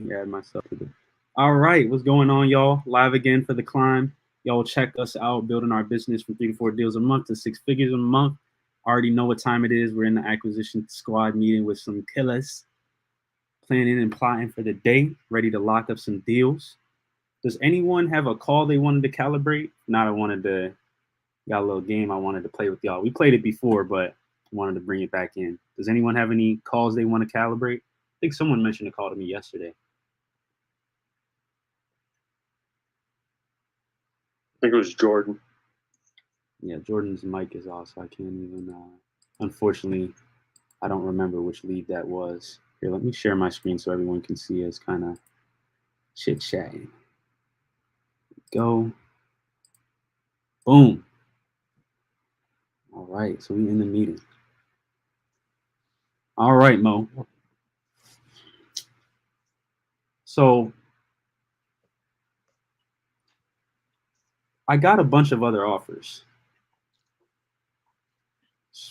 Add myself to the. All right, what's going on, y'all? Live again for the climb. Y'all check us out, building our business from 3 to 4 deals a month to 6 figures a month. Already know what time it is. We're in the acquisition squad meeting with some killers, planning and plotting for the day, ready to lock up some deals. Does anyone have a call they wanted to calibrate? Not, I wanted to got a little game I wanted to play with y'all. We played it before, but wanted to bring it back in. Does anyone have any calls they want to calibrate? I think someone mentioned a call to me yesterday. I think it was Jordan. Yeah, Jordan's mic is off, so I can't even. Unfortunately, I don't remember which lead that was. Here, let me share my screen so everyone can see us kind of chit chatting. Go. Boom. All right, so we in the meeting. All right, Mo. So I got a bunch of other offers.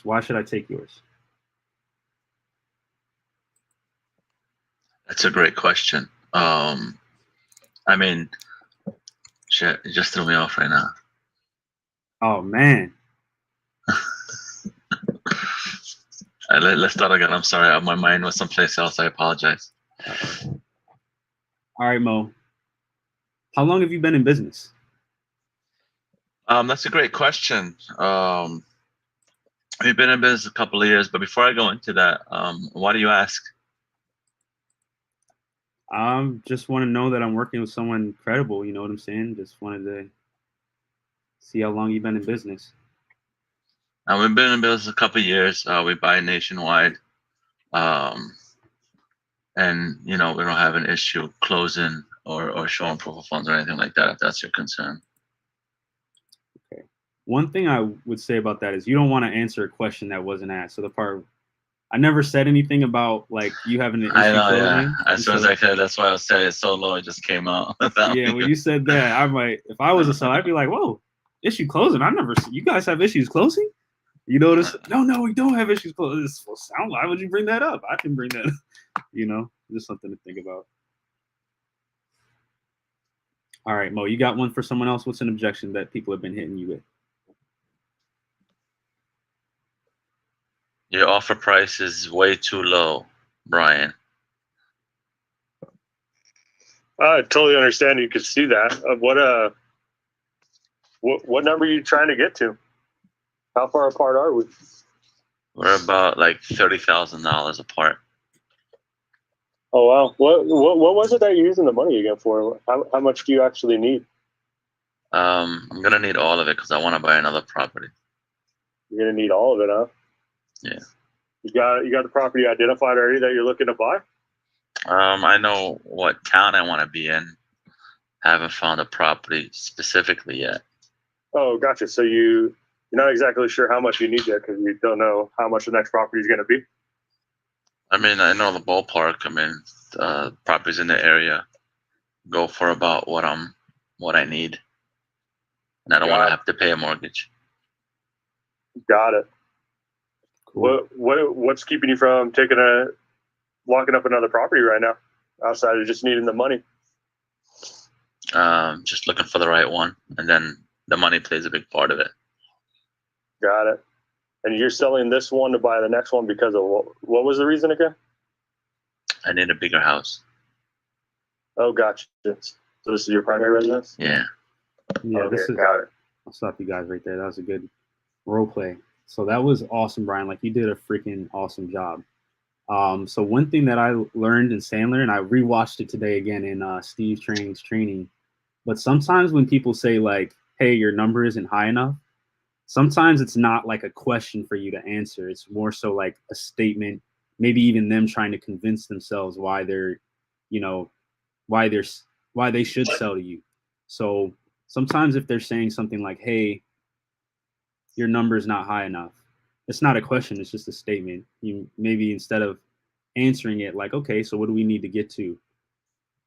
Why should I take yours? That's a great question. I mean, shit, it just threw me off right now. Oh man. Let's start again. I'm sorry. My mind was someplace else. I apologize. All right, Mo. How long have you been in business? That's a great question. We've been in business a couple of years, but before I go into that, why do you ask? Just want to know that I'm working with someone credible. You know what I'm saying? Just wanted to see how long you've been in business. We've been in business a couple of years. We buy nationwide, and we don't have an issue closing or showing proof of funds or anything like that. If that's your concern. Okay. One thing I would say about that is you don't want to answer a question that wasn't asked. So the part I never said anything about like you having an issue closing. Yeah. As soon as I said, that's why I was saying it's so low. It just came out. Yeah, when you said that, I might. If I was a seller, I'd be like, "Whoa, issue closing! I never. You guys have issues closing? You notice? No, we don't have issues closing. Why would you bring that up? I can bring that up. Just something to think about. All right, Mo, you got one for someone else? What's an objection that people have been hitting you with? Your offer price is way too low, Brian. I totally understand. You could see that. What number are you trying to get to? How far apart are we? We're about like $30,000 apart. Oh wow! What was it that you're using the money again for? How much do you actually need? I'm gonna need all of it because I want to buy another property. You're gonna need all of it, huh? Yeah. You got the property identified already that you're looking to buy? I know what town I want to be in. Haven't found a property specifically yet. Oh, gotcha. So you're not exactly sure how much you need yet because you don't know how much the next property is going to be. I mean, I know the ballpark. I mean, properties in the area go for about what I need, and I don't want to have to pay a mortgage. Got it. Cool. What's keeping you from locking up another property right now, outside of just needing the money? Just looking for the right one, and then the money plays a big part of it. Got it. And you're selling this one to buy the next one because of what was the reason again? I need a bigger house. Oh, gotcha. So this is your primary residence? Yeah. Yeah, okay, this is. Got it. I'll stop you guys right there. That was a good role play. So that was awesome, Brian. Like you did a freaking awesome job. So one thing that I learned in Sandler, and I rewatched it today again in Steve Training's training, but sometimes when people say like, "Hey, your number isn't high enough," sometimes it's not like a question for you to answer. It's more so like a statement, maybe even them trying to convince themselves why they're, why they should sell to you. So sometimes if they're saying something like, "Hey, your number is not high enough," it's not a question, it's just a statement. You maybe instead of answering it like, "Okay, so what do we need to get to?"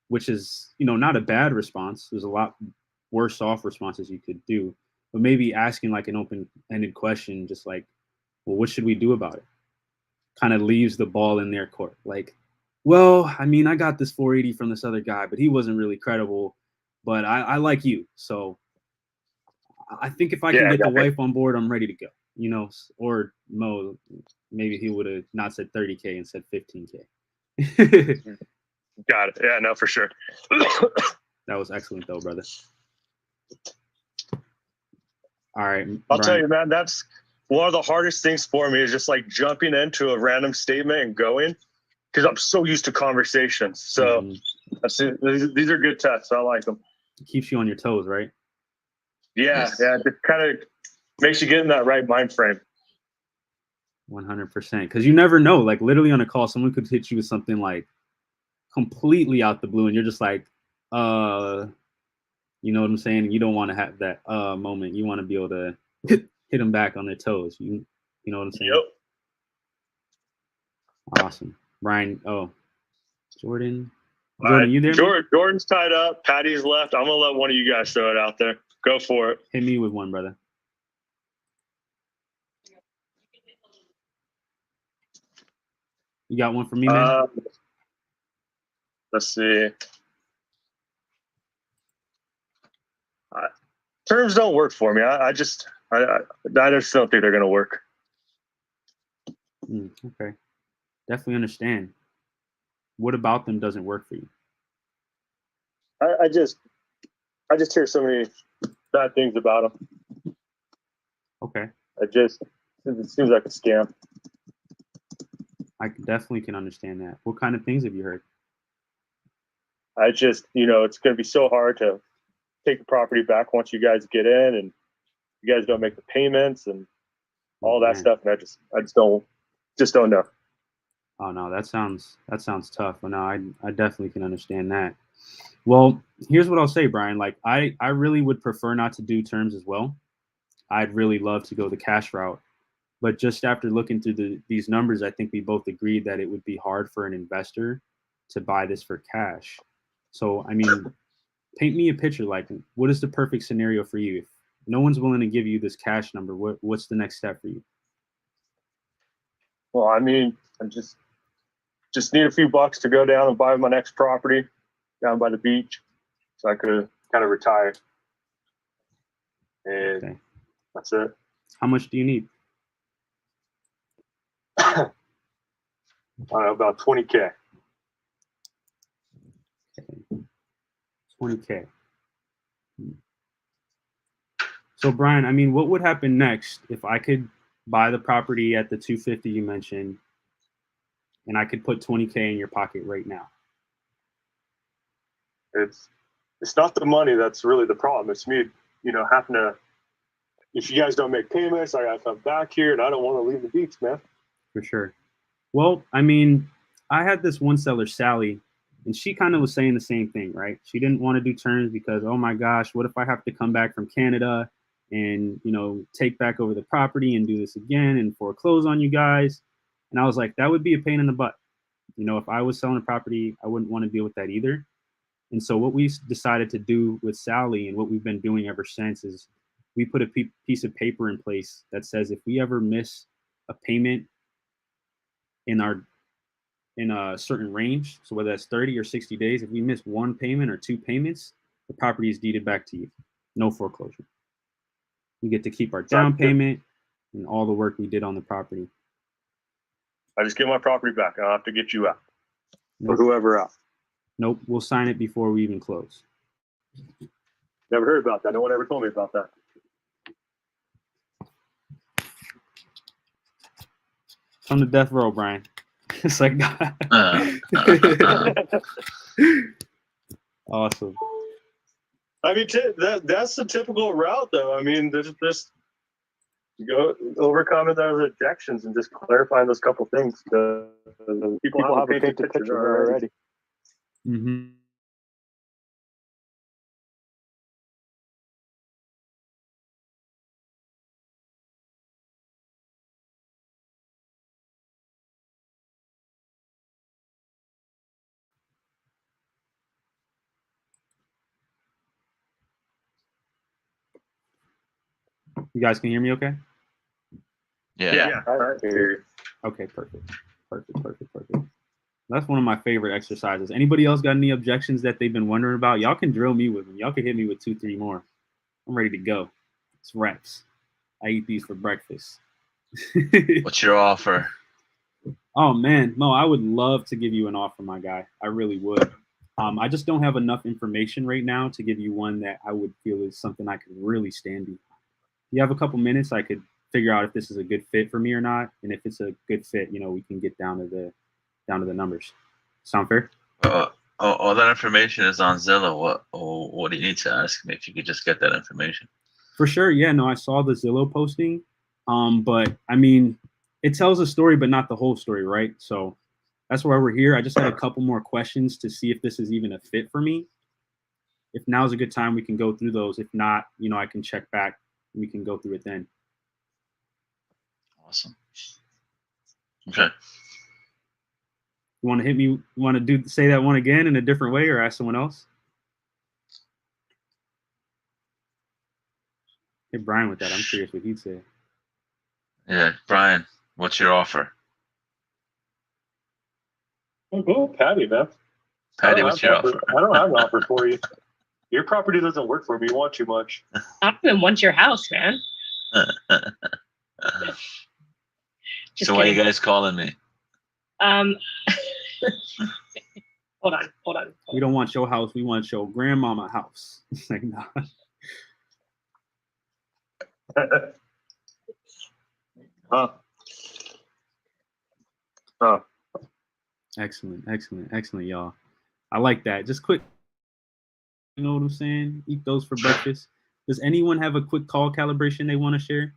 Which is, not a bad response. There's a lot worse off responses you could do, but maybe asking like an open-ended question, just like, "Well, what should we do about it?" Kind of leaves the ball in their court. Like, well, I mean, I got this 480 from this other guy, but he wasn't really credible. But I like you, so I think if I can Yeah, get the got it. wife on board, I'm ready to go. You know, or Mo, maybe he would have not said 30K and said 15K. Got it. Yeah, no, for sure. That was excellent, though, brother. All right, I'll tell Brian. you, man, that's one of the hardest things for me is just like jumping into a random statement and going because I'm so used to conversations. So that's it. These are good tests. I like them. It keeps you on your toes, right? Yeah, Yes. yeah. It kind of makes you get in that right mind frame. 100%. Because you never know. Like literally on a call, someone could hit you with something like completely out the blue, and you're just like, you know what I'm saying? You don't want to have that moment. You want to be able to hit them back on their toes. You know what I'm saying? Yep. Awesome, Brian. Oh, Jordan, you there? Jordan's tied up. Patty's left. I'm gonna let one of you guys throw it out there. Go for it. Hit me with one, brother. You got one for me, man? Let's see. Terms don't work for me. I just don't think they're gonna work. Okay, definitely understand. What about them doesn't work for you? I just hear so many bad things about them. Okay, it seems like a scam. I definitely can understand that. What kind of things have you heard? I just, it's going to be so hard to take the property back once you guys get in, and you guys don't make the payments and all that stuff. And I just don't know. Oh no, that sounds tough. But no, I definitely can understand that. Well, here's what I'll say, Brian. Like I really would prefer not to do terms as well. I'd really love to go the cash route. But just after looking through these numbers, I think we both agreed that it would be hard for an investor to buy this for cash. So, I mean, paint me a picture. Like, what is the perfect scenario for you? If no one's willing to give you this cash number, what's the next step for you? Well, I mean, I just need a few bucks to go down and buy my next property down by the beach, so I could kind of retire. And okay. That's it. How much do you need? I don't know, about 20K. 20K. So Brian, I mean, what would happen next if I could buy the property at the 250 you mentioned, and I could put 20K in your pocket right now? It's not the money that's really the problem. It's me, having to. If you guys don't make payments, I got to come back here, and I don't want to leave the beach, man. For sure. Well, I mean, I had this one seller, Sally, and she kind of was saying the same thing, right? She didn't want to do terms because, oh my gosh, what if I have to come back from Canada and, take back over the property and do this again and foreclose on you guys? And I was like, that would be a pain in the butt. If I was selling a property, I wouldn't want to deal with that either. And so what we decided to do with Sally and what we've been doing ever since is we put a piece of paper in place that says if we ever miss a payment in a certain range, so whether that's 30 or 60 days, if we miss one payment or two payments, the property is deeded back to you. No foreclosure. We get to keep our down payment and all the work we did on the property. I just get my property back. I don't have to get you out. Nope. Or whoever out. Nope. We'll sign it before we even close. Never heard about that. No one ever told me about that. Come to death row, Brian. It's like awesome. I mean, that's the typical route, though. I mean, there's just go overcoming those objections and just clarifying those couple things. People have a painted picture already. Mm-hmm. You guys can hear me okay? Yeah. All right. Okay, perfect. That's one of my favorite exercises. Anybody else got any objections that they've been wondering about? Y'all can drill me with them. Y'all can hit me with 2, 3 more. I'm ready to go. It's reps. I eat these for breakfast. What's your offer? Oh man, Mo, I would love to give you an offer, my guy. I really would. I just don't have enough information right now to give you one that I would feel is something I could really stand behind. If you have a couple minutes, I could figure out if this is a good fit for me or not, and if it's a good fit, we can get down to the numbers. Sound fair? All that information is on Zillow. What do you need to ask me if you could just get that information? For sure. Yeah. No, I saw the Zillow posting, but I mean, it tells a story, but not the whole story, right? So that's why we're here. I just had a couple more questions to see if this is even a fit for me. If now's a good time, we can go through those. If not, I can check back. We can go through it then. Awesome. Okay. You want to hit me? You want to say that one again in a different way, or ask someone else? Hit Brian with that. I'm curious what he'd say. Yeah, Brian, what's your offer? Oh, go Patty, man. Patty, what's your offer? I don't have an offer for you. Your property doesn't work for me. You want too much. I don't even want your house, man. So why are you guys calling me? Hold on. We don't want your house. We want your grandmama house. It's like, nah. Excellent, y'all. I like that. Just quick, you know what I'm saying? Eat those for breakfast. Does anyone have a quick call calibration they want to share?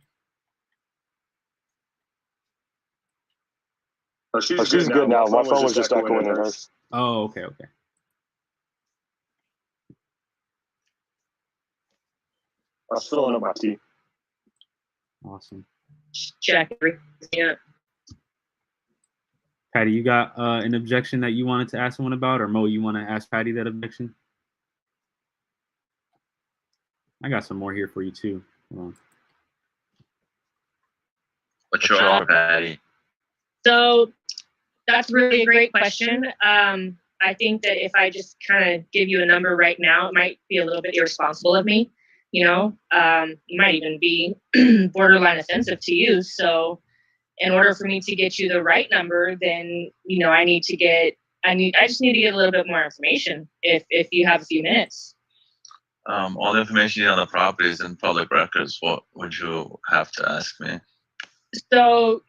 Oh, she's good now. My phone was just echoing at hers. Oh, okay. I'm filling up my tea. Awesome. Check everything up. Patty, you got an objection that you wanted to ask someone about, or Mo, you want to ask Patty that objection? I got some more here for you too. Hold on. What's your offer, Patty? So that's really a great question. I think that if I just kind of give you a number right now, it might be a little bit irresponsible of me. It might even be borderline offensive to you. So in order for me to get you the right number, then, I just need to get a little bit more information if you have a few minutes. All the information on the property is in public records. What would you have to ask me? So,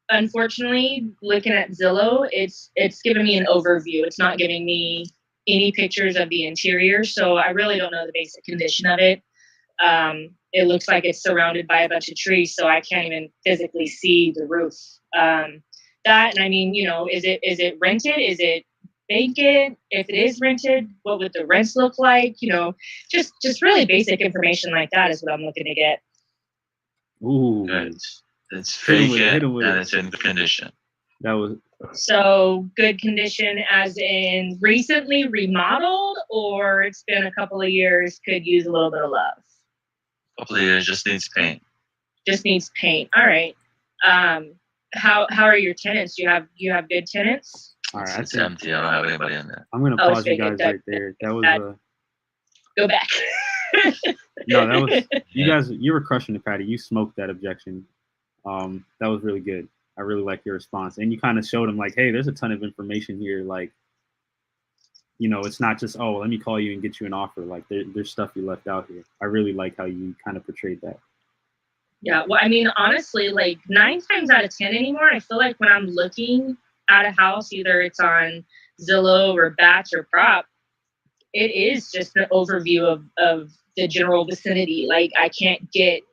unfortunately, looking at Zillow, it's giving me an overview. It's not giving me any pictures of the interior, so I really don't know the basic condition of it. It looks like it's surrounded by a bunch of trees, so I can't even physically see the roof. Is it rented? Is it vacant? If it is rented, what would the rents look like? Just really basic information like that is what I'm looking to get. Ooh. It's Hit vacant him with and it. it's in good condition. That was So good condition as in recently remodeled, or it's been a couple of years, could use a little bit of love? A couple of years, just needs paint. Just needs paint. All right. How are your tenants? You have good tenants? all right. It's empty. I don't have anybody in there. I'm gonna Oh, pause you figured guys right there. That was Go back. no, that was you guys. You were crushing it, Patty. You smoked that objection. That was really good. I really like your response, and you kind of showed them like, hey, there's a ton of information here. Like, it's not just let me call you and get you an offer. Like, there's stuff you left out here. I really like how you kind of portrayed that. Yeah, well, honestly, like 9 times out of 10 anymore, I feel like when I'm looking at a house, either it's on Zillow or Batch or Prop, it is just an overview of the general vicinity. Like, I can't get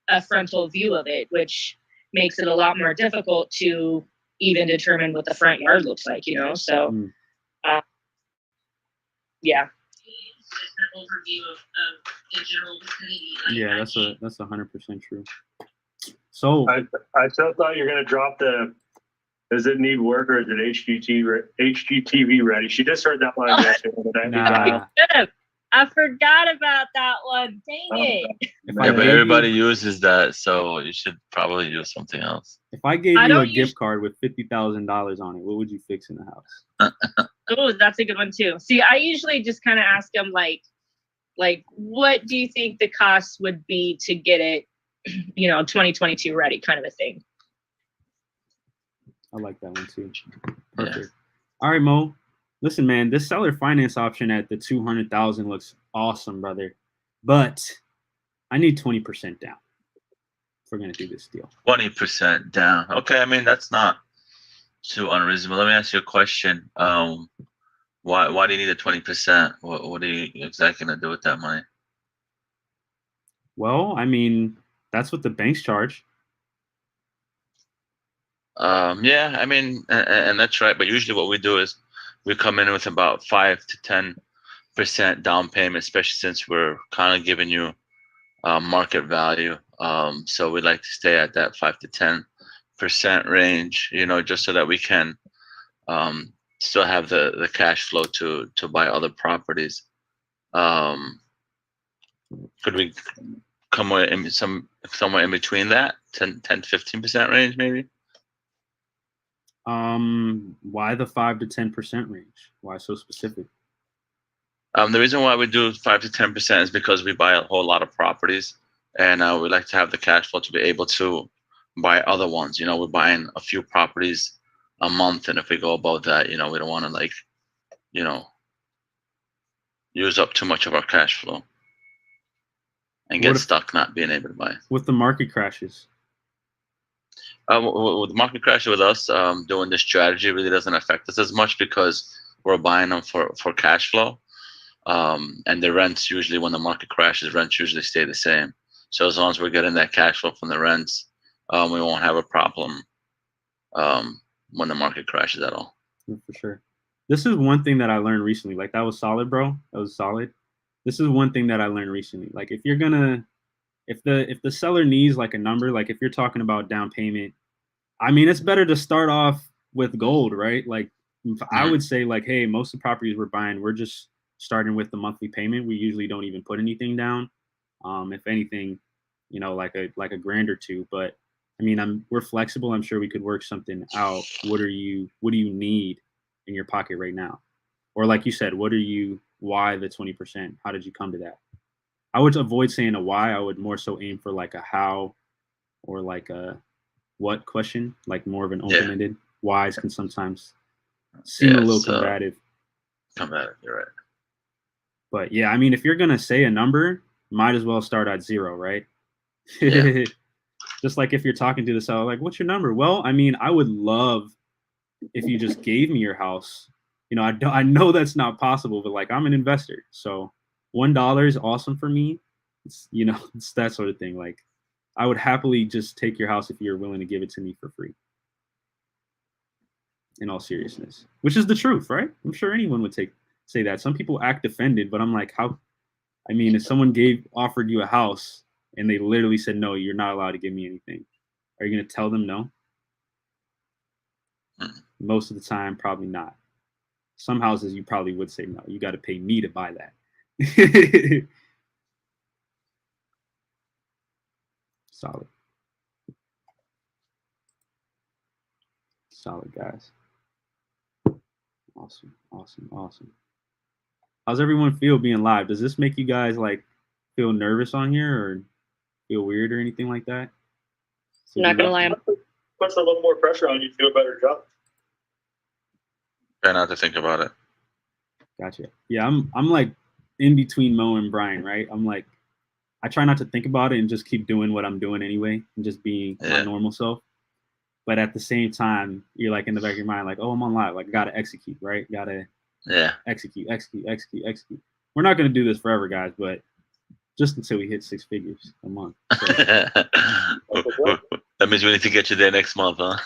a frontal view of it, which makes it a lot more difficult to even determine what the front yard looks like, So, yeah. An overview of the general vicinity. Yeah, that's 100% true. So I thought you were gonna drop the. Does it need work or is it HGTV ready? She just heard that line yesterday. nah, I forgot about that one. Dang it. If Yeah, I but gave everybody you, uses that, so you should probably use something else. if I gave I you a don't gift card with $50,000 on it, what would you fix in the house? Oh, that's a good one too. See, I usually just kind of ask them like, what do you think the cost would be to get it, 2022 ready, kind of a thing. I like that one too. Yeah. Perfect. All right, Mo. Listen, man, this seller finance option at the 200,000 looks awesome, brother. But I need 20% down if we're gonna do this deal. 20% down. Okay, I mean that's not too unreasonable. Let me ask you a question. Why do you need the 20%? What are you exactly gonna do with that money? Well, I mean, that's what the banks charge. Yeah, I mean, and that's right. But usually, what we do is we come in with about 5 to 10% down payment, especially since we're kind of giving you market value. So we like to stay at that 5 to 10% range, just so that we can still have the cash flow to buy other properties. Could we come somewhere in between that 10 to 15% range, maybe? Why the 5 to 10% range? Why so specific? The reason why we do 5 to 10% is because we buy a whole lot of properties, and we like to have the cash flow to be able to buy other ones. We're buying a few properties a month, and if we go above that, we don't want to use up too much of our cash flow and get stuck not being able to buy. With the market crashes? With the market crash with us, doing this strategy really doesn't affect us as much because we're buying them for cash flow. And the rents usually, when the market crashes, rents usually stay the same. So as long as we're getting that cash flow from the rents, we won't have a problem when the market crashes at all. For sure. This is one thing that I learned recently. Like, that was solid, bro. That was solid. This is one thing that I learned recently. Like, if the seller needs like a number, like if you're talking about down payment, I mean, it's better to start off with gold, right? Like, I would say like, hey, most of the properties we're buying, we're just starting with the monthly payment. We usually don't even put anything down. If anything, like a grand or two. But I mean, we're flexible. I'm sure we could work something out. What do you need in your pocket right now? Or like you said, why the 20%? How did you come to that? I would avoid saying a why. I would more so aim for like a how or like a what question, like more of an open-ended. Whys can sometimes seem a little combative. You're right. But yeah, I mean, if you're gonna say a number, might as well start at 0, right? Yeah. Just like if you're talking to the seller, like, what's your number? Well, I mean, I would love if you just gave me your house. I know that's not possible, but like, I'm an investor, so $1 is awesome for me. It's that sort of thing. Like, I would happily just take your house if you're willing to give it to me for free. In all seriousness, which is the truth, right? I'm sure anyone would say that. Some people act offended, but I'm like, how? I mean, if someone offered you a house and they literally said, no, you're not allowed to give me anything, are you going to tell them no? Most of the time, probably not. Some houses you probably would say no. You got to pay me to buy that. Solid. Solid, guys. Awesome. How's everyone feel being live? Does this make you guys like feel nervous on here or feel weird or anything like that? I'm not gonna lie. Puts a little more pressure on you to do a better job. Try not to think about it. Gotcha. Yeah, I'm like in between Mo and Brian, right? I'm like, I try not to think about it and just keep doing what I'm doing anyway and just being my normal self. But at the same time, you're like in the back of your mind, like, oh, I'm on live. Like, gotta execute, right? Gotta execute. We're not gonna do this forever, guys, but just until we hit 6 figures a month. So, that means we need to get you there next month, huh?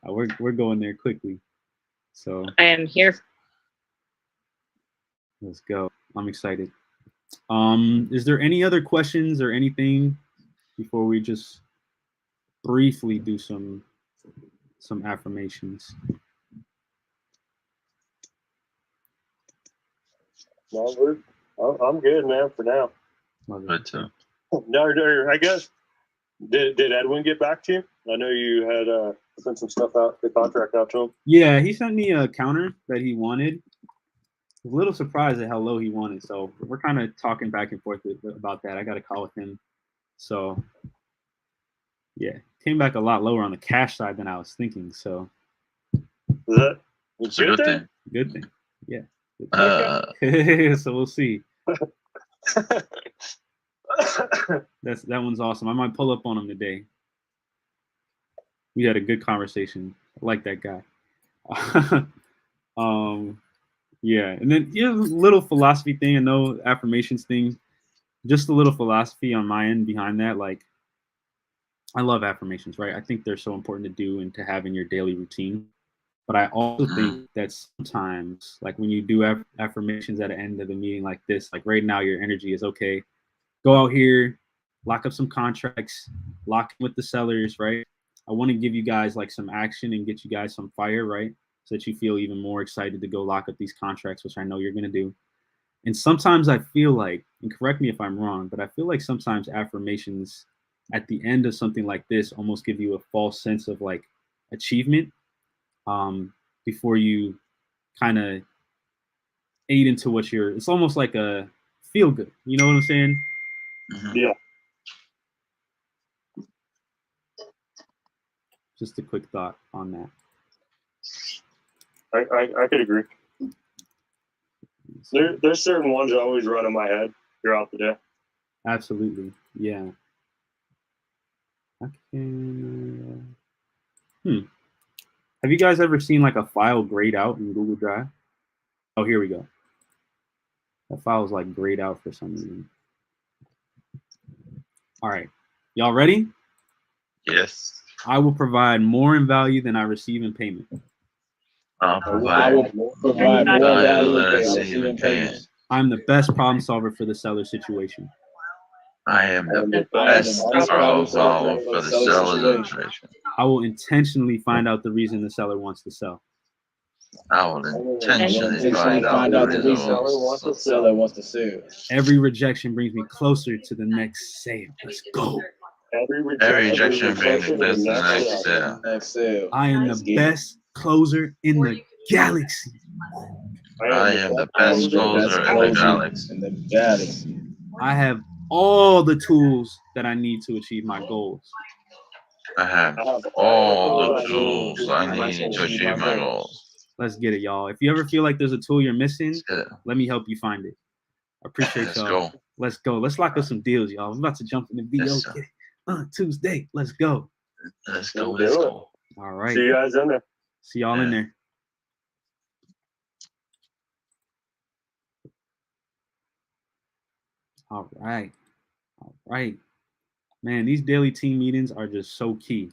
We're going there quickly. So I am here. Let's go. I'm excited. Is there any other questions or anything before we just briefly do some affirmations? Well, I'm good, man, for now. Love it. Good too. No, I guess did Edwin get back to you? I know you had sent some stuff out, the contract out to him. Yeah, he sent me a counter that he wanted. I was a little surprised at how low he wanted, so we're kind of talking back and forth about that. I got a call with him, so yeah, came back a lot lower on the cash side than I was thinking. So Is that It's a good thing. good thing, yeah. So we'll see. That one's awesome. I might pull up on him today. We had a good conversation. I like that guy. Yeah, and then a little philosophy thing. I know affirmations thing. Just a little philosophy on my end behind that. Like, I love affirmations, right? I think they're so important to do and to have in your daily routine. But I also think that sometimes, like when you do affirmations at the end of the meeting like this, like right now, your energy is okay. Go out here, lock up some contracts, lock in with the sellers, right? I want to give you guys like some action and get you guys some fire, right? So that you feel even more excited to go lock up these contracts, which I know you're going to do. And sometimes I feel like, and correct me if I'm wrong, but I feel like sometimes affirmations at the end of something like this almost give you a false sense of like achievement before you kind of aid into what you're, it's almost like a feel good. You know what I'm saying? Yeah. Just a quick thought on that. I could agree. There's certain ones that always run in my head throughout the day. Absolutely. Yeah. I can. Have you guys ever seen like a file grayed out in Google Drive? Oh, here we go. That file is like grayed out for some reason. All right. Y'all ready? Yes. I will provide more in value than I receive in payment. I'll I provide will provide more value than I receive in payment. I'm the best problem solver for the seller situation. I am the best problem solver for the seller's situation. I will intentionally find out the reason the seller wants to sell. I will intentionally Find out the reason wants the seller wants to sell. Every rejection brings me closer to the next sale. Let's go. Every rejection brings me closer to the next sale. Next sale. I am the best closer in the galaxy. I am the best closer in the galaxy. In the galaxy. I have all the tools that I need to achieve my goals. I have all the tools I need to achieve my goals. Let's get it, y'all. If you ever feel like there's a tool you're missing, Yeah. let me help you find it. I appreciate Let's y'all. go. Let's go. Let's lock up some deals, y'all. I'm about to jump in the VO. Yes, sir. Tuesday. Let's go. Let's go. Let's go. All right. See you guys in there. See y'all in there. All right. All right. Man, these daily team meetings are just so key.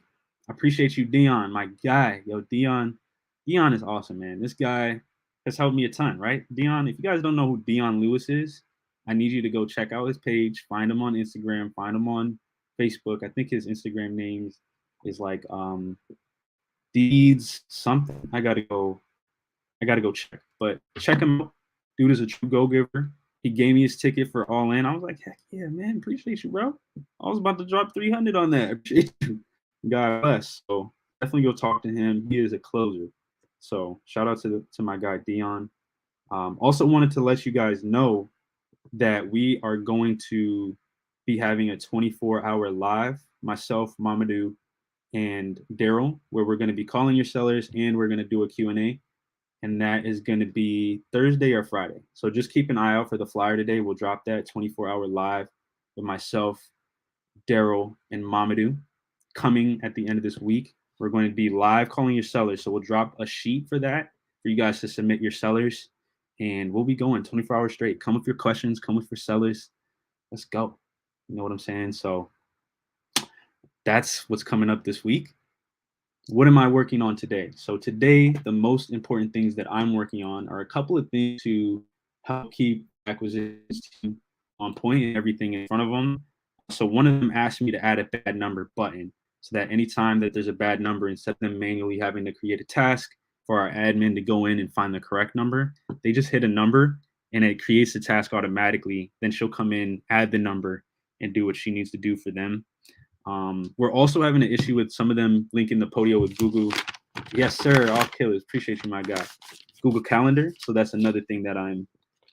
I appreciate you, Dion, my guy. Yo, Dion is awesome, man. This guy has helped me a ton, right? Dion, if you guys don't know who Dion Lewis is, I need you to go check out his page, find him on Instagram, find him on Facebook. I think his Instagram name is like Deeds something. I gotta go check. But check him out. Dude is a true go-giver. He gave me his ticket for All In. I was like, heck yeah, man, appreciate you, bro. I was about to drop 300 on that. Appreciate you. God bless. So definitely go talk to him. He is a closer. So shout out to my guy Dion. Also wanted to let you guys know that we are going to be having a 24-hour live, myself, Mamadou, and Daryl, where we're going to be calling your sellers and we're going to do a Q&A. And that is going to be Thursday or Friday. So just keep an eye out for the flyer today. We'll drop that 24-hour live with myself, Daryl, and Mamadou coming at the end of this week. We're going to be live calling your sellers. So we'll drop a sheet for that for you guys to submit your sellers. And we'll be going 24 hours straight. Come with your questions. Come with your sellers. Let's go. You know what I'm saying? So that's what's coming up this week. What am I working on today? So today, the most important things that I'm working on are a couple of things to help keep acquisitions on point and everything in front of them. So one of them asked me to add a bad number button so that anytime that there's a bad number, instead of them manually having to create a task for our admin to go in and find the correct number, they just hit a number and it creates the task automatically. Then she'll come in, add the number, and do what she needs to do for them. We're also having an issue with some of them linking the Podio with Google. Yes, sir. All killers. Appreciate you, my guy. Google Calendar. So that's another thing that I'm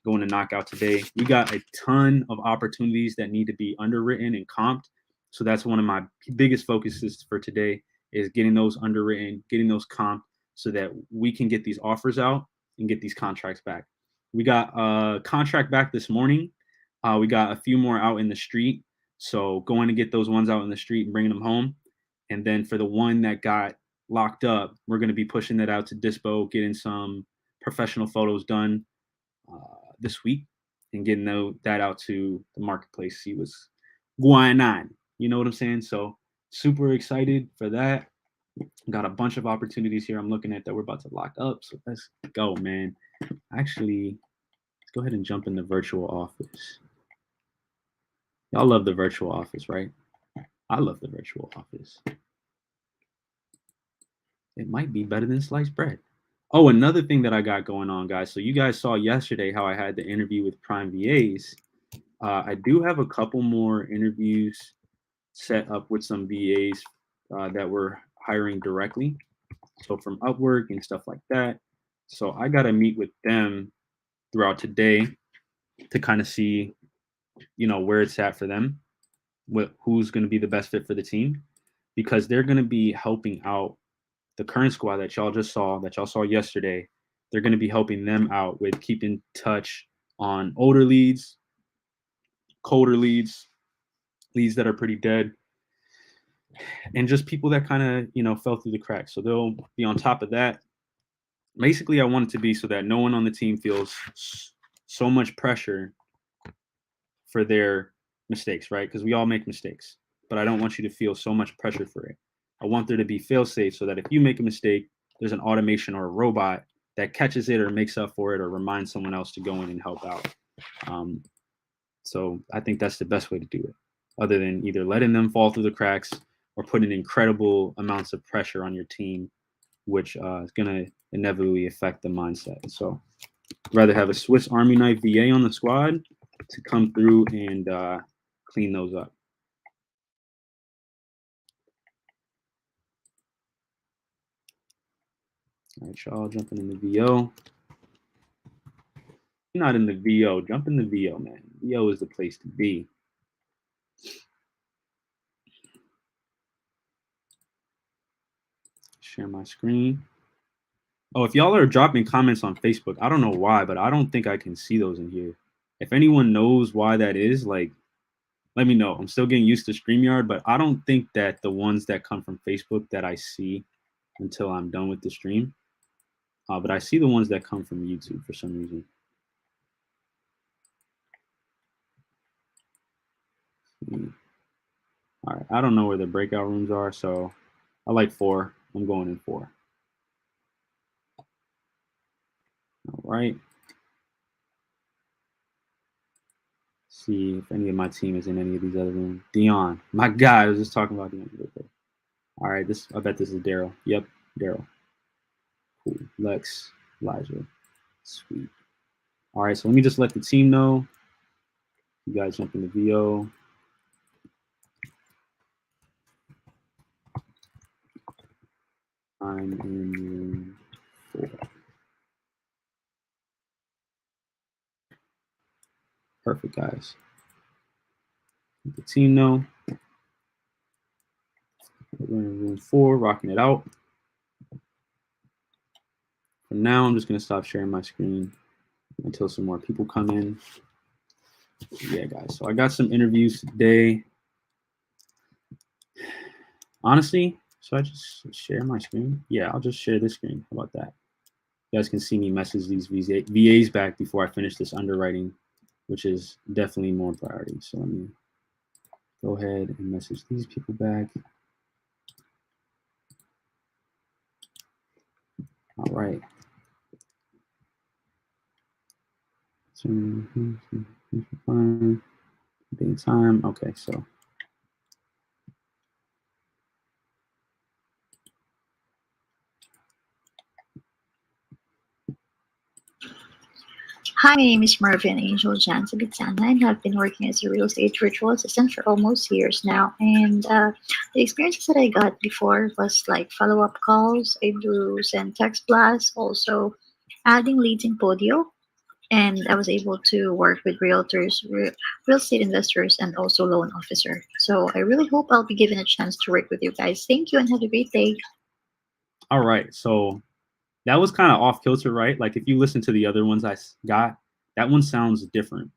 going to knock out today. We got a ton of opportunities that need to be underwritten and comped. So that's one of my biggest focuses for today is getting those underwritten, getting those comped so that we can get these offers out and get these contracts back. We got a contract back this morning. We got a few more out in the street. So going to get those ones out in the street and bringing them home. And then for the one that got locked up, we're going to be pushing that out to Dispo, getting some professional photos done this week and getting that out to the marketplace, see what's going on. You know what I'm saying? So super excited for that. Got a bunch of opportunities here I'm looking at that we're about to lock up. So let's go, man. Actually, let's go ahead and jump in the virtual office. Y'all love the virtual office, right? I love the virtual office. It might be better than sliced bread. Oh, another thing that I got going on, guys. So you guys saw yesterday how I had the interview with Prime VAs. I do have a couple more interviews set up with some VAs that we're hiring directly. So from Upwork and stuff like that. So I got to meet with them throughout today to kind of see, where it's at for them, who's going to be the best fit for the team, because they're going to be helping out the current squad that y'all saw yesterday. They're going to be helping them out with keeping touch on older leads, colder leads that are pretty dead, and just people that kind of, fell through the cracks. So they'll be on top of that. Basically, I want it to be so that no one on the team feels so much pressure for their mistakes, right? Because we all make mistakes, but I don't want you to feel so much pressure for it. I want there to be fail-safe so that if you make a mistake, there's an automation or a robot that catches it or makes up for it or reminds someone else to go in and help out. So I think that's the best way to do it, other than either letting them fall through the cracks or putting incredible amounts of pressure on your team, which is going to inevitably affect the mindset. So I'd rather have a Swiss Army knife VA on the squad to come through and clean those up. All right, y'all jumping in the VO. You're not in the VO, jump in the VO, man. VO is the place to be. Share my screen. Oh, if y'all are dropping comments on Facebook, I don't know why, but I don't think I can see those in here. If anyone knows why that is, let me know. I'm still getting used to StreamYard, but I don't think that the ones that come from Facebook that I see until I'm done with the stream. But I see the ones that come from YouTube for some reason. All right, I don't know where the breakout rooms are, so I like 4. I'm going in 4. All right. See if any of my team is in any of these other rooms. Dion, my guy, I was just talking about Dion. All right, I bet this is Daryl. Yep, Daryl. Cool. Lex, Elijah. Sweet. All right, so let me just let the team know. You guys jump in the VO. I'm in room 4. Perfect, guys. Let the team know. We're in room 4, rocking it out. For now, I'm just going to stop sharing my screen until some more people come in. Yeah, guys. So I got some interviews today. Honestly, should I just share my screen? Yeah, I'll just share this screen. How about that? You guys can see me message these VAs back before I finish this underwriting, which is definitely more priority. So let me go ahead and message these people back. All right. Being time. Okay, so. Hi, my name is Marvin Angel Jan Sabitsana, and have been working as a real estate virtual assistant for almost years now. And the experiences that I got before was like follow up calls. I do send text blasts, also adding leads in Podio, and I was able to work with realtors, real estate investors, and also loan officer. So I really hope I'll be given a chance to work with you guys. Thank you and have a great day. All right, so that was kind of off kilter, right? Like if you listen to the other ones got, that one sounds different.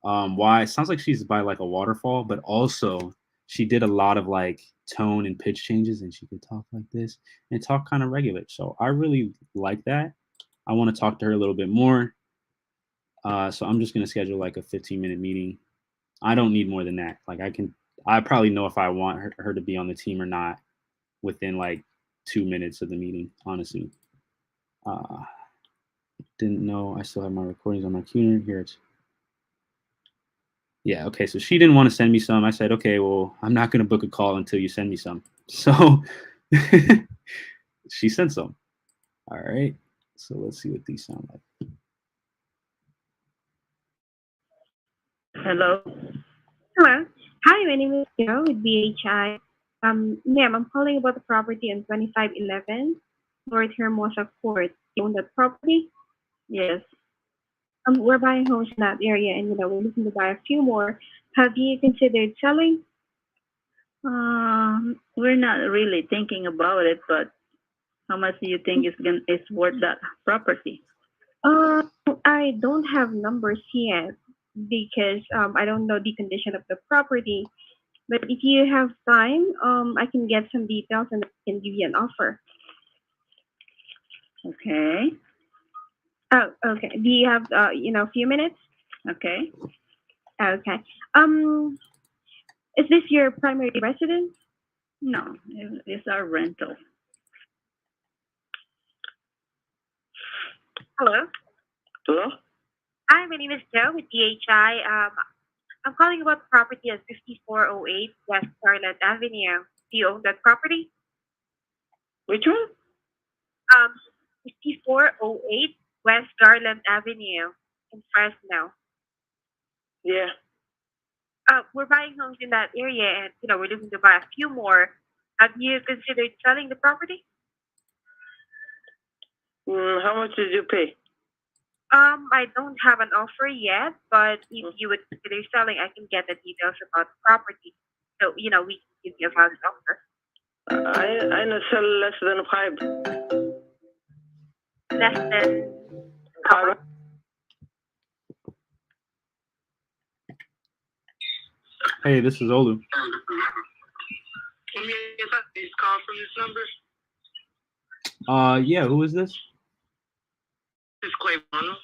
Why? It sounds like she's by like a waterfall, but also she did a lot of like tone and pitch changes, and she could talk like this and talk kind of regular. So I really like that. I want to talk to her a little bit more. So I'm just gonna schedule like a 15-minute meeting. I don't need more than that. Like I probably know if I want her to be on the team or not within like 2 minutes of the meeting, honestly. Didn't know I still have my recordings on my computer. Here it's. Yeah, okay. So she didn't want to send me some. I said, okay, well, I'm not going to book a call until you send me some. So she sent some. All right. So let's see what these sound like. Hello. Hello. Hi, my name is Joe with BHI. Ma'am, I'm calling about the property on 2511 North Hermosa Court. You own that property? Yes. We're buying homes in that area, and we're looking to buy a few more. Have you considered selling? We're not really thinking about it, but how much do you think is worth that property? I don't have numbers yet because I don't know the condition of the property. But if you have time, I can get some details and I can give you an offer. Okay. Oh, okay. Do you have a few minutes? Okay. Okay. Is this your primary residence? No, it's our rental. Hello. Hello? Hi, my name is Joe with DHI. I'm calling about the property at 5408 West Garland Avenue. Do you own that property? Which one? 5408 West Garland Avenue in Fresno. Yeah. We're buying homes in that area, and we're looking to buy a few more. Have you considered selling the property? How much did you pay? I don't have an offer yet, but if you would consider selling, I can get the details about the property. So, we can give you a valid offer. I not sell less than 5. Less than how much? Hey, this is Olu. Can you get this call from this number? Yeah, who is this? This is Quavon.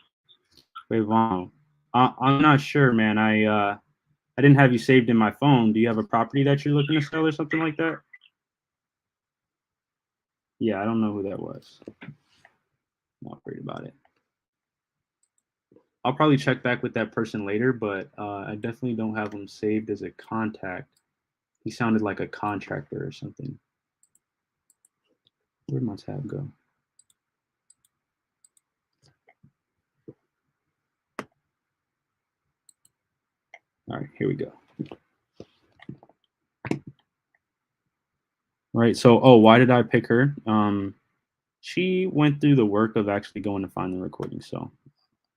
Quavon. I'm not sure, man. I didn't have you saved in my phone. Do you have a property that you're looking to sell or something like that? Yeah, I don't know who that was. Not worried about it. I'll probably check back with that person later, but I definitely don't have him saved as a contact. He sounded like a contractor or something. Where'd my tab go? All right, here we go. All right, so, why did I pick her? She went through the work of actually going to find the recording, so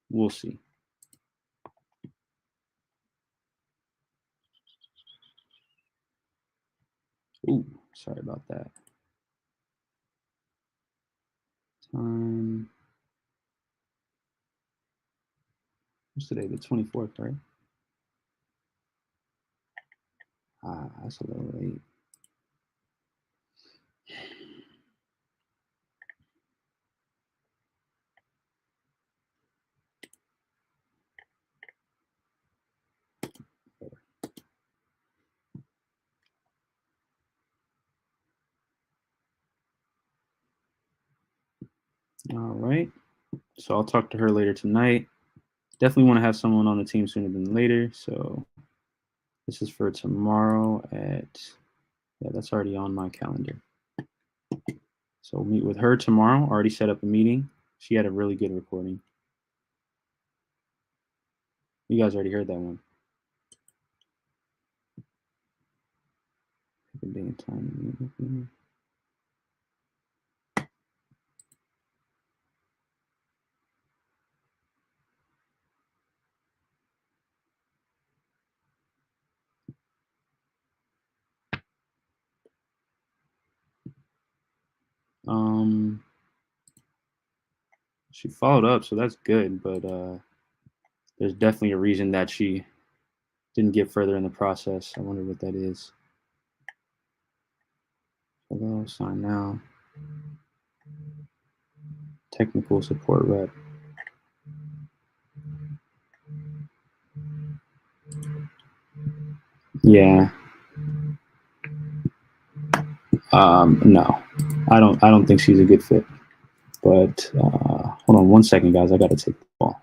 we'll see. Ooh, sorry about that. What's today? The 24th, right? That's a little late. All right. So I'll talk to her later tonight. Definitely want to have someone on the team sooner than later. So this is for tomorrow at, yeah, that's already on my calendar. So we'll meet with her tomorrow. Already set up a meeting. She had a really good recording. You guys already heard that one. Pick a day and time. She followed up, so that's good, but there's definitely a reason that she didn't get further in the process. I wonder what that is. Hello, sign now. Technical support rep. Yeah. No, I don't think she's a good fit. But hold on one second, guys. I gotta take the call.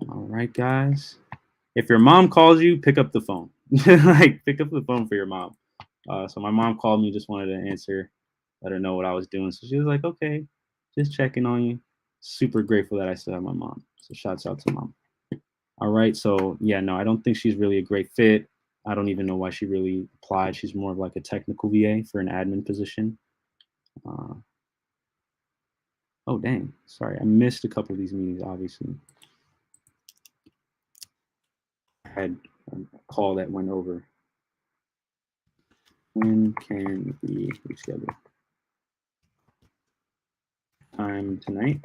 All right, guys. If your mom calls you, pick up the phone. Like, pick up the phone for your mom. So my mom called me, just wanted to answer, let her know what I was doing. So she was like, okay, just checking on you. Super grateful that I still have my mom. So shouts out to mom. All right. So yeah, no, I don't think she's really a great fit. I don't even know why she really applied. She's more of like a technical VA for an admin position. Oh, dang. Sorry. I missed a couple of these meetings, obviously. I had a call that went over. When can we reschedule? Time tonight.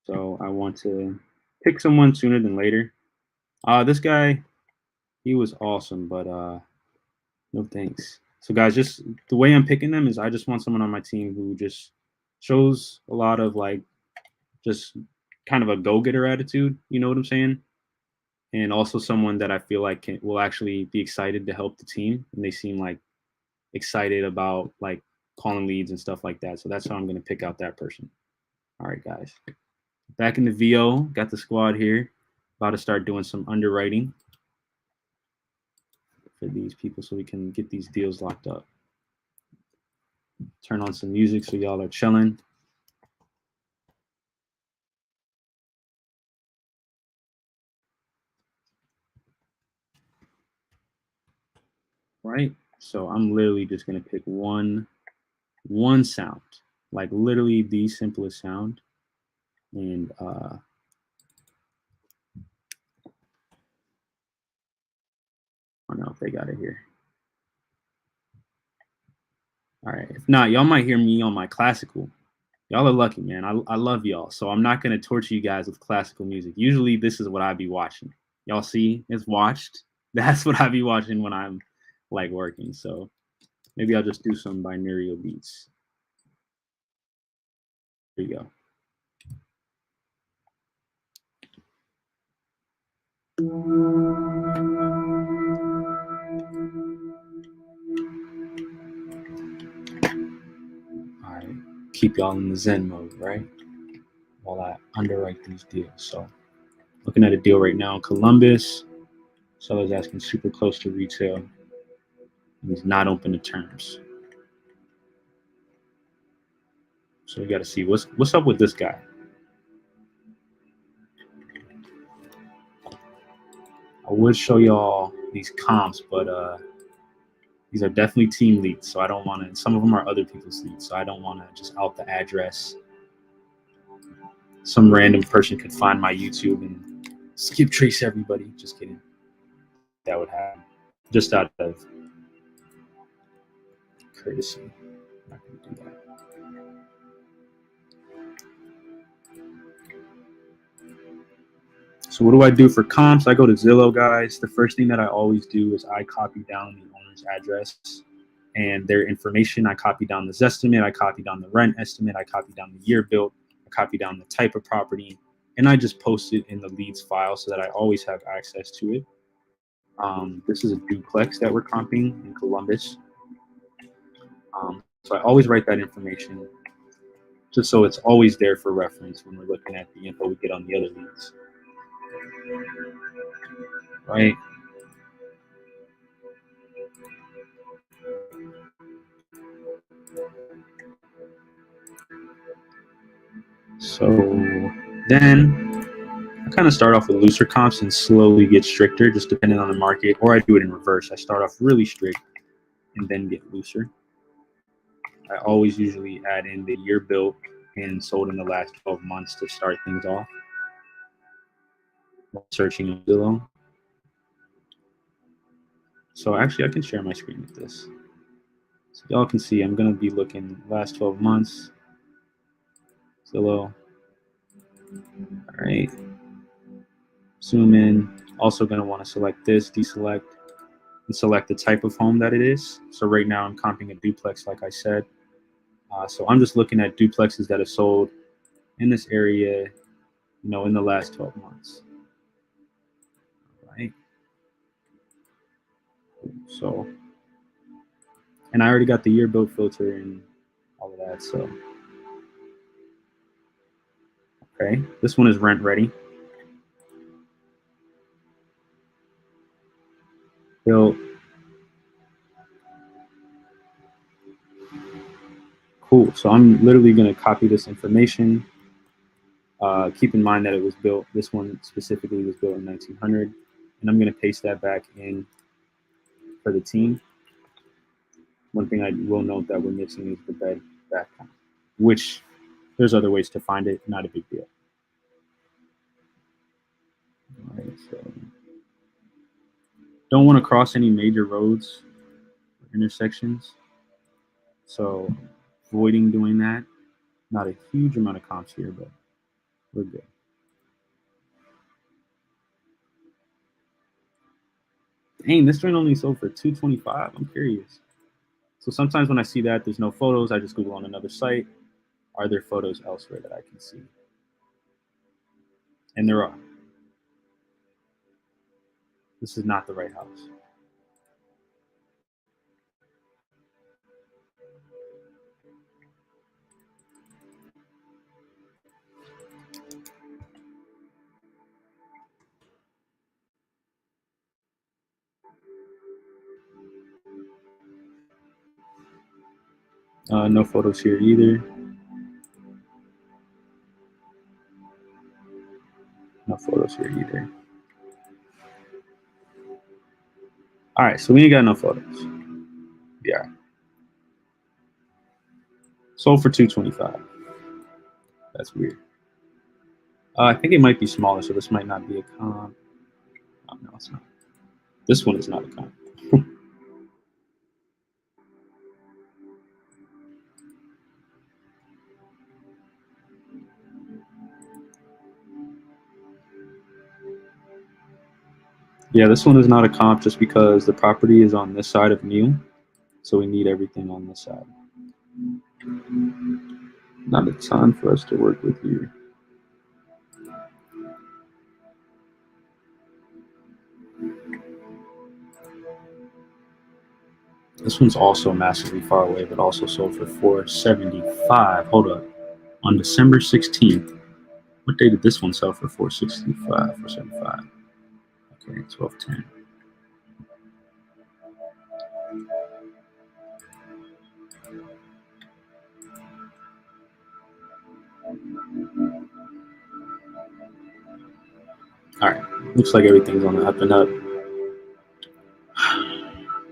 So I want to pick someone sooner than later. This guy, he was awesome, but no thanks. So guys, just the way I'm picking them is I just want someone on my team who just shows a lot of like just kind of a go-getter attitude, you know what I'm saying? And also someone that I feel like will actually be excited to help the team, and they seem like excited about like calling leads and stuff like that. So that's how I'm going to pick out that person. All right, guys. Back in the VO, got the squad here. About to start doing some underwriting for these people so we can get these deals locked up. Turn on some music so y'all are chilling. Right? So I'm literally just going to pick one sound, like literally the simplest sound. And I don't know if they got it here. All right. If not, y'all might hear me on my classical. Y'all are lucky, man. I love y'all. So I'm not going to torture you guys with classical music. Usually this is what I be watching. Y'all see it's watched. That's what I be watching when I'm like working. So maybe I'll just do some binaural beats. There you go. All right, keep y'all in the Zen mode, right? While I underwrite these deals. So looking at a deal right now in Columbus. Seller's asking super close to retail. He's not open to terms. So we got to see what's up with this guy. I would show y'all these comps, but these are definitely team leads. So I don't want to, some of them are other people's leads. So I don't want to just out the address. Some random person could find my YouTube and skip trace everybody. Just kidding. That would happen. Just out of courtesy. I'm not going to do that. So what do I do for comps? I go to Zillow, guys. The first thing that I always do is I copy down the owner's address and their information. I copy down the Zestimate. I copy down the rent estimate. I copy down the year built. I copy down the type of property. And I just post it in the leads file so that I always have access to it. This is a duplex that we're comping in Columbus. So I always write that information just so it's always there for reference when we're looking at the info we get on the other leads. Right? So then I kind of start off with looser comps and slowly get stricter, just depending on the market, or I do it in reverse. I start off really strict and then get looser. I always usually add in the year built and sold in the last 12 months to start things off. Searching on Zillow. So actually I can share my screen with this. So y'all can see I'm gonna be looking last 12 months. Zillow. All right. Zoom in. Also gonna want to select this, deselect, and select the type of home that it is. So right now I'm comping a duplex, like I said. So I'm just looking at duplexes that have sold in this area, in the last 12 months. Right. So, and I already got the year built filter and all of that. So, okay, this one is rent ready. Built. Cool. So I'm literally going to copy this information. Keep in mind that it was built, this one specifically was built in 1900, and I'm going to paste that back in for the team. One thing I will note that we're missing is the bed back count, which there's other ways to find it, not a big deal. All right, so don't want to cross any major roads or intersections. So avoiding doing that. Not a huge amount of comps here, but we're good. Dang, this joint only sold for $225. I'm curious. So sometimes when I see that there's no photos, I just Google on another site. Are there photos elsewhere that I can see? And there are. This is not the right house. No photos here either. No photos here either. All right, so we ain't got no photos. Yeah. Sold for $225. That's weird. I think it might be smaller, so this might not be a comp. Oh, no, it's not. This one is not a comp. Yeah, this one is not a comp just because the property is on this side of New, so we need everything on this side. Not a ton for us to work with here. This one's also massively far away, but also sold for $475. Hold up. On December 16th. What day did this one sell for? $465, $475. Okay, 1210. All right, looks like everything's on the up and up.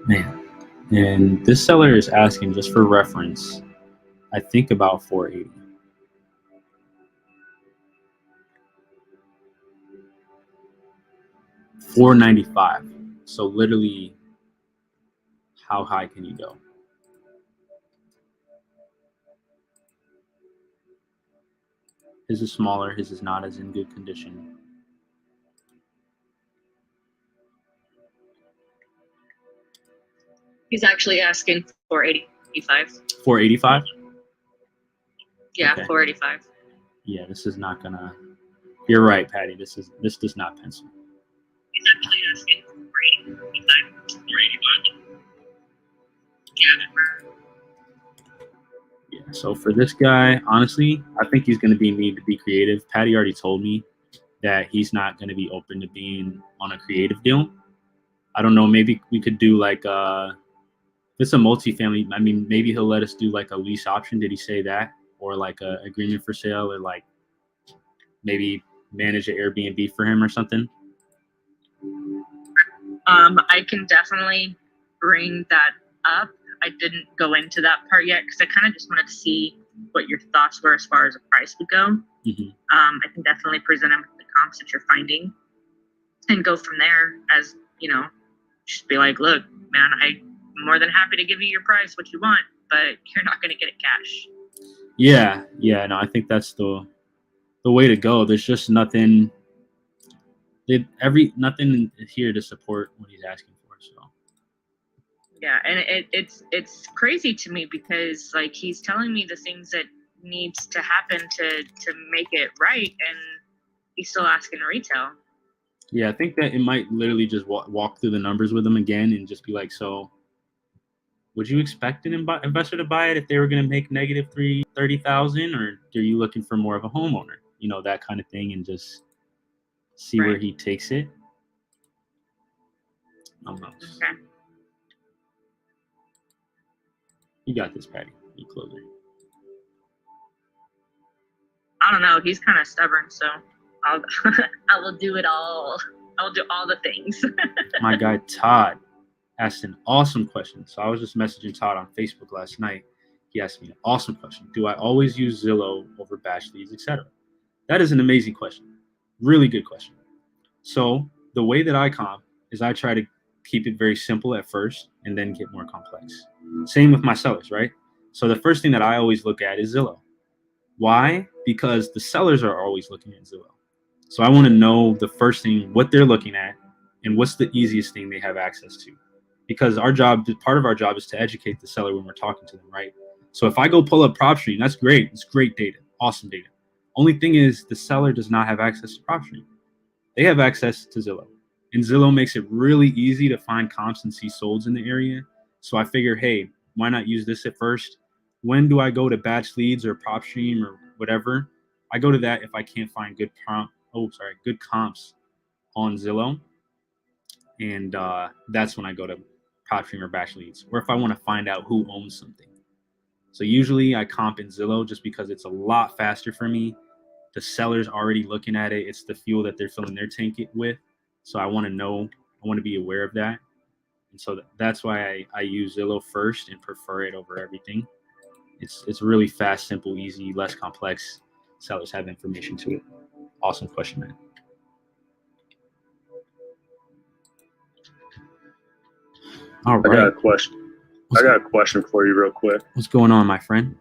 Man, and this seller is asking, just for reference, I think about $480. $495. So literally, how high can you go? His is smaller. His is not as in good condition. He's actually asking $485. $485? Yeah, Okay. $485. Yeah, this is not gonna. You're right, Patty. This does not pencil. He's actually asking $485. Yeah. So for this guy, honestly, I think he's going to need to be creative. Patty already told me that he's not going to be open to being on a creative deal. I don't know. Maybe we could do like if it's a multifamily. I mean, maybe he'll let us do like a lease option. Did he say that? Or like a agreement for sale, or like maybe manage an Airbnb for him or something. I can definitely bring that up. I didn't go into that part yet because I kind of just wanted to see what your thoughts were as far as a price would go. Mm-hmm. I can definitely present him with the comps that you're finding and go from there. As you know, just be like, look, man, I'm more than happy to give you your price, what you want, but you're not going to get it cash. Yeah. No, I think that's the way to go. There's just nothing. Nothing here to support what he's asking for. So. Yeah, and it's crazy to me because like he's telling me the things that needs to happen to make it right, and he's still asking retail. Yeah, I think that it might literally just walk through the numbers with him again and just be like, so would you expect an investor to buy it if they were going to make negative $30,000, or are you looking for more of a homeowner? You know, that kind of thing, and just see where he takes it. Almost. Okay. You got this, Patty. You closer. I don't know. He's kind of stubborn, so I will do it all. I'll do all the things. My guy Todd asked an awesome question. So I was just messaging Todd on Facebook last night. He asked me an awesome question. Do I always use Zillow over batch leads, etc.? That is an amazing question. Really good question. So the way that I comp is I try to keep it very simple at first and then get more complex. Same with my sellers, right? So the first thing that I always look at is Zillow. Why? Because the sellers are always looking at Zillow. So I want to know the first thing, what they're looking at, and what's the easiest thing they have access to. Because part of our job is to educate the seller when we're talking to them, right? So if I go pull up PropStream, that's great. It's great data, awesome data. Only thing is the seller does not have access to PropStream. They have access to Zillow. And Zillow makes it really easy to find comps and see solds in the area. So I figure, hey, why not use this at first? When do I go to batch leads or PropStream or whatever? I go to that if I can't find good comps on Zillow. And that's when I go to PropStream or batch leads, or if I want to find out who owns something. So usually I comp in Zillow just because it's a lot faster for me. The seller's already looking at it. It's the fuel that they're filling their tank with. So I want to know, I want to be aware of that. And so that's why I use Zillow first and prefer it over everything. It's really fast, simple, easy, less complex. Sellers have information to it. Awesome question, man. All right. I got a question for you real quick. What's going on, my friend?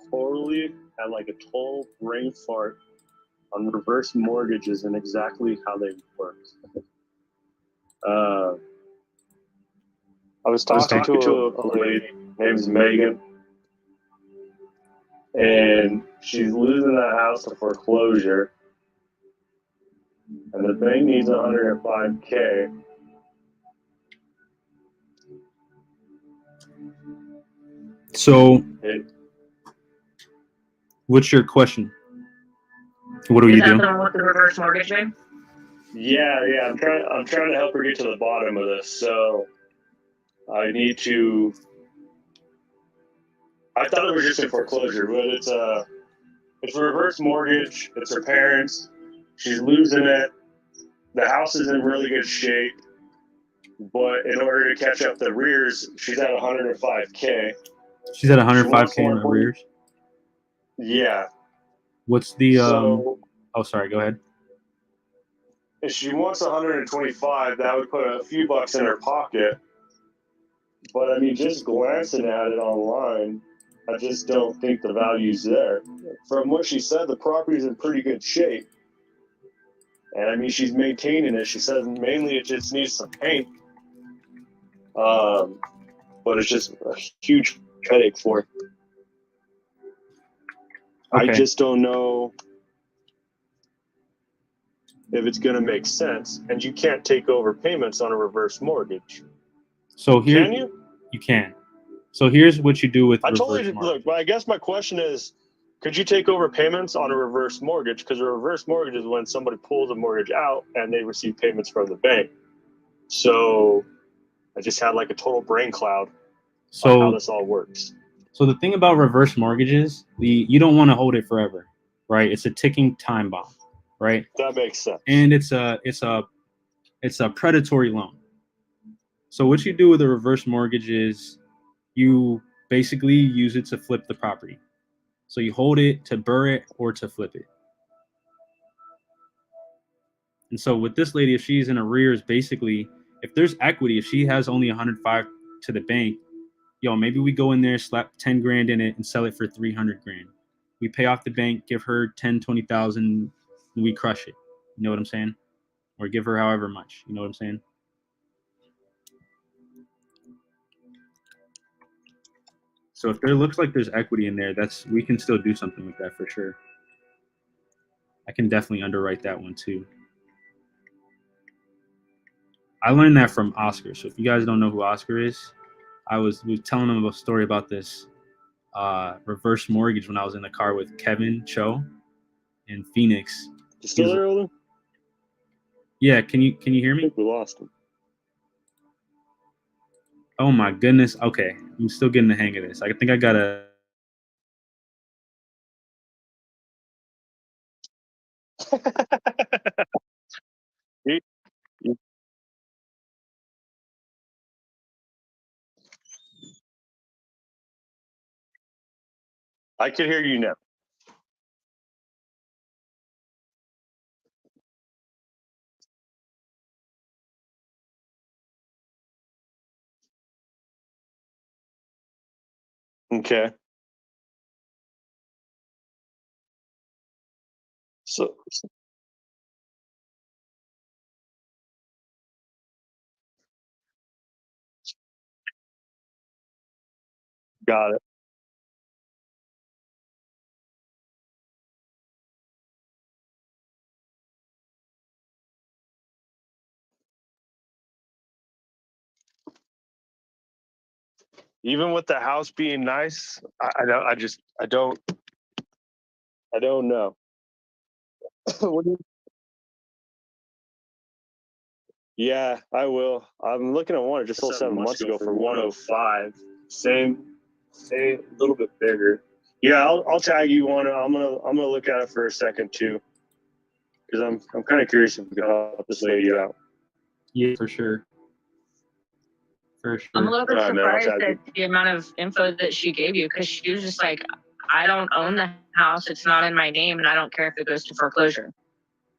Totally had like a total brain fart on reverse mortgages and exactly how they work. I was talking to a lady named Megan, and she's losing that house to foreclosure, and the bank needs $105K. So, what's your question? What do you do? Is that the one with the reverse mortgage, babe? Yeah. I'm trying to help her get to the bottom of this. So I need to. I thought it was just a foreclosure, but it's a reverse mortgage. It's her parents. She's losing it. The house is in really good shape, but in order to catch up the arrears, she's at $105K. She's at $105K in arrears. Yeah. What's the oh, sorry, go ahead. If she wants 125, that would put a few bucks in her pocket. But I mean, just glancing at it online, I just don't think the value's there. From what she said, the property's in pretty good shape. And I mean, she's maintaining it. She says mainly it just needs some paint. But it's just a huge headache for her. Okay. I just don't know if it's going to make sense, and you can't take over payments on a reverse mortgage. So here Can you? You can. So here's what you do with I reverse totally mortgage. look. But I guess my question is, could you take over payments on a reverse mortgage? Because a reverse mortgage is when somebody pulls a mortgage out and they receive payments from the bank. So I just had like a total brain cloud on how this all works. So the thing about reverse mortgages, you don't want to hold it forever, right? It's a ticking time bomb, right? That makes sense. And it's a predatory loan. So what you do with a reverse mortgage is you basically use it to flip the property. So you hold it to burr it or to flip it. And so with this lady, if she's in arrears, basically, if there's equity, if she has only 105 to the bank, yo, maybe we go in there, slap 10 grand in it and sell it for 300 grand. We pay off the bank, give her 10, 20,000, and we crush it. You know what I'm saying? Or give her however much. You know what I'm saying? So if there looks like there's equity in there, we can still do something with that for sure. I can definitely underwrite that one too. I learned that from Oscar. So if you guys don't know who Oscar is, I was telling him a story about this reverse mortgage when I was in the car with Kevin Cho in Phoenix. You still there, Olin? Yeah, can you hear me? I think we lost him. Oh my goodness. Okay, I'm still getting the hang of this. I think I gotta. I can hear you now. Okay. So got it. Even with the house being nice, I don't know. What do you? Yeah, I will. I'm looking at one. It just sold 7 months ago for 105. Same, a little bit bigger. Yeah, I'll tag you on it. I'm gonna look at it for a second too, because I'm kind of curious if we can help this lady out. Yeah, for sure. For sure. I'm a little bit All right, man, I'll surprised tag at the amount of info that she gave you, because she was just like, I don't own the house. It's not in my name, and I don't care if it goes to foreclosure.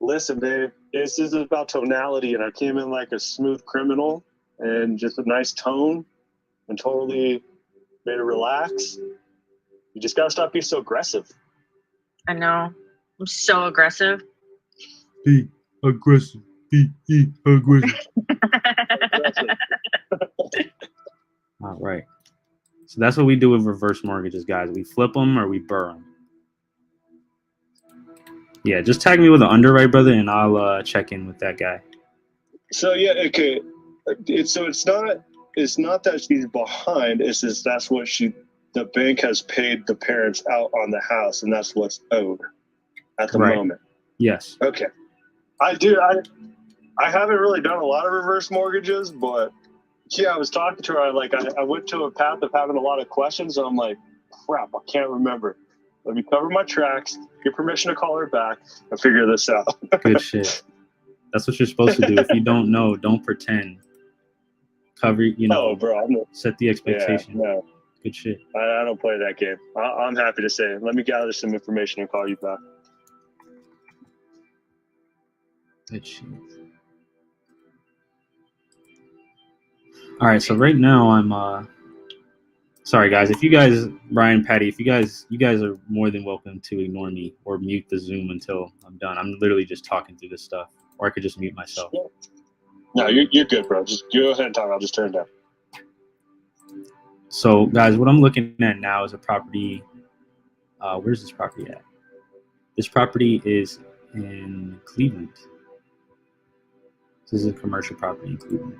Listen, babe, this is about tonality, and I came in like a smooth criminal and just a nice tone and totally made her relax. You just gotta stop being so aggressive. I know. I'm so aggressive. Be aggressive. Be aggressive. All right. So that's what we do with reverse mortgages, guys. We flip them or we burr them. Yeah, just tag me with an underwrite, brother, and I'll check in with that guy. So yeah, okay. It's not that she's behind. It's just that's what the bank has paid the parents out on the house, and that's what's owed at the moment. Yes. Okay. I haven't really done a lot of reverse mortgages, but yeah, I was talking to her. I went to a path of having a lot of questions, and I'm like, crap, I can't remember. Let me cover my tracks, get permission to call her back, and figure this out. Good shit. That's what you're supposed to do. If you don't know, don't pretend. Cover, set the expectation. Yeah, no. Good shit. I don't play that game. I'm happy to say it. Let me gather some information and call you back. Good shit. All right, so right now I'm sorry guys. If you guys, Brian, Patty, if you guys are more than welcome to ignore me or mute the Zoom until I'm done. I'm literally just talking through this stuff, or I could just mute myself. No, you're good, bro. Just go ahead and talk. I'll just turn it down. So, guys, what I'm looking at now is a property. Where's this property at? This property is in Cleveland. This is a commercial property in Cleveland.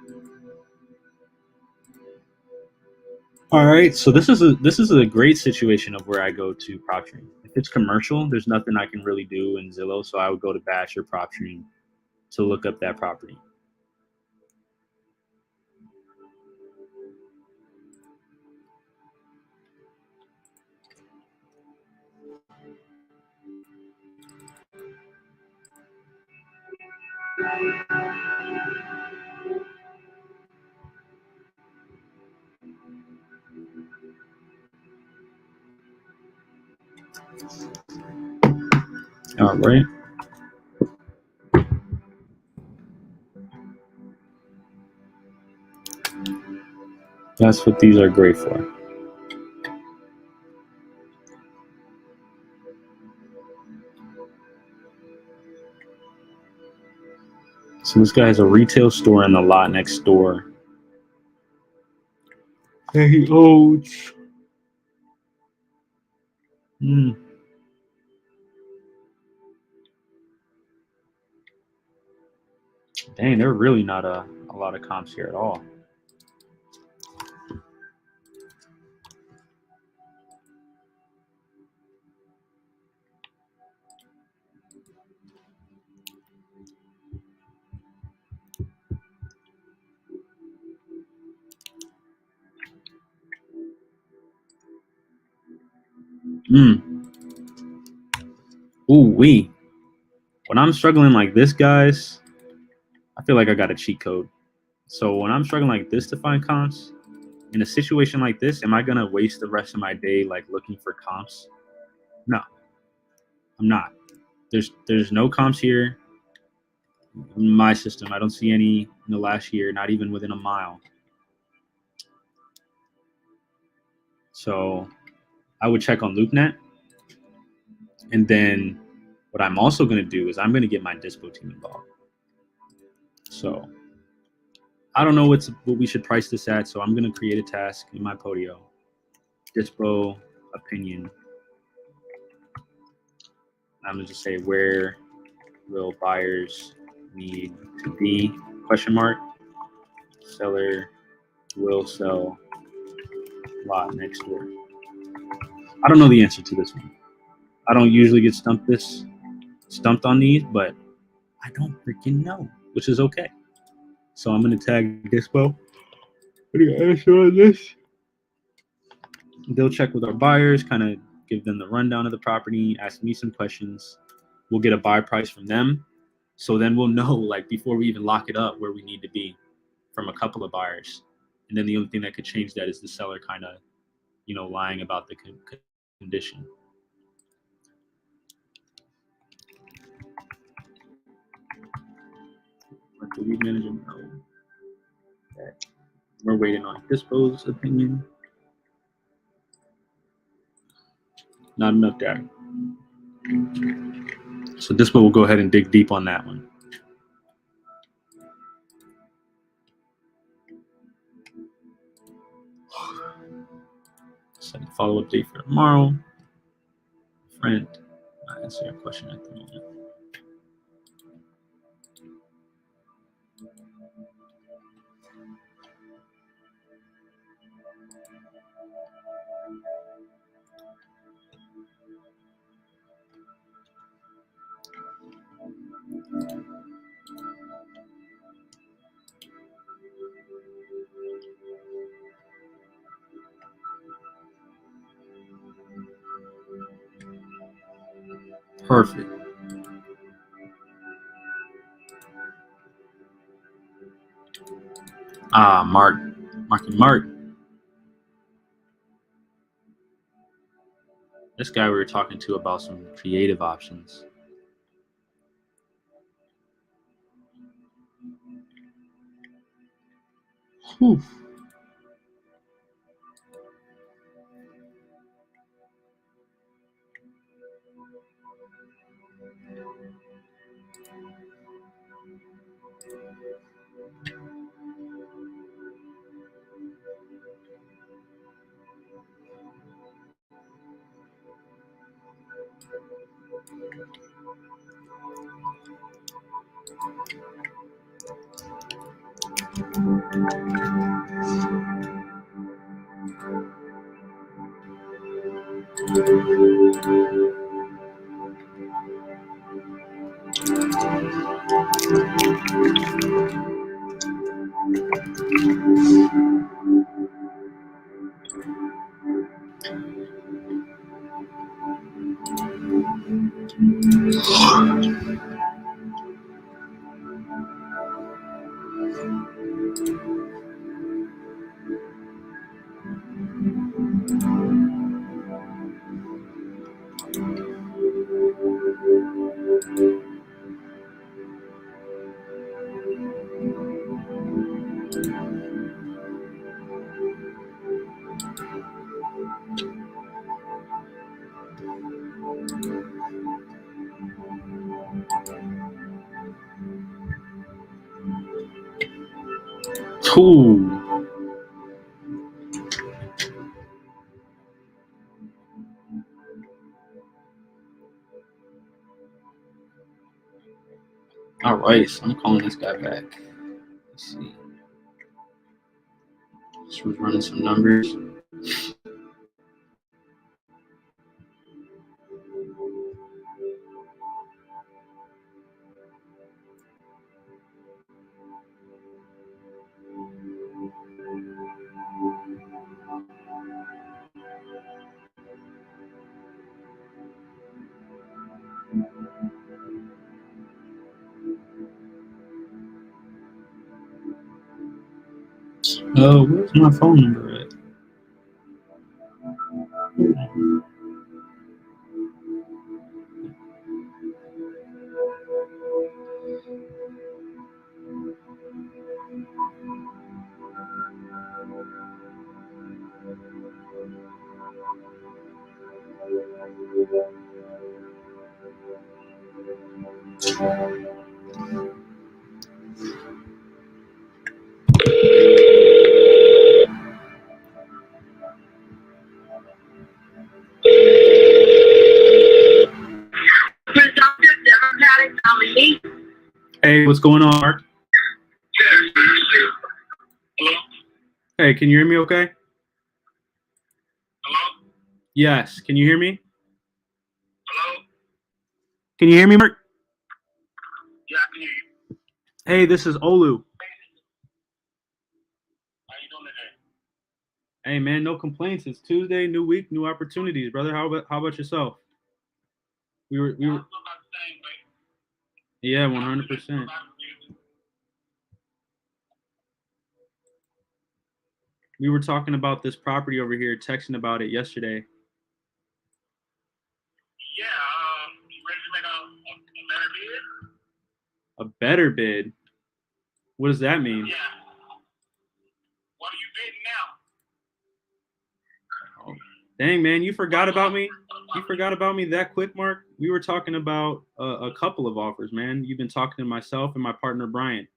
All right, so this is a great situation of where I go to PropStream. If it's commercial, there's nothing I can really do in Zillow, so I would go to Batch or PropStream to look up that property. All right. That's what these are great for. So this guy has a retail store in the lot next door. And he owns. Dang, there are really not a lot of comps here at all. Ooh-wee. When I'm struggling like this, guys, I feel like I got a cheat code. So when I'm struggling like this to find comps, in a situation like this, am I going to waste the rest of my day like looking for comps? No, I'm not. There's no comps here in my system. I don't see any in the last year, not even within a mile. So I would check on LoopNet. And then what I'm also going to do is I'm going to get my Dispo team involved. So I don't know what we should price this at. So I'm going to create a task in my Podio. Dispo opinion. I'm going to just say, where will buyers need to be? Question mark. Seller will sell lot next door. I don't know the answer to this one. I don't usually get stumped on these, but I don't freaking know, which is okay. So I'm going to tag Dispo. What do you answer on this? They'll check with our buyers, kind of give them the rundown of the property, ask me some questions. We'll get a buy price from them. So then we'll know, like, before we even lock it up, where we need to be from a couple of buyers. And then the only thing that could change that is the seller kind of, lying about the condition. Let the lead manager know that we're waiting on Dispo's opinion. Not enough data. So Dispo will go ahead and dig deep on that one. Set a follow-up date for tomorrow. Friend, not answering a question at the moment. Perfect. Mark. This guy we were talking to about some creative options. Whew. Ooh. All right, so I'm calling this guy back. Let's see. Just was running some numbers. Oh, where's my phone number at? Hey, what's going on, Mark? Hello? Hey, can you hear me okay? Hello? Yes, can you hear me? Hello? Can you hear me, Mark? Yeah, I can hear you. Hey, this is Olu. How you doing today? Hey, man, no complaints. It's Tuesday, new week, new opportunities, brother. How about yourself? We were. I feel about the same way. Yeah, 100%. We were talking about this property over here, texting about it yesterday. Yeah, you ready to make a better bid? A better bid? What does that mean? Yeah. What are you bidding now? Oh, dang, man, you forgot about me? You forgot about me that quick, Mark? We were talking about a couple of offers, man. You've been talking to myself and my partner, Brian.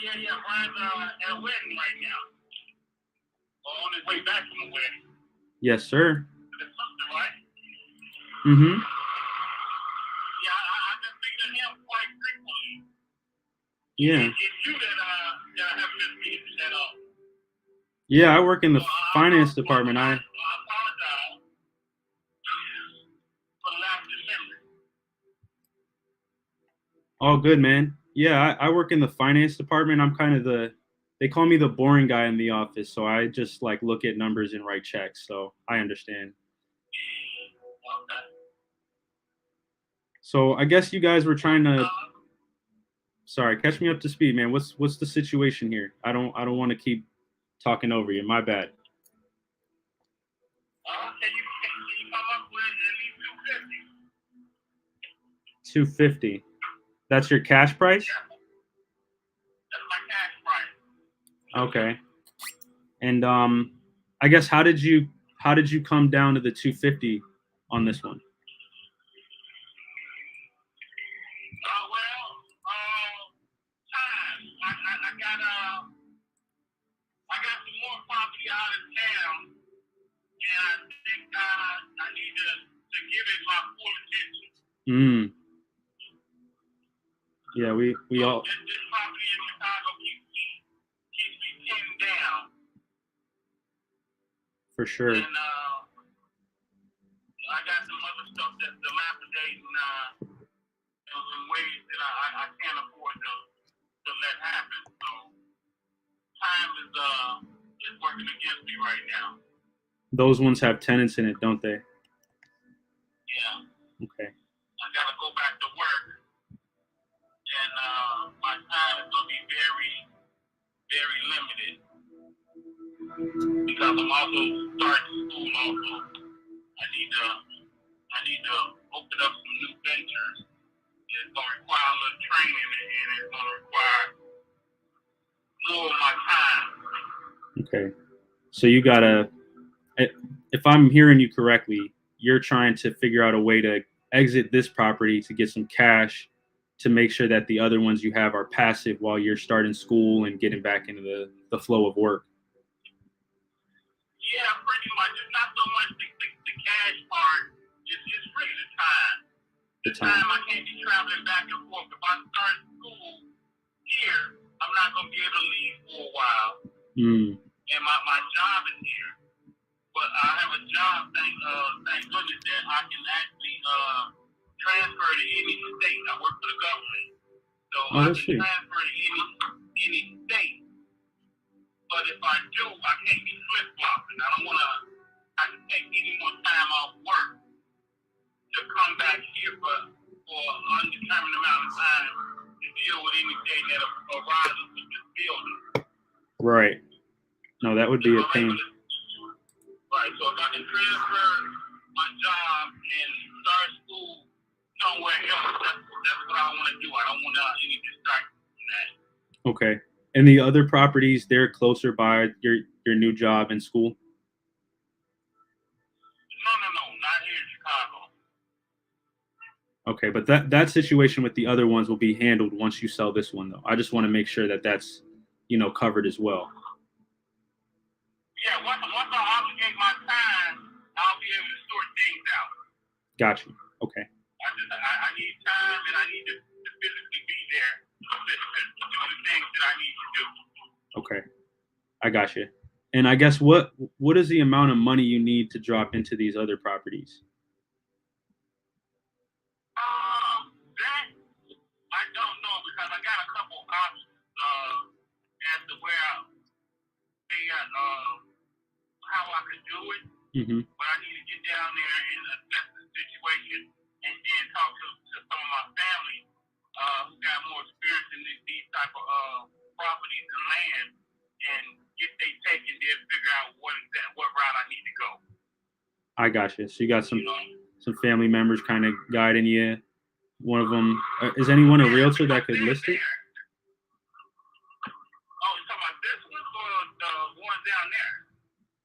Yeah, Brian's at a wedding right now. Or on his way back from the wedding. Yes, sir. His sister, right? Mm-hmm. Yeah, I just think of him quite frequently. Yeah. It's you that having this meeting set up. Yeah, I work in the finance department. I apologize for the last December. All good, man. Yeah, I work in the finance department. I'm kind of they call me the boring guy in the office. So I just like look at numbers and write checks. So I understand. Okay. So I guess you guys were trying to, sorry, catch me up to speed, man. What's the situation here? I don't want to keep talking over you. My bad. Can you come up with at least 250. That's your cash price? That's my cash price. Okay. And I guess how did you come down to the 250 on this one? Time. I got some more property out of town, and I think I need to give it my full attention. Yeah, we all. This property in Chicago keeps me pinned down. For sure. And I got some other stuff that's dilapidating that I can't afford to let happen. So time is working against me right now. Those ones have tenants in it, don't they? Yeah. Okay. I gotta go back to work, and my time is gonna be very, very limited because I'm also starting school. Also, I need to open up some new ventures. It's gonna require a little training, and it's gonna require more of my time. Okay. So you gotta, if I'm hearing you correctly, you're trying to figure out a way to exit this property to get some cash to make sure that the other ones you have are passive while you're starting school and getting back into the flow of work. Yeah, pretty much. It's not so much the cash part. It's really the time. The time I can't be traveling back and forth. If I start school here, I'm not going to be able to leave for a while. And my job is here. But I have a job, thank goodness, that I can actually transfer to any state. I work for the government. So I can transfer to any state. But if I do, I can't be flip-flopping. I don't want to have to take any more time off work to come back here for an undetermined amount of time to deal with anything that arises with this building. Right. No, that would be a pain. Right, so if I can transfer my job and start school somewhere else, that's what I want to do. I don't want any distraction from that. Okay. And the other properties, they're closer by your new job and school? No, not here in Chicago. Okay, but that situation with the other ones will be handled once you sell this one, though. I just want to make sure that that's, covered as well. Yeah, once I obligate my time, I'll be able to sort things out. Gotcha. Okay. I need time, and I need to physically be there to do the things that I need to do. Okay. I gotcha. And I guess what is the amount of money you need to drop into these other properties? That I don't know because I got a couple options as to where how I could do it. But I need to get down there and assess the situation and then talk to some of my family who got more experience in these type of properties and land and get they take and then figure out what route I need to go. I gotcha. So you got some family members kind of guiding you. One of them, is anyone a realtor that could list it? Oh, you're talking about this one or the one down there?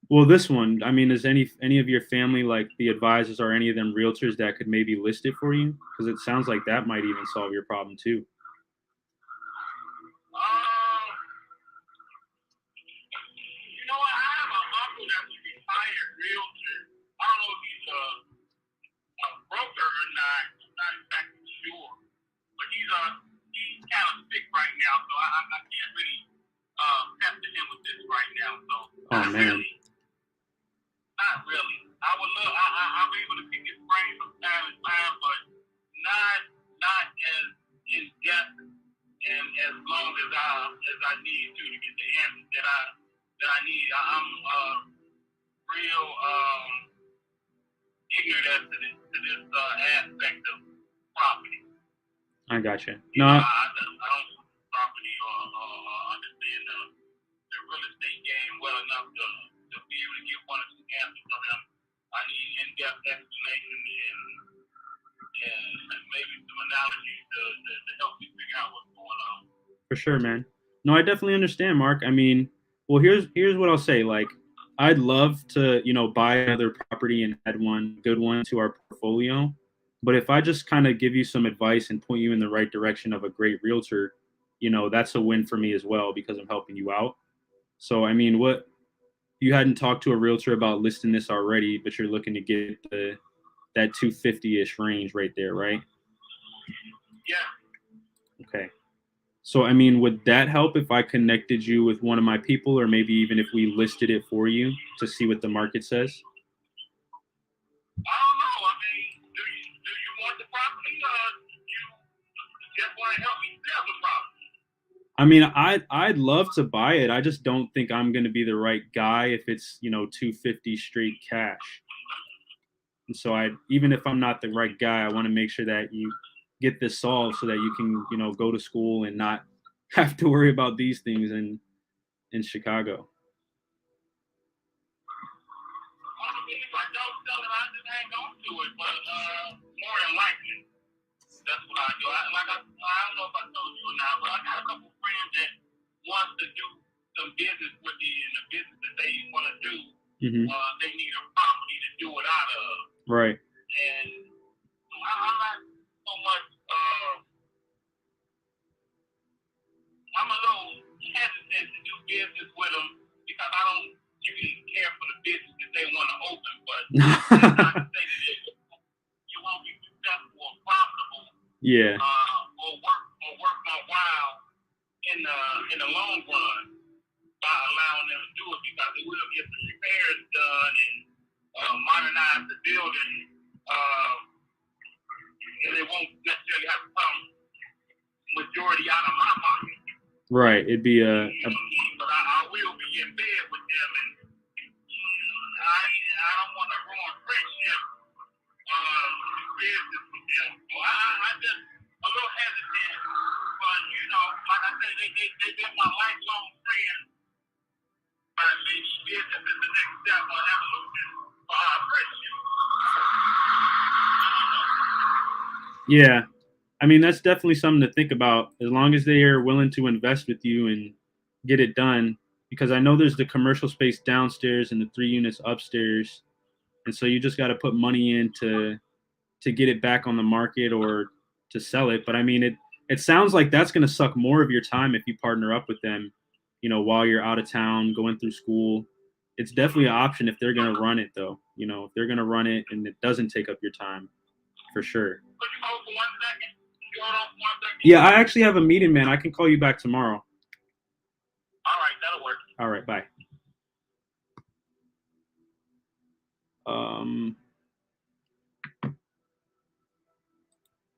Well, this one, I mean, is any of your family, like the advisors, or any of them realtors that could maybe list it for you? Because it sounds like that might even solve your problem too. You know what? I have an uncle that's a retired realtor. I don't know if he's a broker or not. I'm not exactly sure. But he's kind of sick right now, so I can't really pester him with this right now. So not really. I would love. I'm able to pick his brain from time to time, but not as in depth and as long as I need to get the answers that I need. I'm real ignorant as to this aspect of property. I gotcha. No, I don't property or understand the real estate game well enough to be able to get one or two answers from him. I need in-depth explanation and maybe some analogies to help me figure out what's going on. For sure, man. No, I definitely understand, Mark. I mean, well, here's what I'll say. Like, I'd love to, buy another property and add one good one to our portfolio. But if I just kind of give you some advice and point you in the right direction of a great realtor, that's a win for me as well because I'm helping you out. So, I mean, what you hadn't talked to a realtor about listing this already, but you're looking to get that 250-ish range right there, right? Yeah. Okay. So, I mean, would that help if I connected you with one of my people, or maybe even if we listed it for you to see what the market says? I don't know. I mean, do you want the property, or you just want to help me sell the property. I mean, I'd love to buy it. I just don't think I'm going to be the right guy if it's, you know, 250 straight cash. And so even if I'm not the right guy, I want to make sure that you get this solved so that you can, you know, go to school and not have to worry about these things in Chicago. If I don't sell it, I just hang on to it. But more than likely, that's what I do. I don't know if I told you or not, but I got a couple friends that wants to do some business with me, and the business that they want to do, they need a property to do it out of. Right. And I'm not so much. I'm a little hesitant to do business with them because I don't usually care for the business that they want to open. But not to say that you won't be successful or profitable. Yeah. Or work my while in the long run by allowing them to do it, because they will get the repairs done and modernize the building, and it won't necessarily have to come majority out of my pocket. Right. It'd be But I will be in bed with them, and I don't want to ruin friendship, business with them. So I just a little hesitant, but you know, like I said, they've been my lifelong friends. But maybe business is the next step on evolution for our friendship. Yeah. I mean, that's definitely something to think about, as long as they are willing to invest with you and get it done, because I know there's the commercial space downstairs and the 3 units upstairs. And so you just got to put money in to get it back on the market or to sell it. But I mean, it sounds like that's going to suck more of your time if you partner up with them, you know, while you're out of town going through school. It's definitely an option if they're going to run it, though. You know, if they're going to run it and it doesn't take up your time, for sure. Could you hold for 1 second? You hold on for 1 second? Yeah, I actually have a meeting, man. I can call you back tomorrow. All right, that'll work. All right, bye.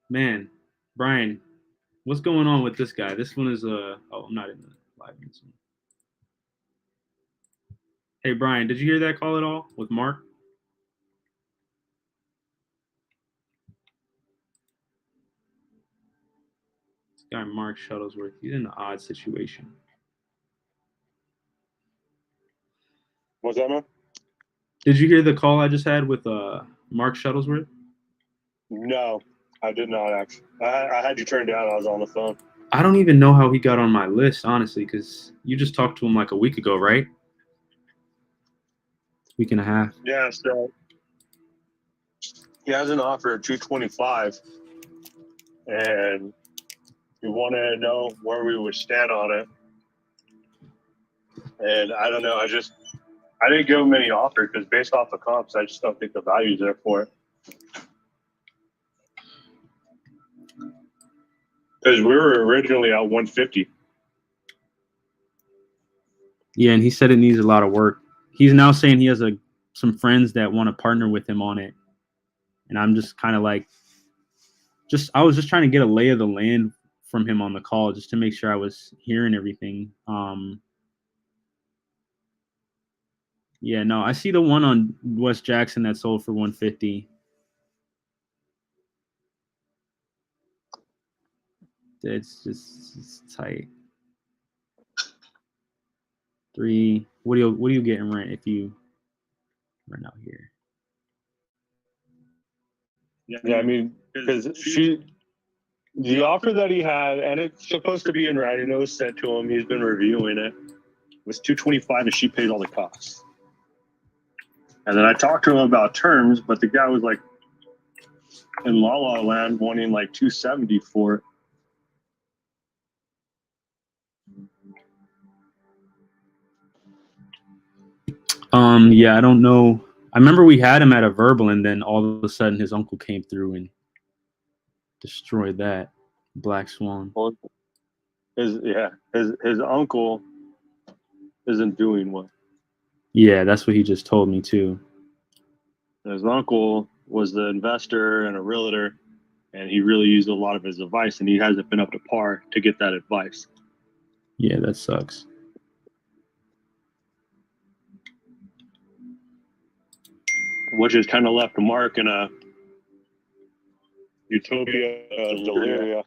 Man, Brian, what's going on with this guy? This one is oh, I'm not in the live one. Hey, Brian, did you hear that call at all with Mark? This guy, Mark Shuttlesworth, he's in an odd situation. What's that, man? Did you hear the call I just had with Mark Shuttlesworth? No, I did not actually. I had you turned down. I was on the phone. I don't even know how he got on my list, honestly, because you just talked to him like a week ago, right? Week and a half. Yeah, so he has an offer at 225, and he wanted to know where we would stand on it. And I don't know. I didn't give him any offer because based off of comps, I just don't think the value's there for it. Because we were originally at 150. Yeah, and he said it needs a lot of work. He's now saying he has some friends that want to partner with him on it. And I'm just kind of like, I was just trying to get a lay of the land from him on the call just to make sure I was hearing everything. Yeah, no, I see the one on West Jackson that sold for 150. It's tight. 3. What do you get in rent if you rent out here? Yeah, I mean, because the offer that he had, and it's supposed to be in writing, it was sent to him. He's been reviewing it. Was 225, and she paid all the costs. And then I talked to him about terms, but the guy was like in La La Land wanting like 270 for it. Yeah, I don't know. I remember we had him at a verbal, and then all of a sudden his uncle came through and destroyed that. Black Swan. Well, his uncle isn't doing well. Yeah, that's what he just told me too. His uncle was the investor and a realtor, and he really used a lot of his advice, and he hasn't been up to par to get that advice. Yeah, that sucks. Which has kind of left a mark in a utopia deliria.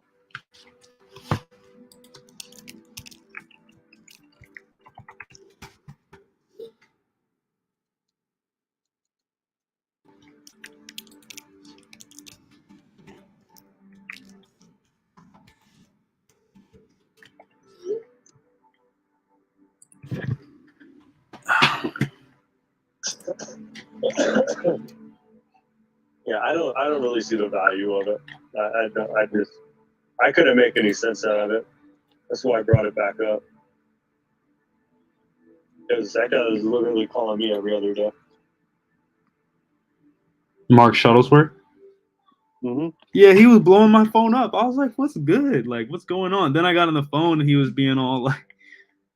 Yeah, I don't really see the value of it. I couldn't make any sense out of it. That's why I brought it back up. Because that guy was literally calling me every other day. Mark Shuttlesworth? Mm-hmm. Yeah, he was blowing my phone up. I was like, what's good? Like, what's going on? Then I got on the phone and he was being all like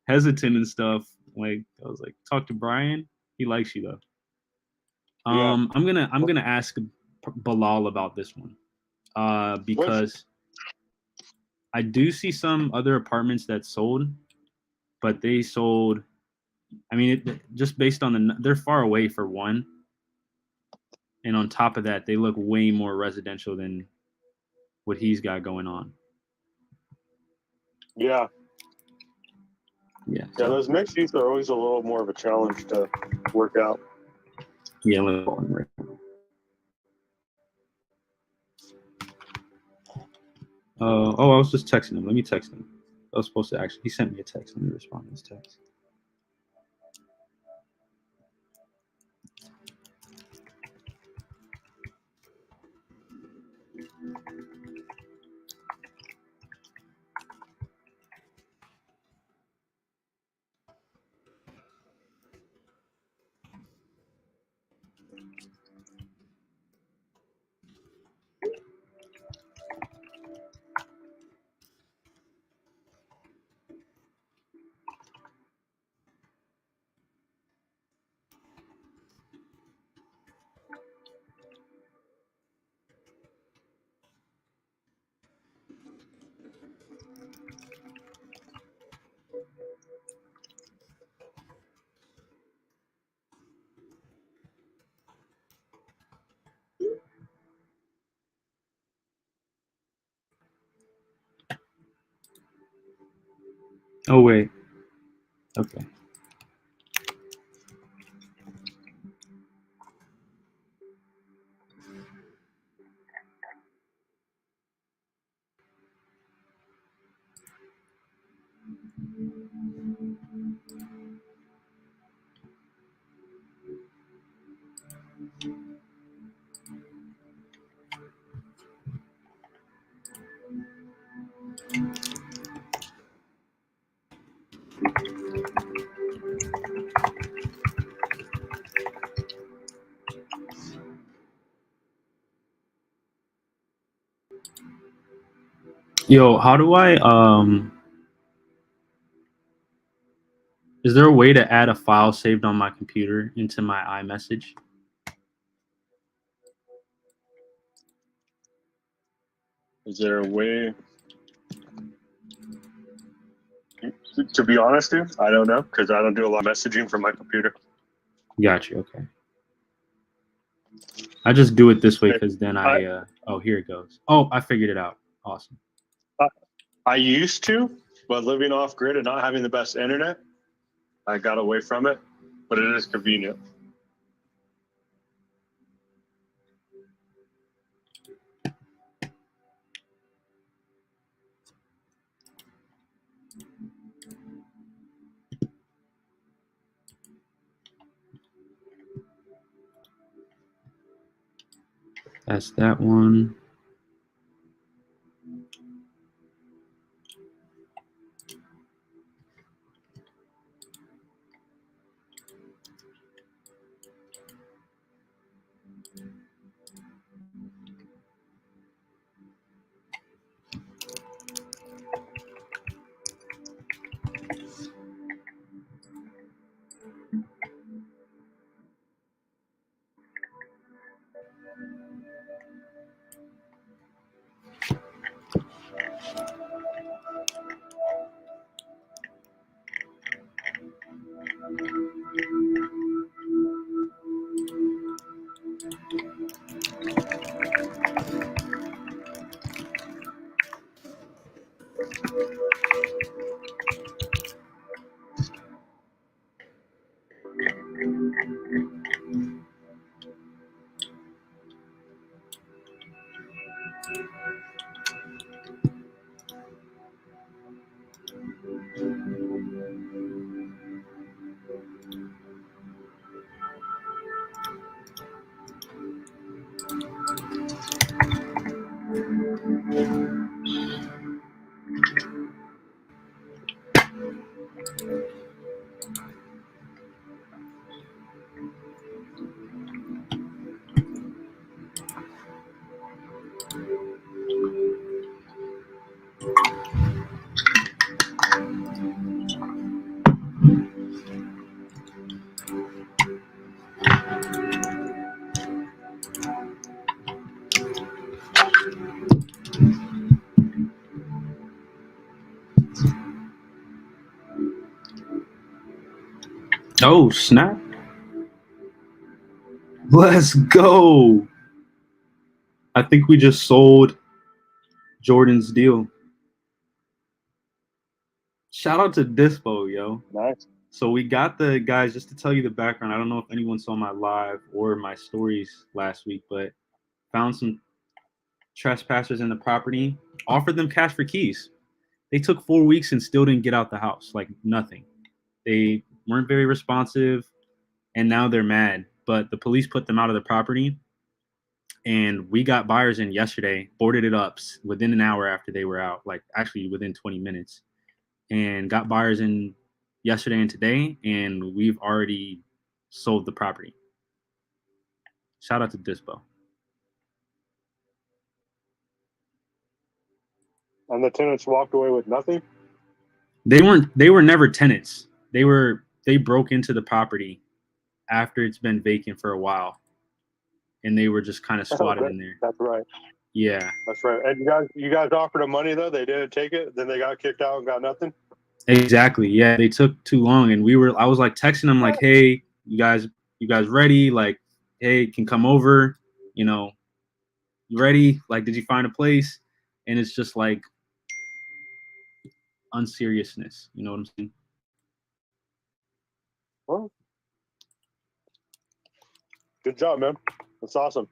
hesitant and stuff. Like, I was like, talk to Brian. He likes you though. Yeah. I'm gonna ask Bilal about this one. Because I do see some other apartments that sold, but they sold. I mean, just based on they're far away for one, and on top of that, they look way more residential than what he's got going on. Yeah. Yeah. Yeah, those mixed use are always a little more of a challenge to work out. Yeah. Right. I was just texting him. Let me text him. I was supposed to actually. He sent me a text. Let me respond to his text. Oh wait. Okay. Yo, how do I is there a way to add a file saved on my computer into my iMessage? Is there a way? To be honest, dude, I don't know because I don't do a lot of messaging from my computer. Got you. Okay. I just do it this way because then oh, here it goes. Oh, I figured it out. Awesome. I used to, but living off grid and not having the best internet, I got away from it. But it is convenient. That's that one. Oh, snap. Let's go. I think we just sold Jordan's deal. Shout out to Dispo, yo. Nice. So we got the guys, just to tell you the background. I don't know if anyone saw my live or my stories last week, but found some trespassers in the property, offered them cash for keys. They took 4 weeks and still didn't get out the house, like nothing. They weren't very responsive, and now they're mad. But the police put them out of the property, and we got buyers in yesterday, boarded it up within an hour after they were out, like actually within 20 minutes, and got buyers in yesterday and today, and we've already sold the property. Shout out to Dispo. And the tenants walked away with nothing? They were never tenants. They broke into the property after it's been vacant for a while, and they were just kind of squatted in there. That's right. Yeah. That's right. And you guys offered them money though. They didn't take it. Then they got kicked out and got nothing. Exactly. Yeah, they took too long, and I was like texting them like, "Hey, you guys ready? Like, hey, can come over? You know, you ready? Like, did you find a place?" And it's just like unseriousness. You know what I'm saying? Well, good job, man. That's awesome.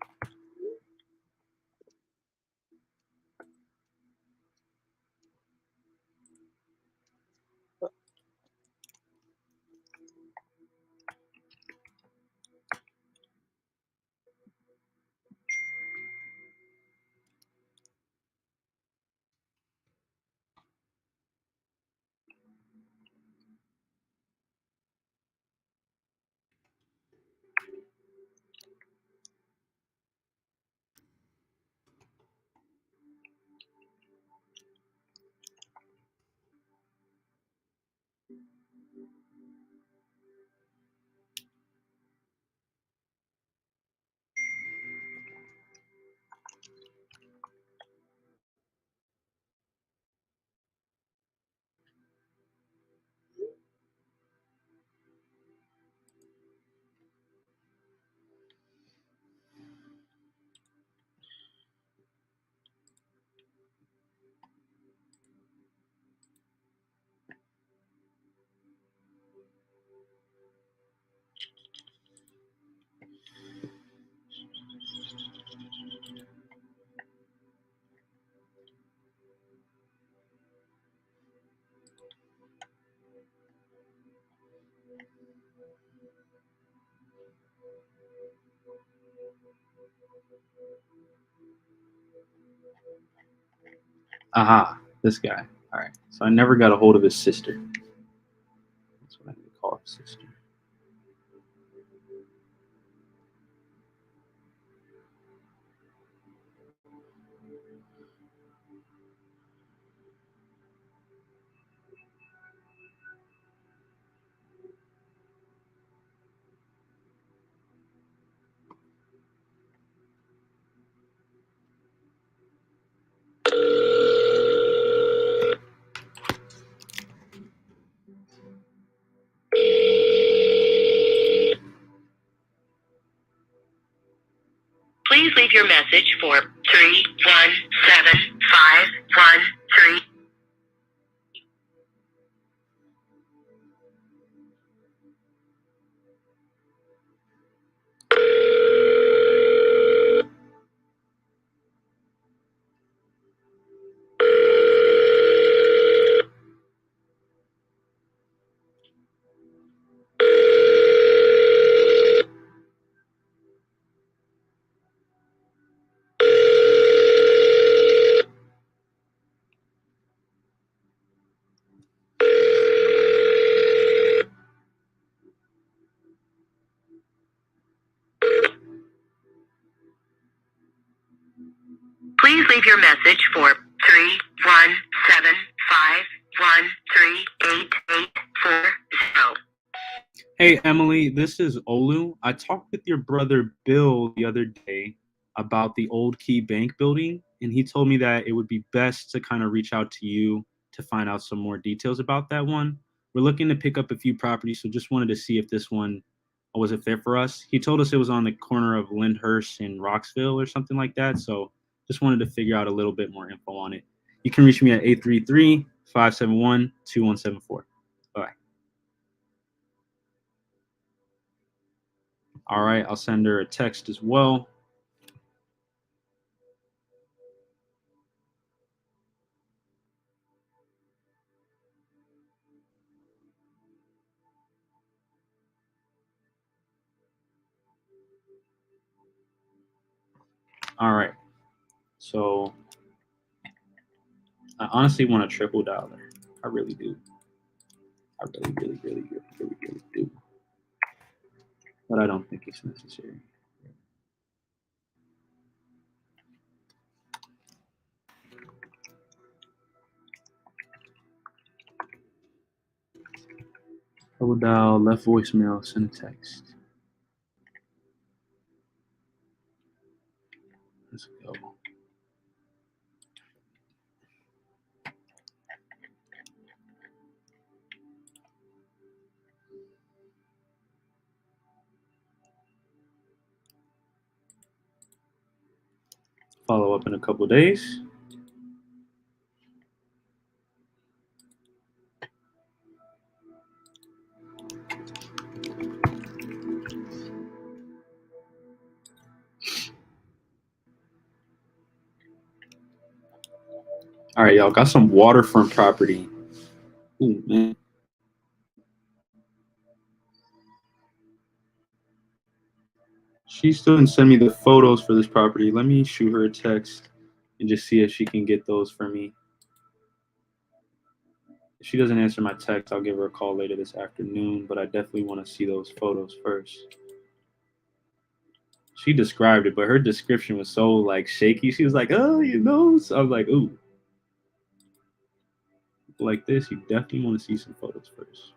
Aha, this guy. All right. So I never got a hold of his sister. That's what I need to call his sister. Please leave your message for 317513. your message for 31751388840. Hey, Emily, this is Olu. I talked with your brother Bill the other day about the Old Key Bank building, and he told me that it would be best to kind of reach out to you to find out some more details about that one. We're looking to pick up a few properties, so just wanted to see if this one was a fit for us. He told us it was on the corner of Lyndhurst and Roxville or something like that, so just wanted to figure out a little bit more info on it. You can reach me at 833-571-2174. Bye. All right, I'll send her a text as well. All right, so I honestly want a triple dollar. I really do. I really do. But I don't think it's necessary. Double dial, left voicemail, send a text. Let's go. Follow up in a couple days. All right, y'all got some waterfront property. Ooh, man. She still didn't send me the photos for this property. Let me shoot her a text and just see if she can get those for me. If she doesn't answer my text, I'll give her a call later this afternoon, but I definitely want to see those photos first. She described it, but her description was so like shaky. She was like, oh, you know. So I was like, ooh. Like this, you definitely want to see some photos first.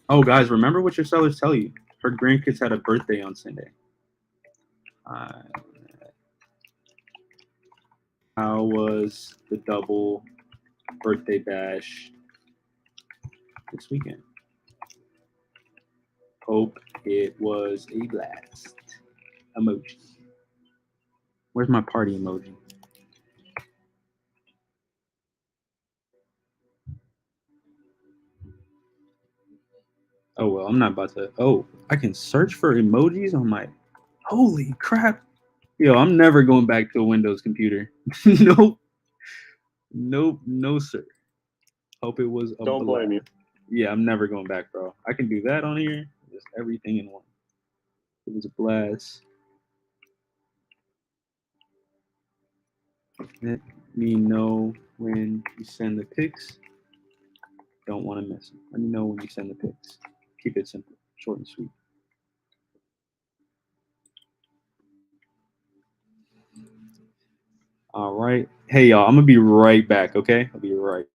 Oh, guys, remember what your sellers tell you. Her grandkids had a birthday on Sunday. How was the double birthday bash this weekend? Hope it was a blast. Emoji. Where's my party emoji? Oh, well, I'm not about to. Oh, I can search for emojis on my. Holy crap. Yo, I'm never going back to a Windows computer. Nope. Nope. No, sir. Hope it was a Don't blame you. Yeah, I'm never going back, bro. I can do that on here. Just everything in one. It was a blast. Let me know when you send the pics. Don't want to miss them. Let me know when you send the pics. Keep it simple, short and sweet. All right. Hey, y'all, I'm going to be right back, okay? I'll be right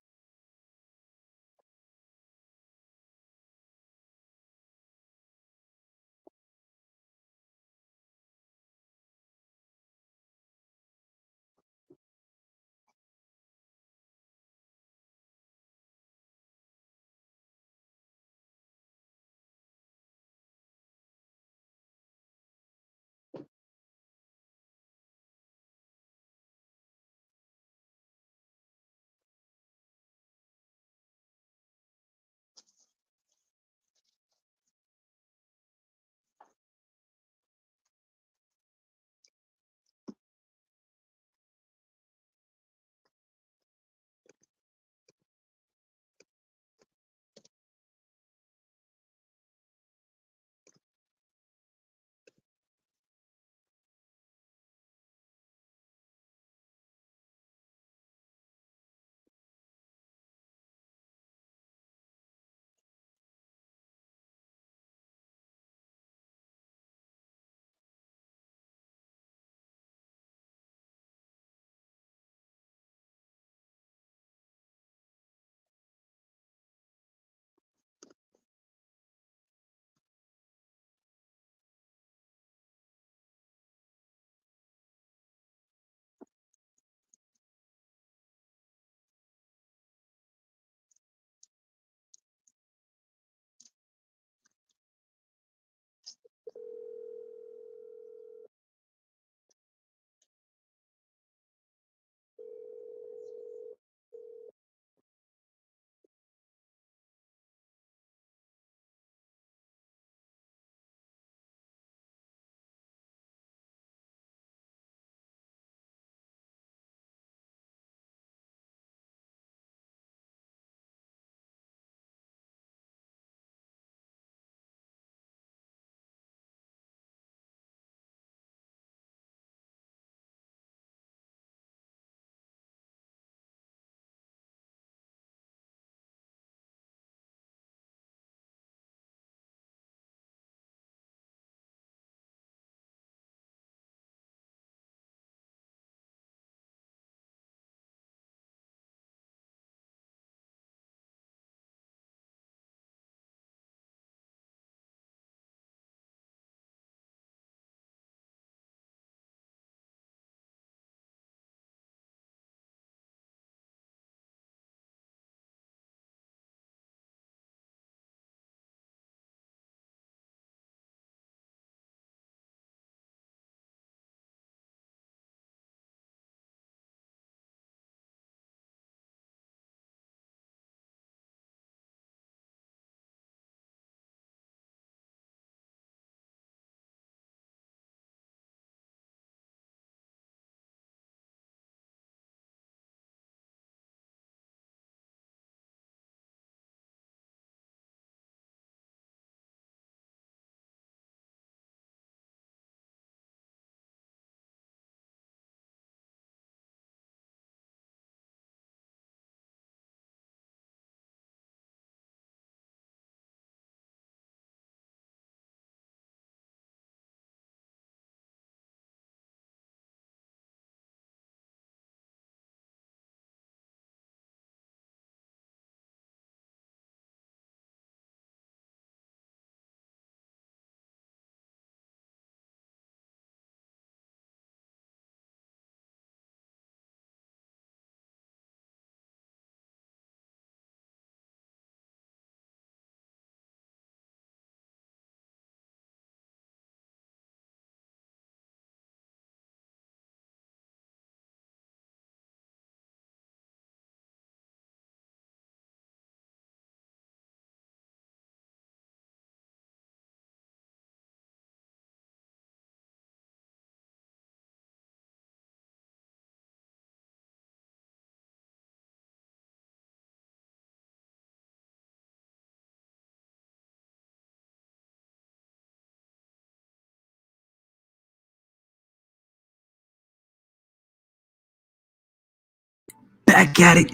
Back at it.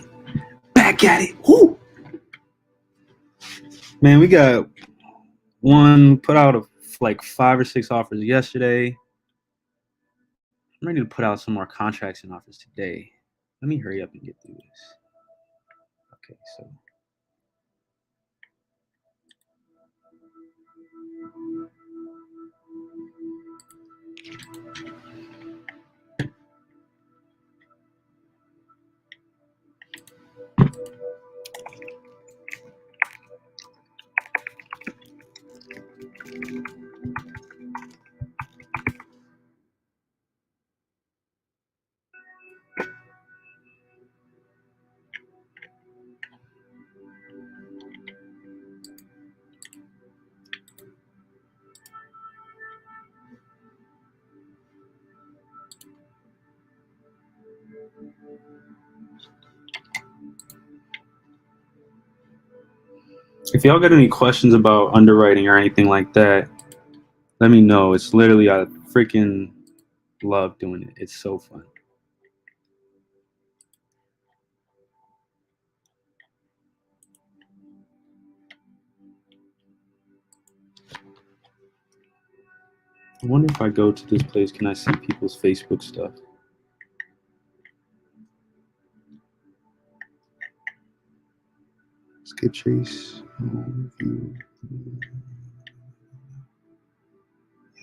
Back at it. Woo! Man, we got put out like 5 or 6 offers yesterday. I'm ready to put out some more contracts and offers today. Let me hurry up and get through this. Okay, so. If y'all got any questions about underwriting or anything like that, let me know. It's literally, I freaking love doing it. It's so fun. I wonder if I go to this place, can I see people's Facebook stuff? Skip Chase. View.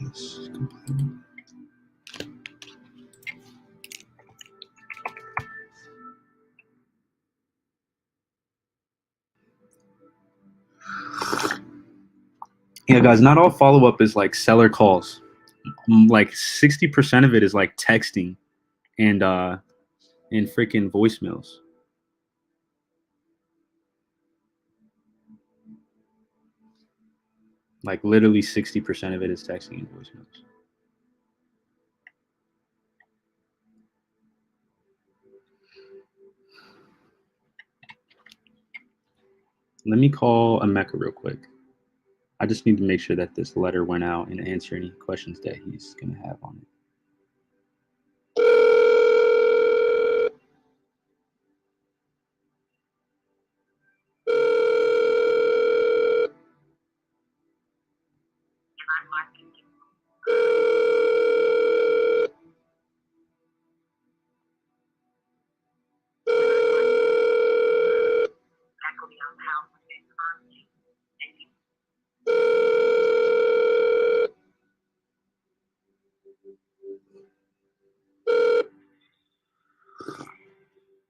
Yes, complete. Yeah, guys, not all follow-up is like seller calls. Like 60% of it is like texting and freaking voicemails. Like literally 60% of it is texting and voicemails. Let me call Emeka real quick. I just need to make sure that this letter went out and answer any questions that he's going to have on it.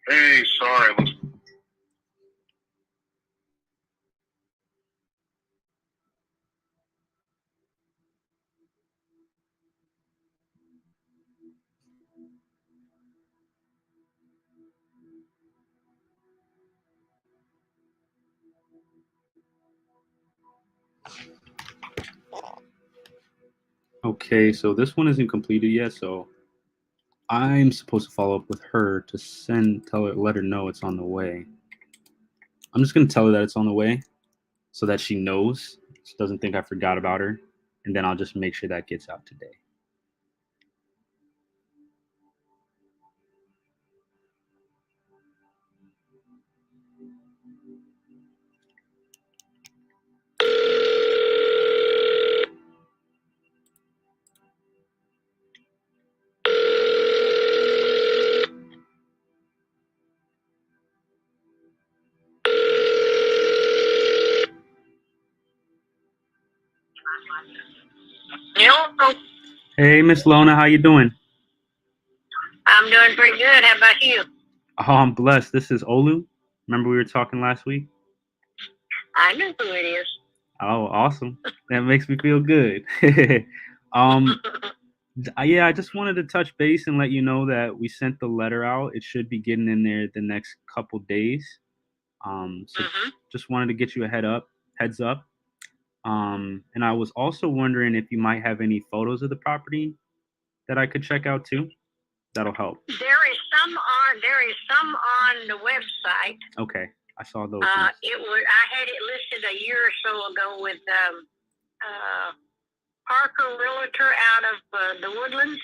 Hey, sorry. Okay, so this one isn't completed yet, so I'm supposed to follow up with her to let her know it's on the way. I'm just going to tell her that it's on the way so that she knows, she doesn't think I forgot about her, and then I'll just make sure that gets out today. Hello. Hey, Miss Lona, how you doing? I'm doing pretty good. How about you? Oh, I'm blessed. This is Olu. Remember we were talking last week? I know who it is. Oh, awesome. That makes me feel good. Yeah, I just wanted to touch base and let you know that we sent the letter out. It should be getting in there the next couple days. So just wanted to get you a heads up. And I was also wondering if you might have any photos of the property that I could check out too. That'll help. There is some on the website. Okay, I saw those. I had it listed a year or so ago with Parker Realtor out of the Woodlands.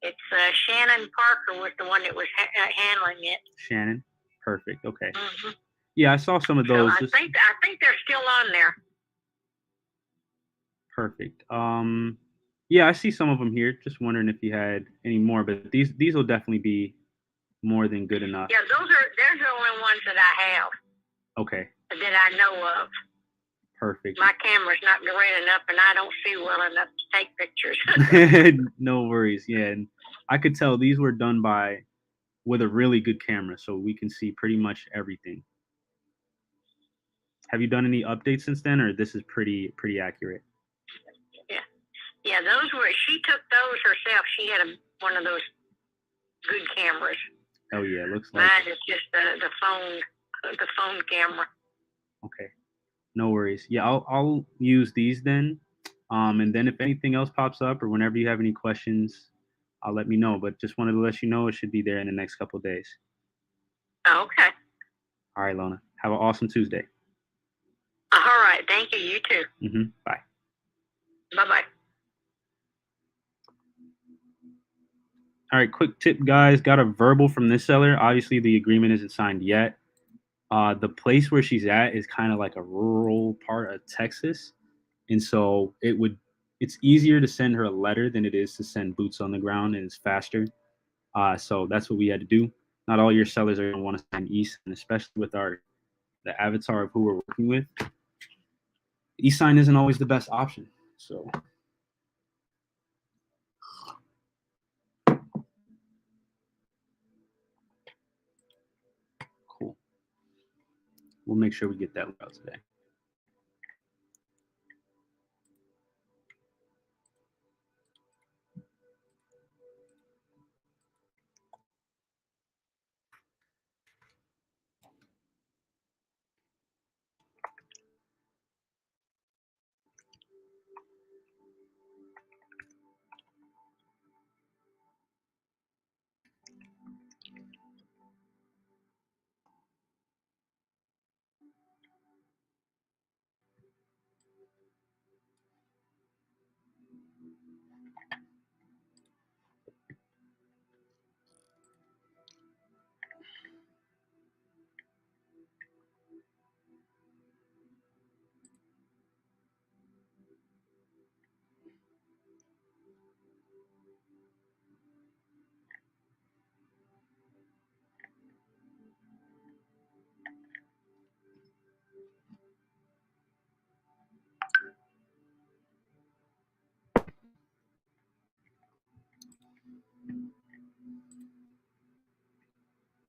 It's Shannon Parker was the one that was handling it. Shannon. Perfect. Okay. hmm Yeah, I saw some of So those. I think they're still on there. Perfect. Yeah, I see some of them here. Just wondering if you had any more, but these will definitely be more than good enough. Yeah, they're the only ones that I have Okay. that I know of. Perfect. My camera's not great enough, and I don't see well enough to take pictures. No worries. Yeah, and I could tell these were done with a really good camera, so we can see pretty much everything. Have you done any updates since then, or this is pretty accurate? Yeah, she took those herself. She had one of those good cameras. Oh yeah, looks like Mine is just the phone camera. okay. No worries. Yeah, I'll use these then. And then if anything else pops up or whenever you have any questions, I'll let me know. But just wanted to let you know it should be there in the next couple of days. Okay. All right, Lona. Have an awesome Tuesday. All right. Thank you. You too. Bye. Bye-bye. All right, quick tip, guys. Got a verbal from this seller. Obviously, the agreement isn't signed yet. The place where she's at is kind of like a rural part of Texas. And so it's easier to send her a letter than it is to send boots on the ground, and it's faster. So that's what we had to do. Not all your sellers are going to want to sign e-sign, especially with the avatar of who we're working with. E-sign isn't always the best option. So cool. We'll make sure we get that out today.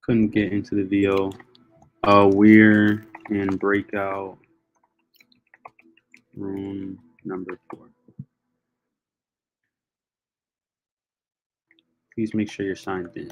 Couldn't get into the VO. We're in breakout room number 4. Please make sure you're signed in.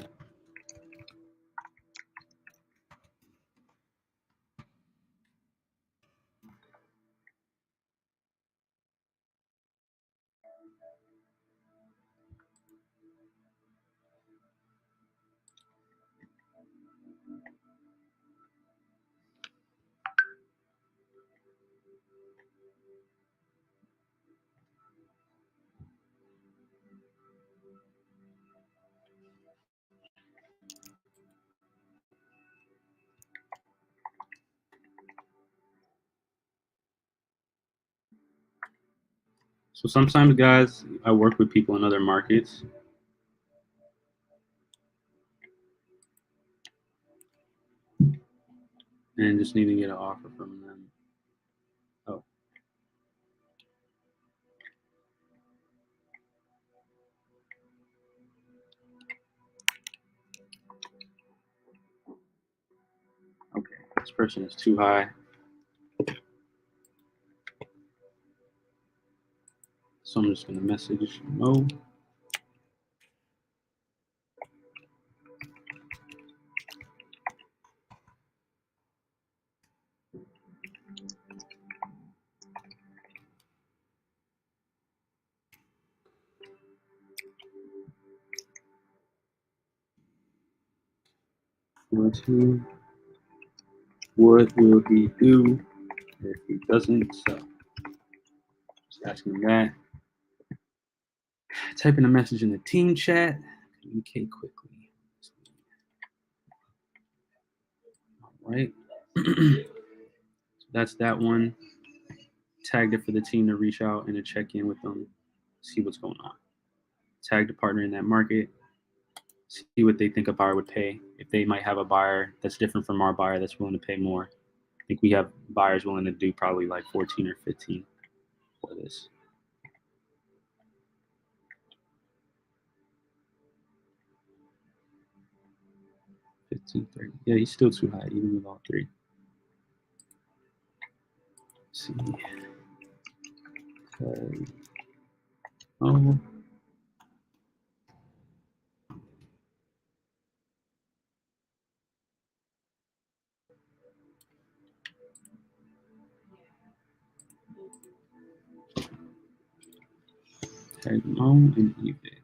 So sometimes, guys, I work with people in other markets. And just need to get an offer from them. Oh. Okay, this person is too high. So I'm just going to message Mo. What will he do if he doesn't sell? Just asking that. Typing a message in the team chat. communicate quickly. All right. So that's that one. Tagged it for the team to reach out and to check in with them, see what's going on. Tagged a partner in that market, see what they think a buyer would pay. If they might have a buyer that's different from our buyer that's willing to pay more. I think we have buyers willing to do probably like 14 or 15 for this. $15.30. Yeah, he's still too high, even with all three. Let's see. Oh. Tag Mo and eBay.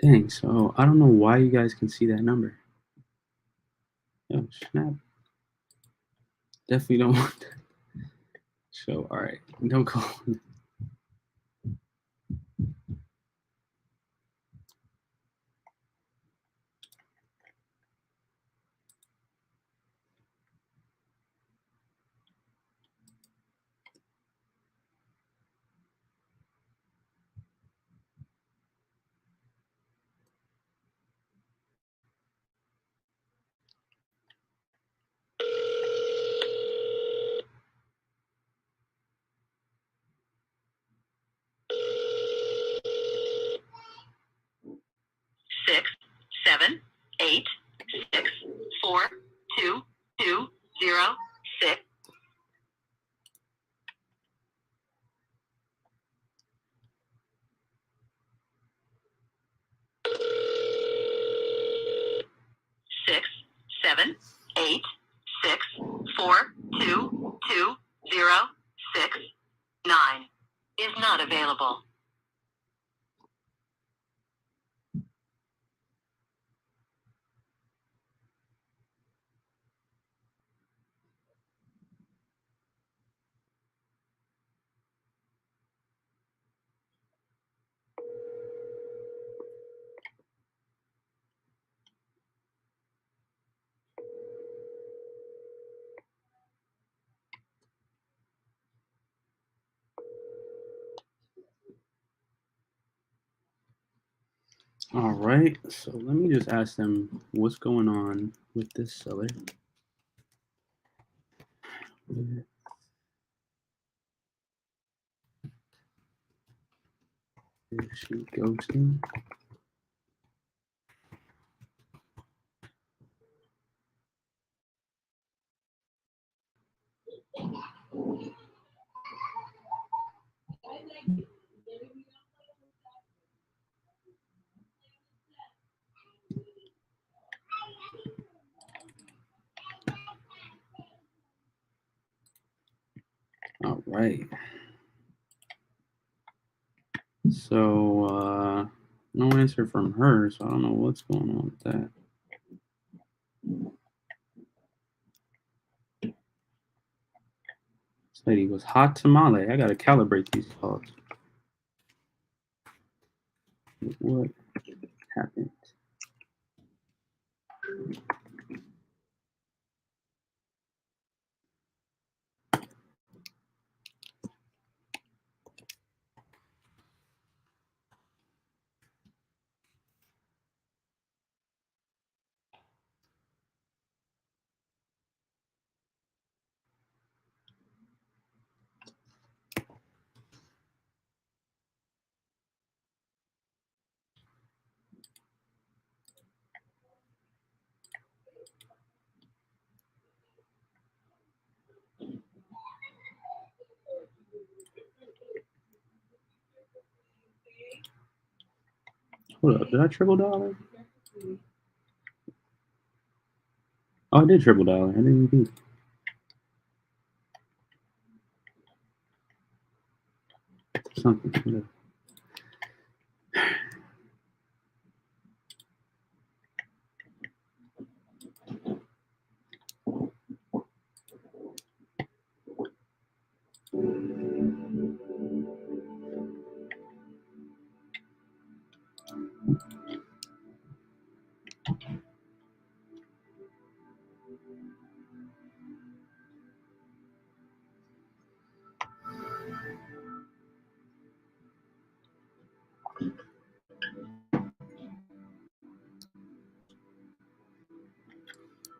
Dang, so I don't know why you guys can see that number. Oh, snap. Definitely don't want that. So, all right, don't call. Six, 7, 8, 6, 4, 2, 2, 0, 6. Six, 7, 8, 6, 4, 2, 2, 0, 6, 9 is not available. All right, so let me just ask them what's going on with this seller. Where did she go to? All right. So no answer from her, so I don't know what's going on with that. This lady was hot tamale. I gotta calibrate these calls. What happened? Hold up, did I triple dollar? Oh, I did triple dollar. I didn't beat. Something.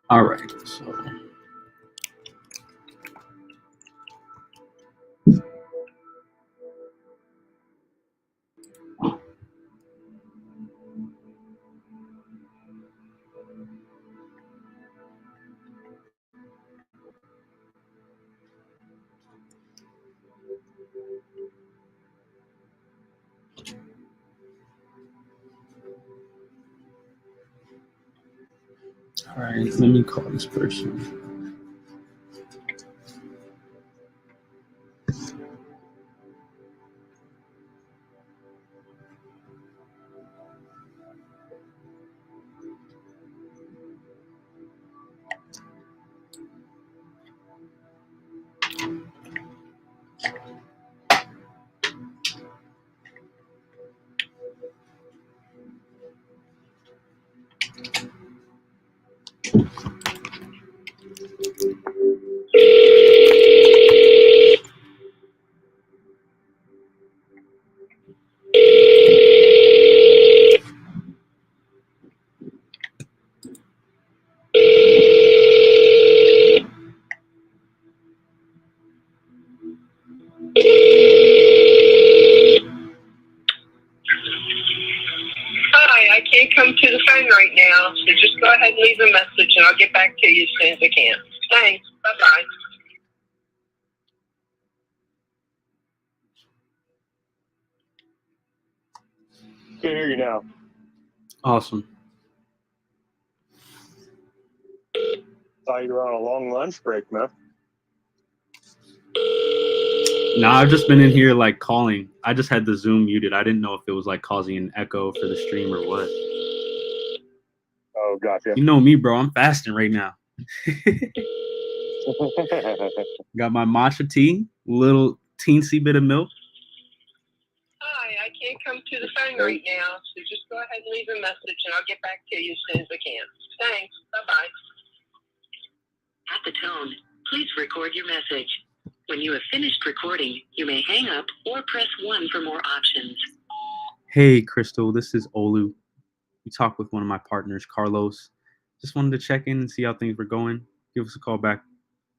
All right, so. All right, let me call this person. Hi, I can't come to the phone right now, so just go ahead and leave a message and I'll get back to you as soon as I can. Thanks. Bye-bye. Can hear you now. Awesome. Thought you were on a long lunch break, man. Nah, I've just been in here like calling. I just had the Zoom muted. I didn't know if it was like causing an echo for the stream or what. Oh, gotcha. You know me, bro. I'm fasting right now. Got my matcha tea, little teensy bit of milk. Hi, I can't come to the phone right now, so just go ahead and leave a message and I'll get back to you as soon as I can. Thanks. Bye-bye. At the tone, please record your message. When you have finished recording, you may hang up or press 1 for more options. Hey, Crystal, this is Olu. We talked with one of my partners, Carlos. Just wanted to check in and see how things were going. Give us a call back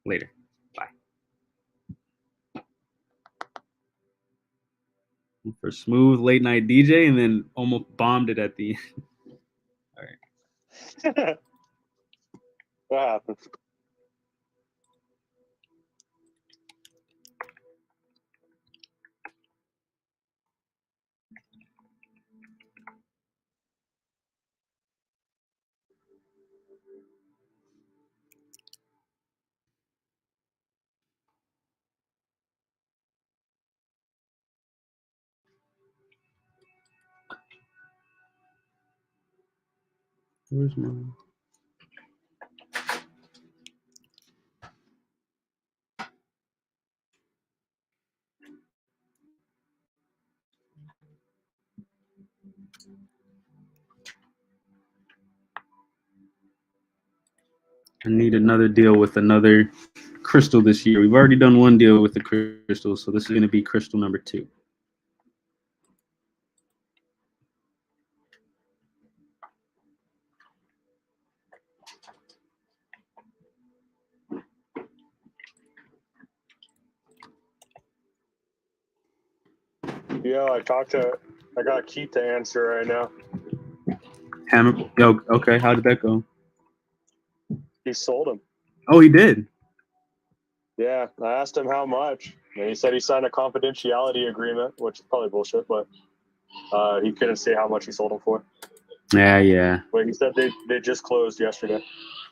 later. Bye. For smooth late night DJ and then almost bombed it at the end. All right. That happens. Where's my... I need another deal with another crystal this year. We've already done one deal with the crystal, so this is going to be crystal number 2. Yeah, I got Keith to answer right now. Yo, okay, how did that go? He sold him. Oh, he did? Yeah, I asked him how much, and he said he signed a confidentiality agreement, which is probably bullshit, but he couldn't say how much he sold him for. Yeah. But he said they just closed yesterday.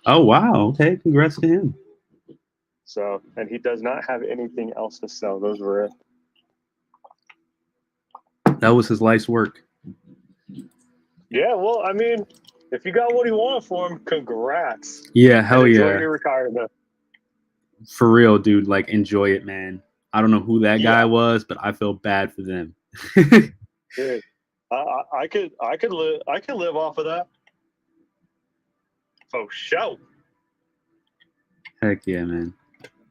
Oh, wow. Okay, congrats to him. So, and he does not have anything else to sell. Those were it. That was his life's work. Yeah, well, I mean, if you got what you want for him, congrats. Yeah, hell Enjoy yeah. your retirement. For real, dude. Like, enjoy it, man. I don't know who that guy was, but I feel bad for them. Dude, I could live off of that. For sure. Heck yeah, man.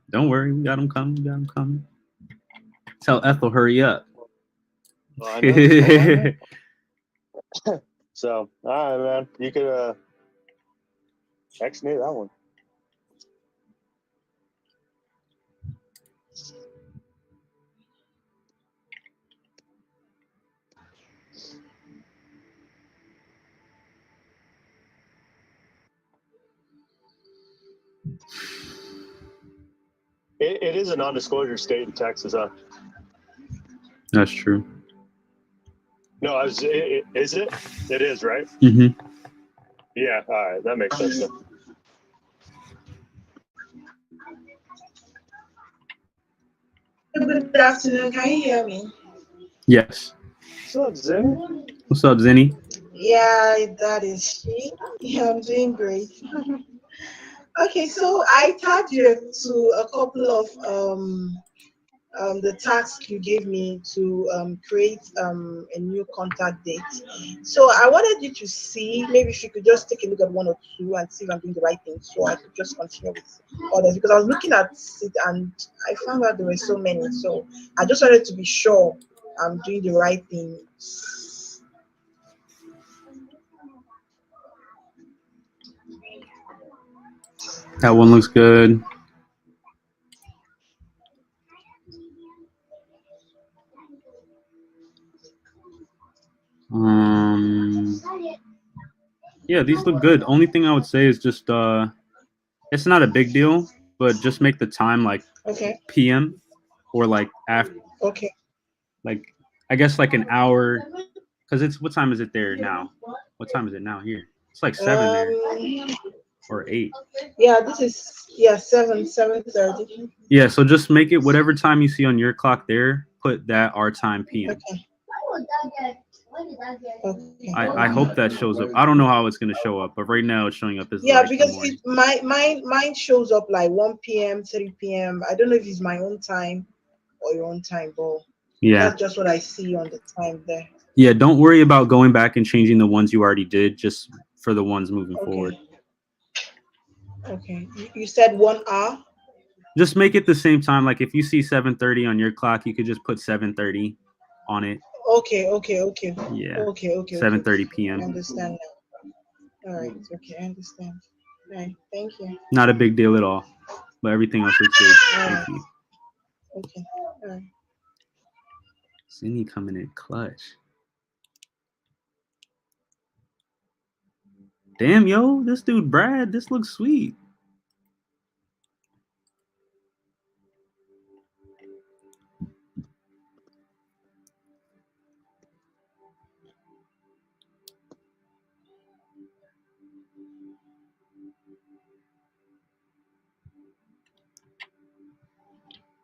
Don't worry, we got him coming. Tell Ethel, hurry up. I know. So, all right, man. You could text me that one. It is a non-disclosure state in Texas, huh? That's true. No, is it? It is, right? Mm-hmm. Yeah, all right. That makes sense then. Good afternoon. Can you hear me? Yes. What's up, Zen? What's up, Zenny? Yeah, that is she. Yeah, I'm doing great. Okay, so I tagged you to a couple of the tasks you gave me to create a new contact date. So I wanted you to see, maybe if you could just take a look at one or two and see if I'm doing the right thing, so I could just continue with others, because I was looking at it and I found out there were so many. So I just wanted to be sure I'm doing the right thing. That one looks good. Yeah, these look good. Only thing I would say is just it's not a big deal, but just make the time like PM or like after. Okay. Like I guess like an hour, because it's what time is it there now? What time is it now here? It's like 7 there or 8. Yeah, this is 7:30. Yeah, so just make it whatever time you see on your clock there. Put that our time PM. Okay. I hope that shows up. I don't know how it's gonna show up, but right now it's showing up as Yeah, like because mine shows up like 1 p.m., 3 p.m. I don't know if it's my own time or your own time, but yeah, that's just what I see on the time there. Yeah, don't worry about going back and changing the ones you already did, just for the ones moving forward. Okay. You said 1 hour? Just make it the same time. Like if you see 7:30 on your clock, you could just put 7:30 on it. Okay. Yeah. Okay. 7:30 p.m. I understand now. All right. Okay, I understand. All right. Thank you. Not a big deal at all, but everything else looks good. Thank you. Okay. All right. Zinni coming in clutch. Damn, yo, this dude Brad, this looks sweet.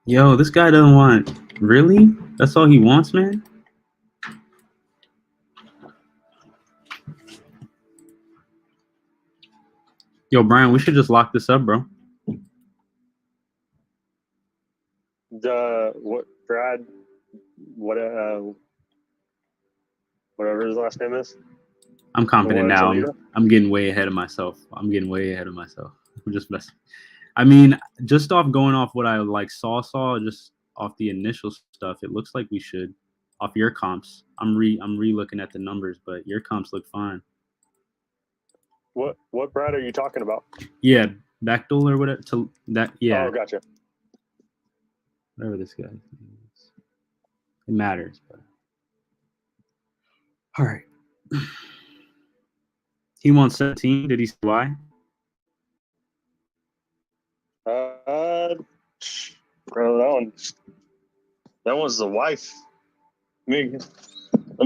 Yo, this guy doesn't want... Really? That's all he wants, man? Yo, Brian, we should just lock this up, bro. Brad, whatever his last name is. I'm confident now. I'm getting way ahead of myself. We're just messing. I mean, just going off what I like saw just off the initial stuff, it looks like we should. Off your comps, I'm re-looking at the numbers, but your comps look fine. What Brad are you talking about? Yeah, Bechtel or whatever. Yeah. Oh, gotcha. Whatever this guy is. It matters, but all right. He won 17. Did he say why? Bro, that was the wife. Let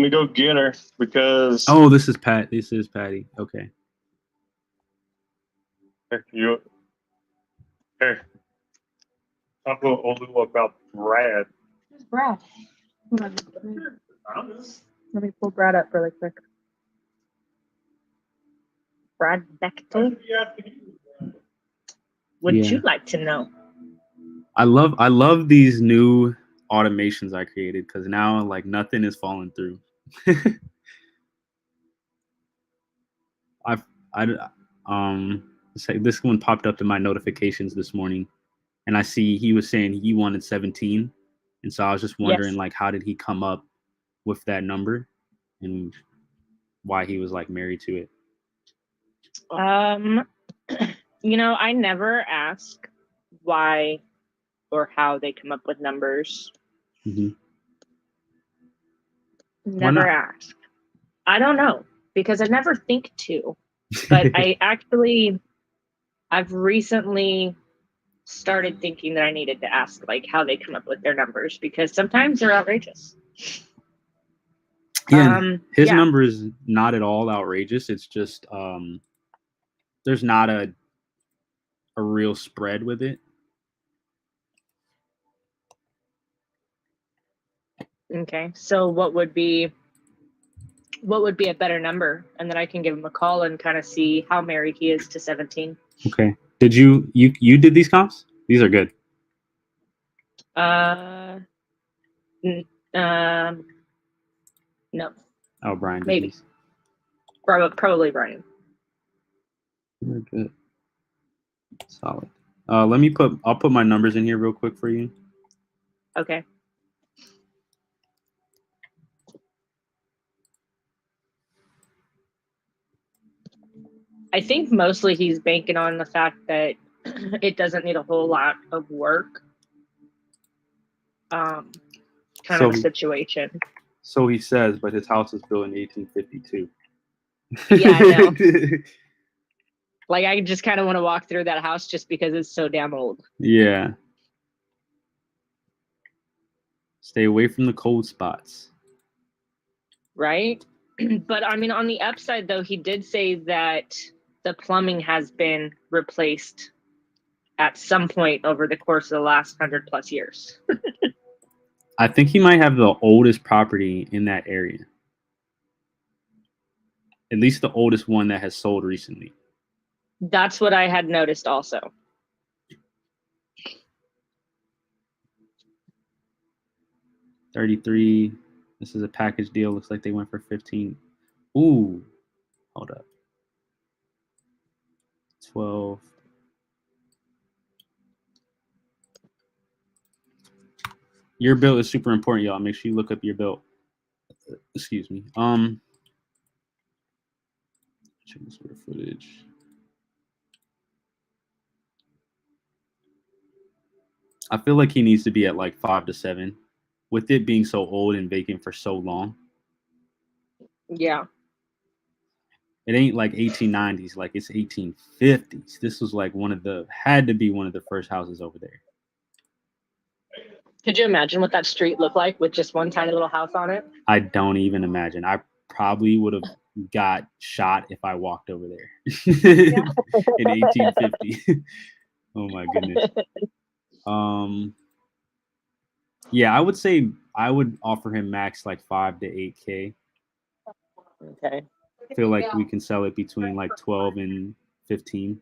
me go get her because. Oh, this is Pat. This is Patty. Okay. Here. Talk a little about Brad. Who's Brad? Let me pull Brad up really quick. Brad Bechtel. Would Yeah. you like to know? I love these new automations I created because now like nothing is falling through. This one popped up in my notifications this morning, and I see he was saying he wanted 17, and so I was just wondering like how did he come up with that number, and why he was like married to it. I never ask why or how they come up with numbers. Mm-hmm. Never ask. I don't know because I never think to, but I've recently started thinking that I needed to ask like how they come up with their numbers because sometimes they're outrageous. Yeah, his number is not at all outrageous. It's just there's not a real spread with it. Okay, so what would be a better number, and then I can give him a call and kind of see how married he is to 17. Okay. Did you did these comps? These are good. No. Oh, Brian. Maybe. Probably Brian. Very good. Solid. I'll put my numbers in here real quick for you. Okay. I think mostly he's banking on the fact that it doesn't need a whole lot of work. Kind of a situation. So he says, but his house is built in 1852. Yeah, I know. Like, I just kind of want to walk through that house just because it's so damn old. Yeah. Stay away from the cold spots. Right? But, I mean, on the upside, though, he did say that the plumbing has been replaced at some point over the course of the last 100+ years. I think he might have the oldest property in that area. At least the oldest one that has sold recently. That's what I had noticed also. $33. This is a package deal. Looks like they went for 15. Ooh. Hold up. 12. Your build is super important, y'all. Make sure you look up your build. Excuse me. Check the square footage. I feel like he needs to be at like 5 to 7. With it being so old and vacant for so long. Yeah. It ain't like 1890s, like it's 1850s. This was like had to be one of the first houses over there. Could you imagine what that street looked like with just one tiny little house on it? I don't even imagine. I probably would have got shot if I walked over there in 1850. Oh my goodness. Yeah, I would say I would offer him max like 5 to 8K. Okay. I feel like we can sell it between like 12 and 15.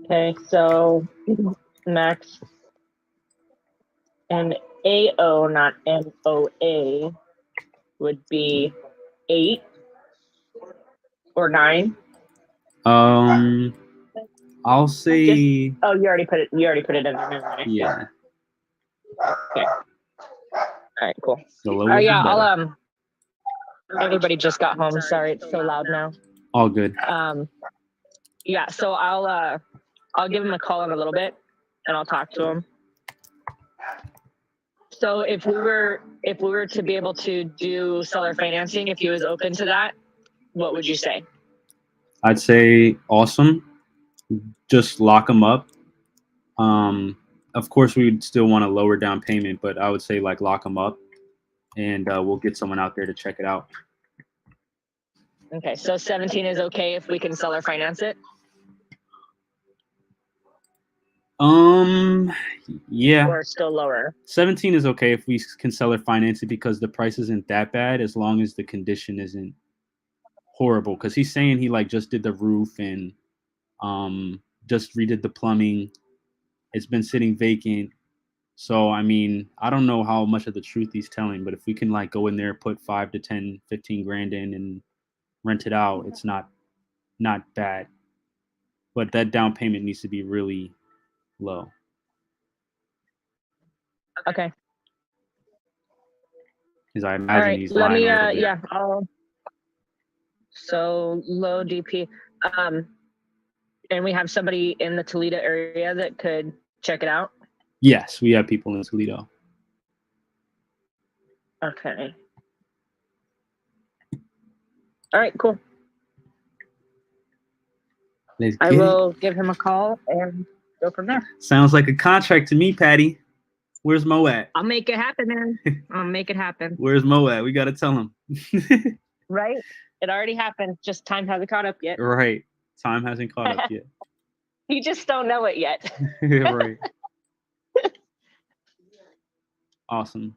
Okay, so max and AO, not MOA, would be 8 or 9. I'll say Oh, you already put it. You already put it in there. Never mind. yeah. Okay. All right. Cool. The Oh lower the yeah. better. Everybody just got home. Sorry, it's so loud now. All good. Yeah. So I'll give him a call in a little bit, and I'll talk to him. So if we were to be able to do seller financing, if he was open to that, what would you say? I'd say awesome. Just lock them up. Of course, we would still want a lower down payment, but I would say like lock them up, and we'll get someone out there to check it out. Okay, so 17 is okay if we can seller finance it. Yeah. Or still lower. 17 is okay if we can seller finance it because the price isn't that bad as long as the condition isn't horrible. Because he's saying he like just did the roof and just redid the plumbing. It's been sitting vacant. So I mean, I don't know how much of the truth he's telling, but if we can like go in there, put 5 to 10, 15 grand in and rent it out, it's not bad. But that down payment needs to be really low. Okay. Because I All imagine right. he's Let lying me. a little bit. Yeah. So low DP. And we have somebody in the Toledo area that could check it out. Yes, we have people in Toledo. Okay. All right. Cool. Let's I get it. will give him a call and go from there. Sounds like a contract to me, Patty. Where's Mo at? I'll make it happen, man. I'll make it happen. Where's Mo at? We got to tell him. Right? It already happened. Just time hasn't caught up yet. Right. Time hasn't caught up yet. You just don't know it yet. Right. Awesome.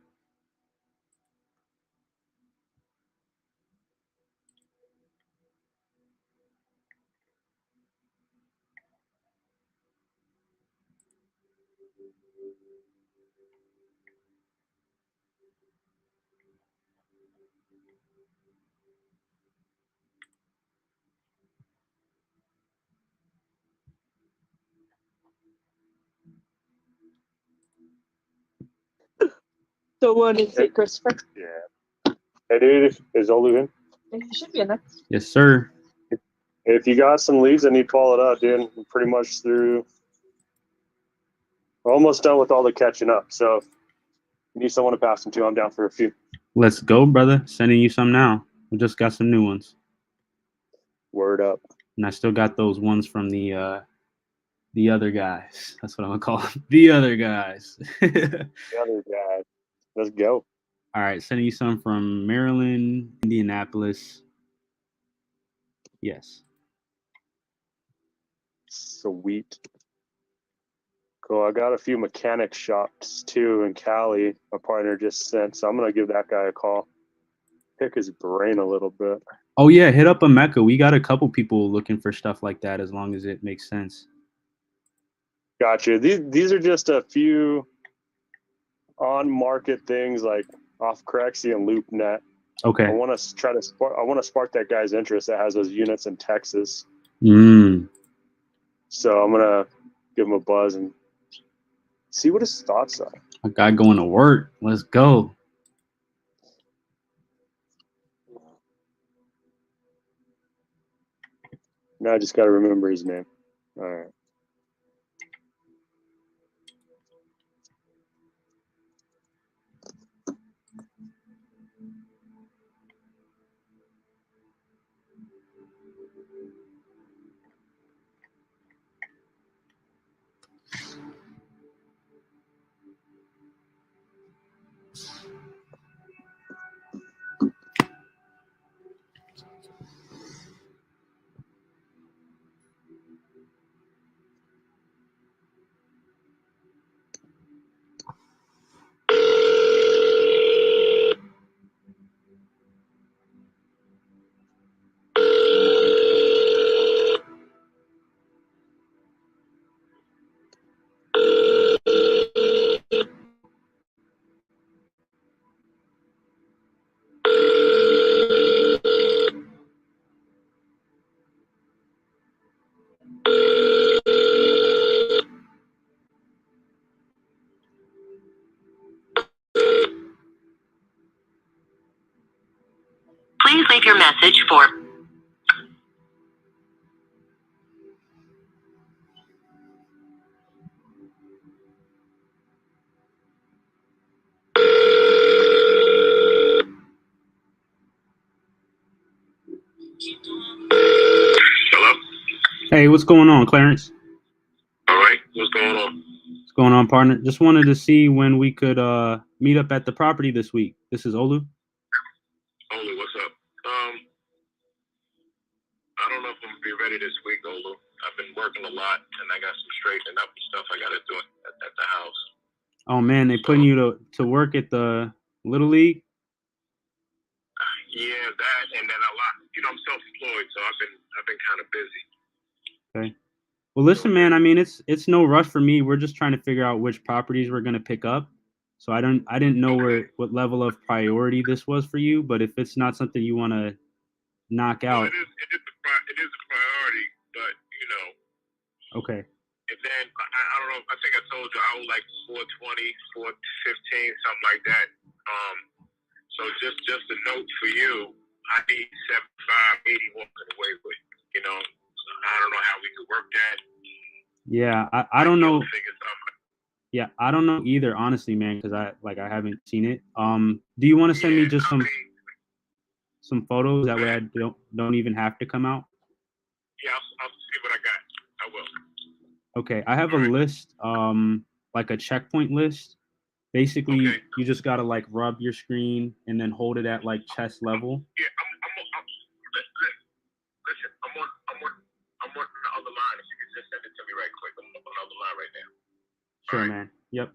So what is it, Christopher? Yeah. Hey, dude, is Olu in? It should be in there. Yes, sir. If you got some leads that need followed up, dude, we're pretty much through. We're almost done with all the catching up. So if you need someone to pass them to, I'm down for a few. Let's go, brother. Sending you some now. We just got some new ones. Word up. And I still got those ones from the other guys. That's what I'm gonna call them. The other guys. The other guy. Let's go. All right, sending you some from Maryland, Indianapolis. Yes. Sweet. Cool. I got a few mechanic shops too in Cali. My partner just sent, so I'm gonna give that guy a call. Pick his brain a little bit. Oh yeah, hit up a Mecca. We got a couple people looking for stuff like that as long as it makes sense. Gotcha. These are just a few on market things like off Crexy and LoopNet. Okay. I want to try to spark that guy's interest that has those units in Texas. So I'm gonna give him a buzz and see what his thoughts are. A guy going to work. Let's go. Now I just got to remember his name. All right. Please leave your message for Hey, what's going on, Clarence? All right, what's going on? What's going on, partner? Just wanted to see when we could meet up at the property this week. This is Olu. Olu, what's up? I don't know if I'm gonna be ready this week, Olu. I've been working a lot, and I got some straightening up and stuff I gotta do at the house. Oh man, they putting you to work at the Little League? Yeah, that, and then a lot. You know, I'm self-employed, so I've been kind of busy. Okay. Well, listen, man. I mean, it's no rush for me. We're just trying to figure out which properties we're gonna pick up. So I didn't know what level of priority this was for you. But if it's not something you want to knock Well, out, it is a priority, but you know. okay. And then I don't know. I think I told you I would like 420, 415, something like that. So just a note for you. I need 75, 80 walking away with. You know, I don't know how we could work that. Yeah, I don't know. Yeah, I don't know either, honestly, man, because I haven't seen it. Do you want to send me just some photos? That way I don't even have to come out. Yeah, I'll see what I got. I will. Okay, I have a list, like a checkpoint list. Basically, you just gotta like rub your screen and then hold it at like chest level. Yeah, listen, I'm on the other line. If you could just send it to me right quick. I'm on the other line right now. Sure, man. Yep.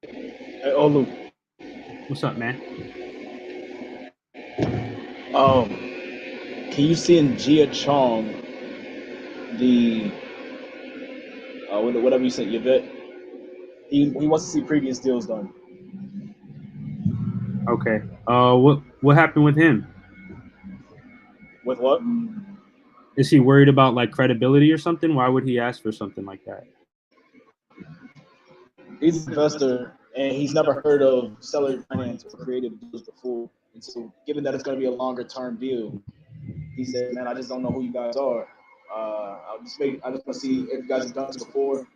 Hey, Olu. What's up, man? Can you see in Gia Chong the whatever you sent Yvette? He wants to see previous deals done. Okay. What happened with him? With what? Is he worried about like credibility or something? Why would he ask for something like that? He's an investor, and he's never heard of seller finance or creative deals before. And so, given that it's going to be a longer term deal, he said, "Man, I just don't know who you guys are. I just want to see if you guys have done this before,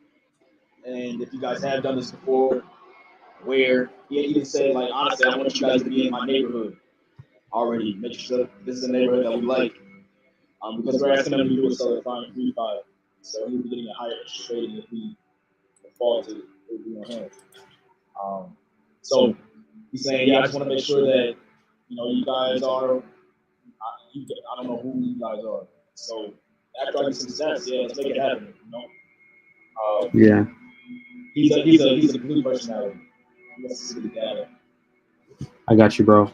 and if you guys have done this before, where he even said, like, honestly, I want you guys to be in my neighborhood already. Make sure that this is a neighborhood that we like, because we're asking them to do a seller finance refi, so he'll be getting a higher interest rate if we default to be on him. So he's saying, yeah, I just want to make sure that you guys are. I don't know who you guys are. So after I get some stats, yeah, let's make it happen. Yeah. He's a blue personality. Let's see the data. I got you, bro.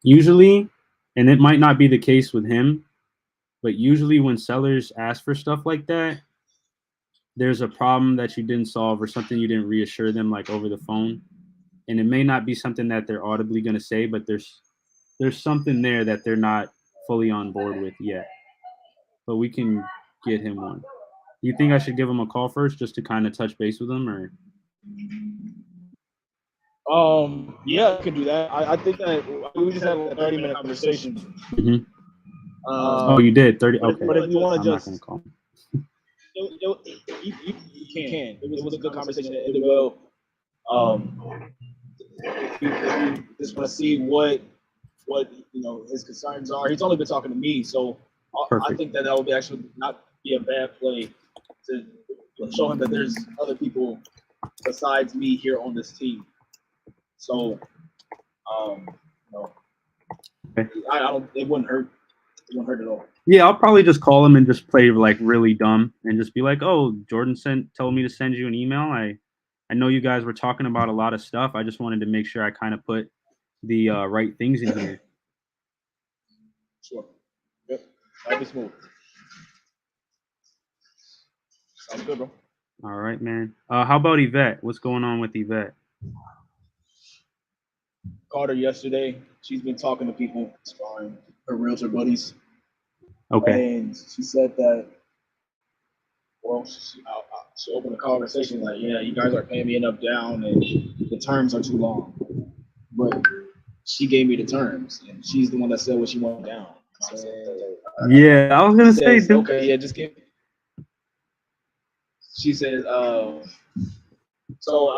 Usually, and it might not be the case with him, but usually when sellers ask for stuff like that, there's a problem that you didn't solve or something you didn't reassure them like over the phone. And it may not be something that they're audibly going to say, but there's something there that they're not fully on board with yet. But we can get him one. Do you think I should give him a call first just to kind of touch base with him, or? Yeah, I could do that. I think that we just had a 30-minute conversation. Mm-hmm. Oh, you did 30. Okay. But if you want to just, not gonna call him. You can. It was a good conversation. It ended well. If you just want to see what his concerns are, he's only been talking to me, so I think that would actually not be a bad play to show him that there's other people besides me here on this team. So, okay. I don't. It wouldn't hurt. It wouldn't hurt at all. Yeah, I'll probably just call him and just play like really dumb and just be like, "Oh, Jordan told me to send you an email. I know you guys were talking about a lot of stuff. I just wanted to make sure I kind of put the right things in here." Sure. Yep. That'd be smooth. Sounds good, bro. All right, man. How about Yvette? What's going on with Yvette? Called her yesterday. She's been talking to people, sparring her realtor buddies. Okay. And she said that well, she opened the conversation like, yeah, you guys are paying me enough down, and the terms are too long. But she gave me the terms, and she's the one that said what she wanted down. Yeah, I was gonna say, dude. Okay, yeah, just give. She said, so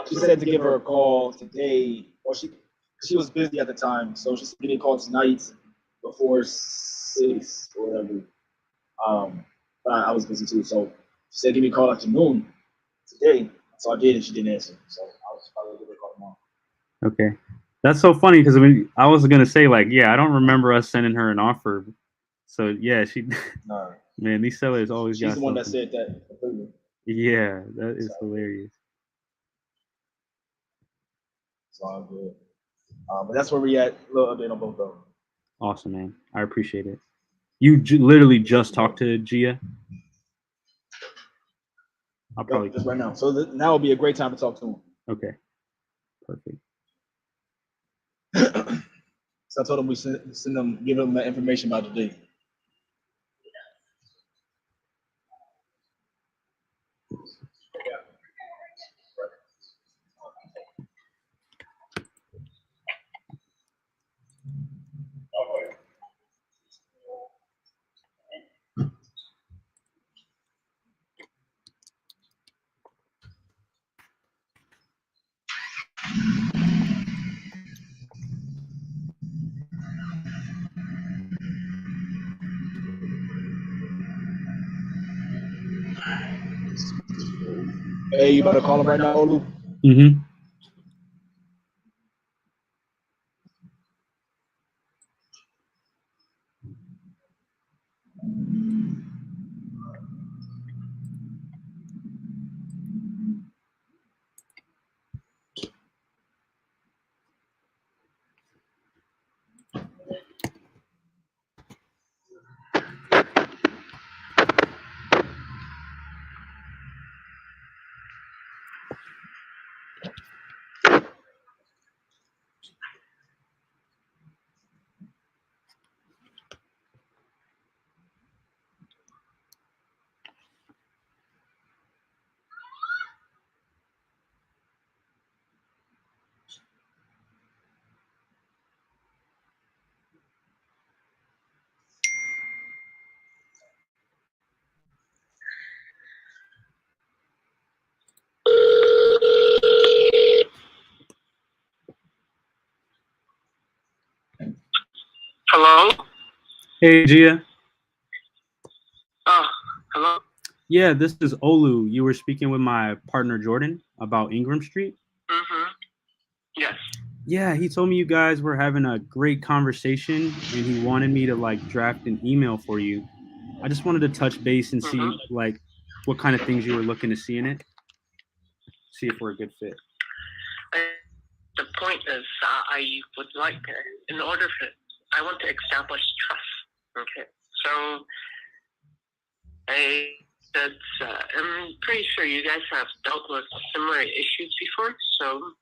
she said to give her a call today, or she was busy at the time, so she said give me a call tonight before 6 or whatever. But I was busy too, so she said give me a call afternoon today. So I did, and she didn't answer. So I was probably give her a call tomorrow. Okay, that's so funny because I was gonna say like, yeah, I don't remember us sending her an offer. So yeah, she. No. Man, these sellers always got. She's the one that something. said that. Yeah, that is hilarious. It's all good. But that's where we at. A little update on both of them. Awesome, man. I appreciate it. You literally just talked to Gia. I'll probably just right now. So now will be a great time to talk to him. Okay, perfect. So I told him we send them, give them the information about the date. Hey, you better call him right now, Olu. Mm-hmm. Hello? Hey, Gia. Hello? Yeah, this is Olu. You were speaking with my partner Jordan about Ingram Street. Mm-hmm. Yes. Yeah, he told me you guys were having a great conversation, and he wanted me to like draft an email for you. I just wanted to touch base and see like what kind of things you were looking to see in it. See if we're a good fit. The point is, I would like, in order for, I want to establish trust. Okay. So, I'm pretty sure you guys have dealt with similar issues before. So,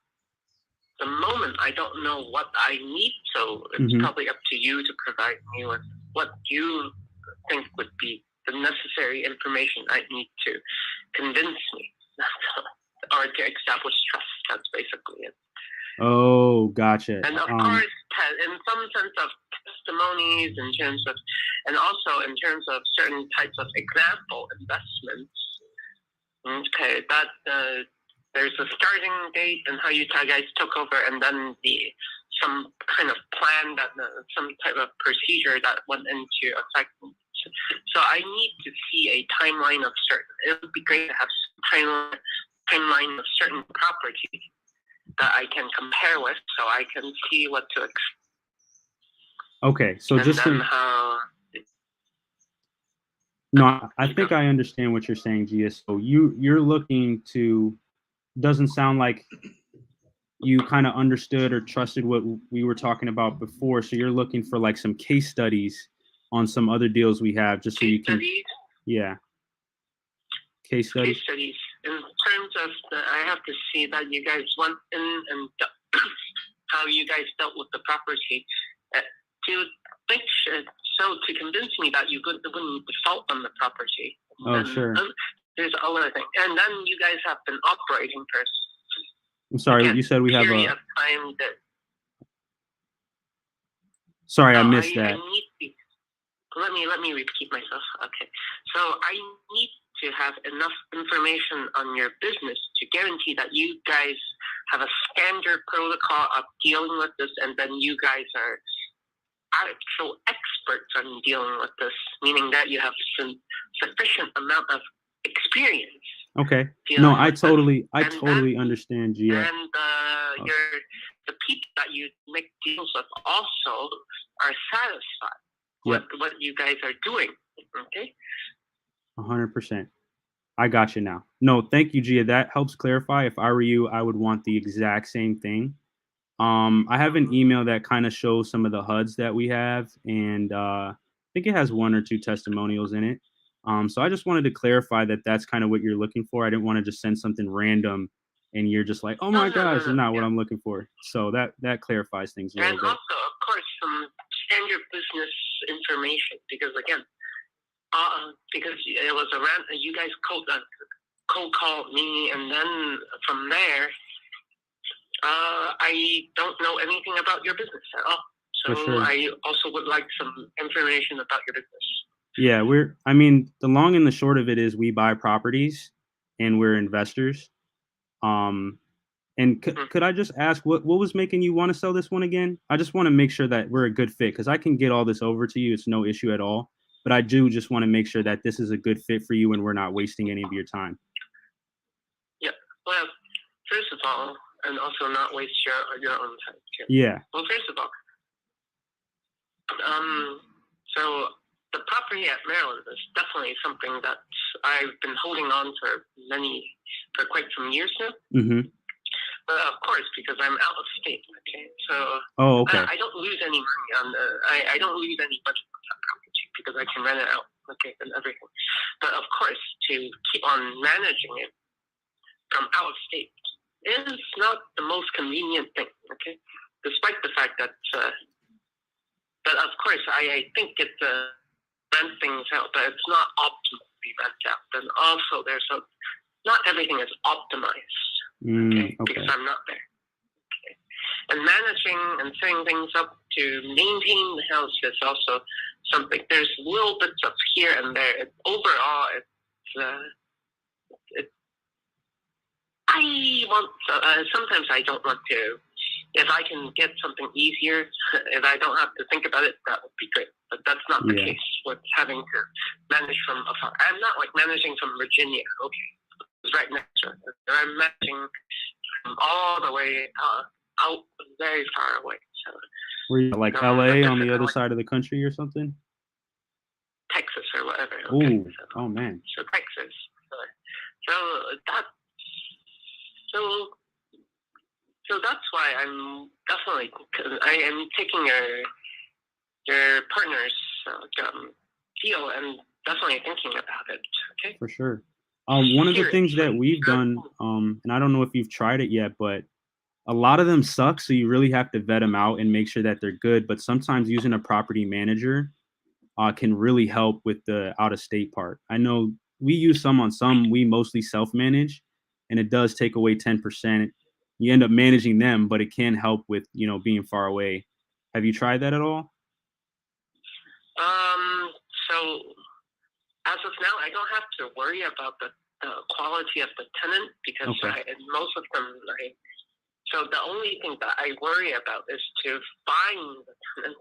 the moment I don't know what I need, so it's probably up to you to provide me with what you think would be the necessary information I need to convince me or to establish trust. That's basically it. Oh, gotcha. And of course, in some sense of testimonies, in terms of, and also in terms of certain types of example investments. Okay, that there's a starting date and how you guys took over, and then some kind of plan that some type of procedure that went into effect. So I need to see a timeline of certain. It would be great to have some timeline of certain property that I can compare with, so I can see what to expect. Okay, so just to, no, I think I understand what you're saying, Gia. So you're looking to, doesn't sound like you kind of understood or trusted what we were talking about before. So you're looking for like some case studies on some other deals we have, just so you can, yeah. Case studies. Case studies. In terms of I have to see that you guys went in and how you guys dealt with the property to make sure, so to convince me that you wouldn't default on the property. Oh, sure. There's other thing, and then you guys have been operating first. I'm sorry, Again, you said we have period a. of time that. Sorry, I No, missed I that. need to, let me repeat myself. Okay, so I need to have enough information on your business to guarantee that you guys have a standard protocol of dealing with this, and then you guys are actual experts on dealing with this, meaning that you have some sufficient amount of experience. Okay. dealing No, I with this. totally And then- understand, Gia. And the people that you make deals with also are satisfied with what you guys are doing. Okay. 100%. I got you now. No, thank you, Gia. That helps clarify. If I were you, I would want the exact same thing. I have an email that kind of shows some of the HUDs that we have, and I think it has 1 or 2 testimonials in it. So I just wanted to clarify that that's kind of what you're looking for. I didn't want to just send something random and you're just like, oh my gosh, it's not what I'm looking for. So that clarifies things a little And bit. also, of course, some standard business information, because again, because it was around, you guys cold called me, and then from there, I don't know anything about your business at all. So For sure. I also would like some information about your business. Yeah, the long and the short of it is we buy properties and we're investors. And could I just ask what was making you want to sell this one again? I just want to make sure that we're a good fit, because I can get all this over to you. It's no issue at all. But I do just want to make sure that this is a good fit for you and we're not wasting any of your time. Yeah. Well, first of all, and also not waste your own time too. Yeah. Well, first of all, so the property at Maryland is definitely something that I've been holding on for quite some years now. Mm-hmm. Of course, because I'm out of state. Okay, so I don't lose any money on I don't lose any budget on that property because I can rent it out. Okay, and everything. But of course, to keep on managing it from out of state is not the most convenient thing. Okay, despite the fact that. But of course, I think it's rent things out, but it's not optimal to be rent out. And also, not everything is optimized. Okay, because I'm not there. Okay. And managing and setting things up to maintain the house is also something. There's little bits of here and there. Overall, sometimes I don't want to. If I can get something easier, if I don't have to think about it, that would be great. But that's not the case with having to manage from afar. I'm not like managing from Virginia. Okay, it's right next to it. I'm managing from all the way out very far away. So, were you like LA on the other side of the country or something? Texas or whatever. Okay? Ooh, oh man. So Texas. So that's why I'm definitely I am taking your partner's deal and definitely thinking about it. Okay. For sure. One of the things that we've done, and I don't know if you've tried it yet, but a lot of them suck. So you really have to vet them out and make sure that they're good. But sometimes using a property manager can really help with the out-of-state part. I know we use some on some. We mostly self-manage, and it does take away 10%. You end up managing them, but it can help with, being far away. Have you tried that at all? So as of now, I don't have to worry about the quality of the tenant because most of them, so the only thing that I worry about is to find the tenants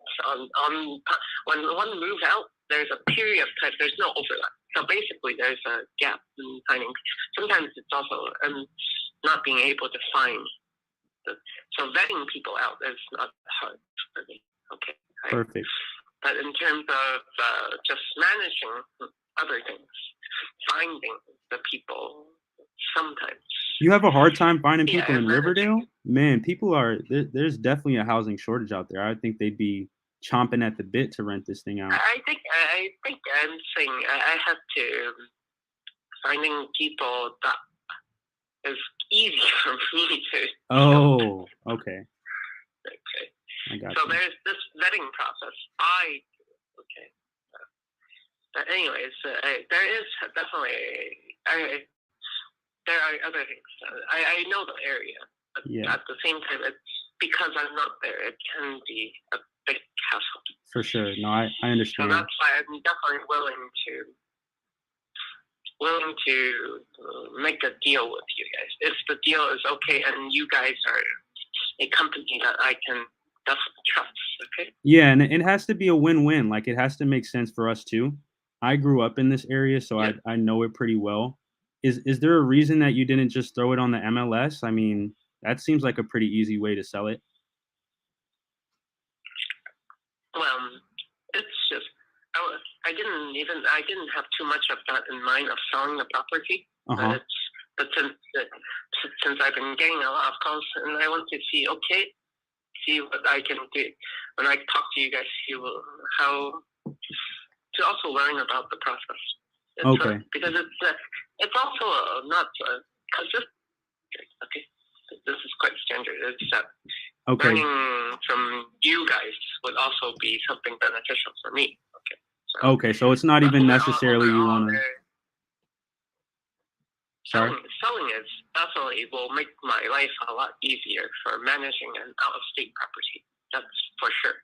when one moves out, there's a period of time, there's no overlap. So basically there's a gap in finding. Sometimes it's also not being able to find. So vetting people out is not hard for me. Okay. Perfect. But in terms of just managing other things, finding the people sometimes. You have a hard time finding people in Riverdale? Man, there's definitely a housing shortage out there. I think they'd be chomping at the bit to rent this thing out. I think I'm saying I have to finding people that is easy for me to. Oh, okay. Okay. I got so you. there's this vetting process. But anyways, there is definitely there are other things. I know the area, but Yeah. at the same time, it's because I'm not there. It can be a big hassle. For sure. No, I So understand. that's why I'm definitely willing to make a deal with you guys. If the deal is okay and you guys are a company that I can definitely trust, okay? Yeah, and it has to be a win-win. Like it has to make sense for us too. I grew up in this area, so I know it pretty well. Is there a reason that you didn't just throw it on the MLS? I mean, that seems like a pretty easy way to sell it. Well, it's just I didn't have too much of that in mind of selling the property. Uh-huh. But since I've been getting a lot of calls, and I want to see what I can do when I talk to you guys, see how to also learn about the process. Okay. Because it's also not consistent. Okay, this is quite standard. It's Okay. learning from you guys would also be something beneficial for me. Okay. Okay, so it's not even necessarily you want to. Sorry. Selling is definitely will make my life a lot easier for managing an out-of-state property. That's for sure.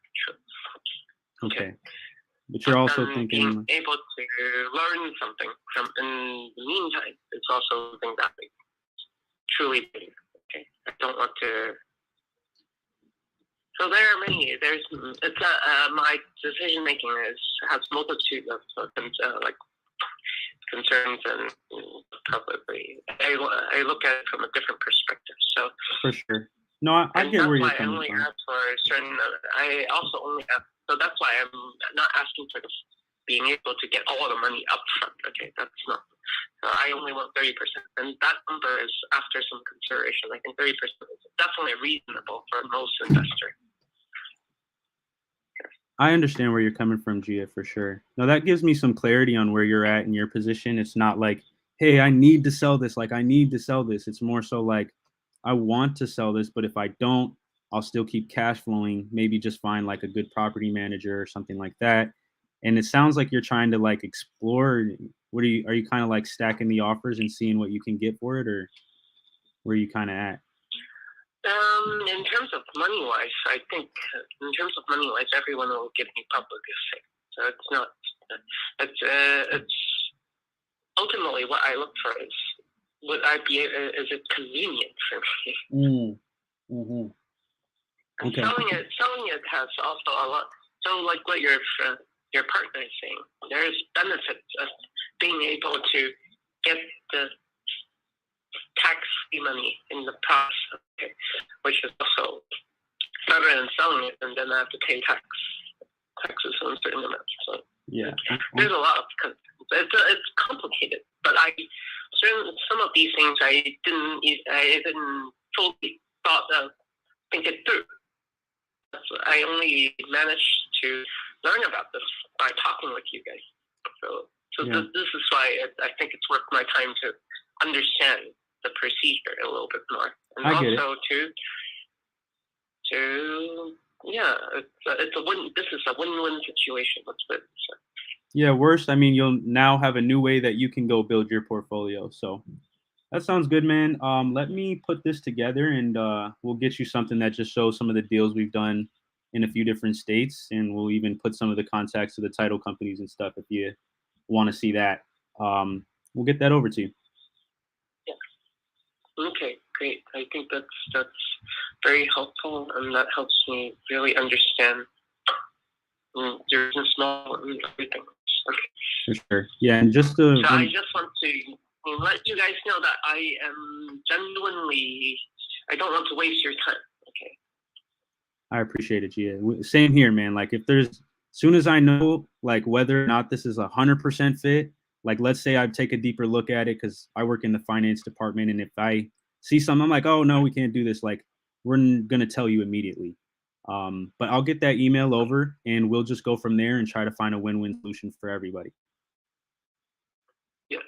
Okay. But you're also Being thinking. able to learn something from in the meantime, it's also something that I truly big. Okay. I don't want to. So there are many. My decision making has multitude of like concerns, and probably I look at it from a different perspective. So For sure. No, I get where you're that's why I coming only from. ask for certain. I also only ask. So that's why I'm not asking for being able to get all the money up front. Okay, that's not. So I only want 30%, and that number is after some consideration. I think 30% is definitely reasonable for most investors. I understand where you're coming from, Gia, for sure. No, that gives me some clarity on where you're at in your position. It's not like, hey, I need to sell this. Like, I need to sell this. It's more so like, I want to sell this, but if I don't, I'll still keep cash flowing. Maybe just find like a good property manager or something like that. And it sounds like you're trying to like explore. Are you kind of like stacking the offers and seeing what you can get for it, or where are you kind of at? In terms of money wise, I think everyone will give me public thing. So it's not. It's ultimately what I look for is would I be? Is it convenient for me? Mm-hmm. And Okay. selling it has also a lot. So like what your partner is saying, there's benefits of being able to get the tax-free money in the process, okay, which is also better than selling it and then I have to pay taxes on certain amounts. So Yeah. there's a lot of it's complicated, but some of these things I didn't fully think it through. I only managed to learn about this by talking with you guys. So Yeah. this is why I think it's worth my time to understand the procedure a little bit more, and I get it. also it's a win. This is a win-win situation. Let's put it this way. Yeah, worst, I mean, you'll now have a new way that you can go build your portfolio. So that sounds good, man. Let me put this together and we'll get you something that just shows some of the deals we've done in a few different states. And we'll even put some of the contacts to the title companies and stuff if you want to see that. We'll get that over to you. Okay, great. I think that's very helpful, and that helps me really understand your business model and everything. Okay. For sure. Yeah, and just to. So I just want to let you guys know that I am genuinely. I don't want to waste your time. Okay. I appreciate it, Gia. Same here, man. Like if there's, soon as I know like whether or not this is 100% fit, like let's say I take a deeper look at it because I work in the finance department, and if I see something, I'm like, oh no, we can't do this. Like we're gonna tell you immediately. But I'll get that email over, and we'll just go from there and try to find a win-win solution for everybody. Yes,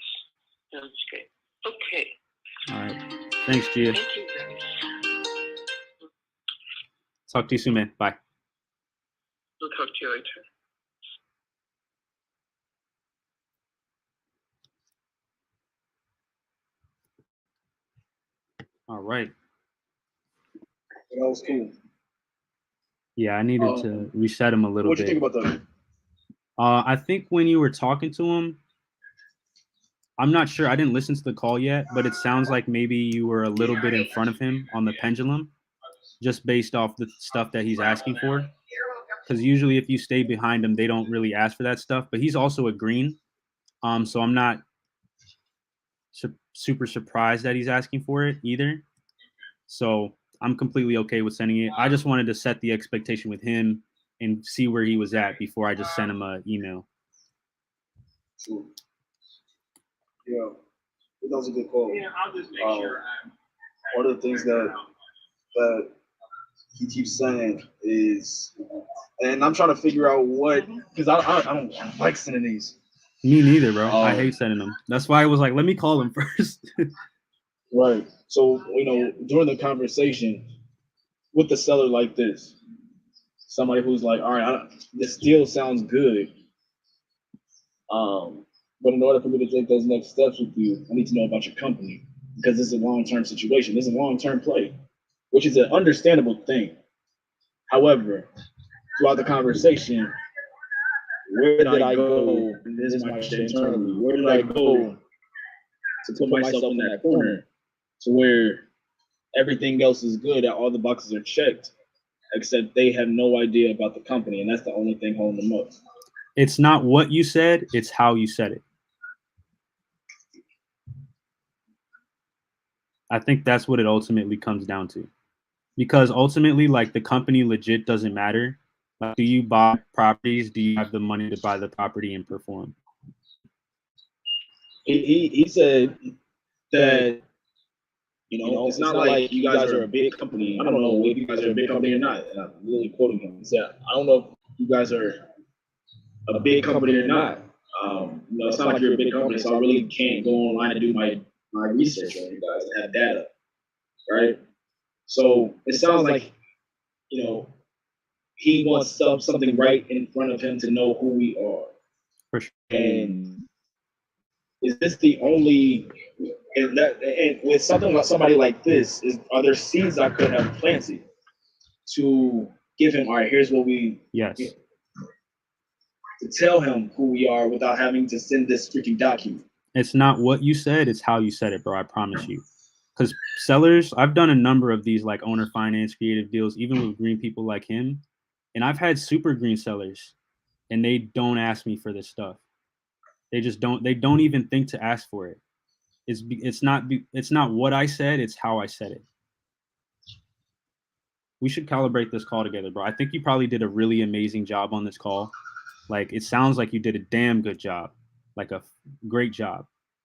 that's great. Okay. All right. Thanks, Gia. Thank you, guys. Talk to you soon, man. Bye. We'll talk to you later. All right. That was cool. Yeah, I needed to reset him a little bit. What do you think about that? I think when you were talking to him, I'm not sure. I didn't listen to the call yet, but it sounds like maybe you were a little bit in front of him on the pendulum, just based off the stuff that he's asking for. Because usually if you stay behind him, they don't really ask for that stuff. But he's also a green. So I'm not super surprised that he's asking for it either. So I'm completely okay with sending it. I just wanted to set the expectation with him and see where he was at before I just sent him an email. True. Yeah, that was a good call. Yeah, I'll just make sure. One of the things that he keeps saying is, and I'm trying to figure out what, because I don't like sending these. Me neither, bro. I hate sending them. That's why I was like, let me call him first. Right. So, during the conversation with the seller like this, somebody who's like, all right, this deal sounds good. But in order for me to take those next steps with you, I need to know about your company, because this is a long-term situation. This is a long-term play, which is an understandable thing. However, throughout the conversation, where did I go? This is my shit internally. Where did I go to put myself in that corner to where everything else is good, that all the boxes are checked, except they have no idea about the company, and that's the only thing holding them up. It's not what you said, it's how you said it. I think that's what it ultimately comes down to. Because ultimately, like, the company legit doesn't matter. Like, do you buy properties? Do you have the money to buy the property and perform? He said that, it's not like you guys are a big company. I don't know if you guys are a big company or not. And I'm really quoting him. He said, I don't know if you guys are a big company or not. It's not like you're a big company, so I really can't go online and do my research on you guys and have data, right? So it sounds like, he wants something right in front of him to know who we are. For sure. And is this the only, and with somebody like this, are there seeds I could have planted to give him, all right, here's what we, to tell him who we are without having to send this freaking document? It's not what you said, it's how you said it, bro. I promise you. Because sellers, I've done a number of these like owner finance creative deals, even with green people like him. And I've had super green sellers and they don't ask me for this stuff. They just don't, they don't even think to ask for it. It's not what I said, it's how I said it. We should calibrate this call together, bro. I think you probably did a really amazing job on this call. Like, it sounds like you did a damn good job, like a great job.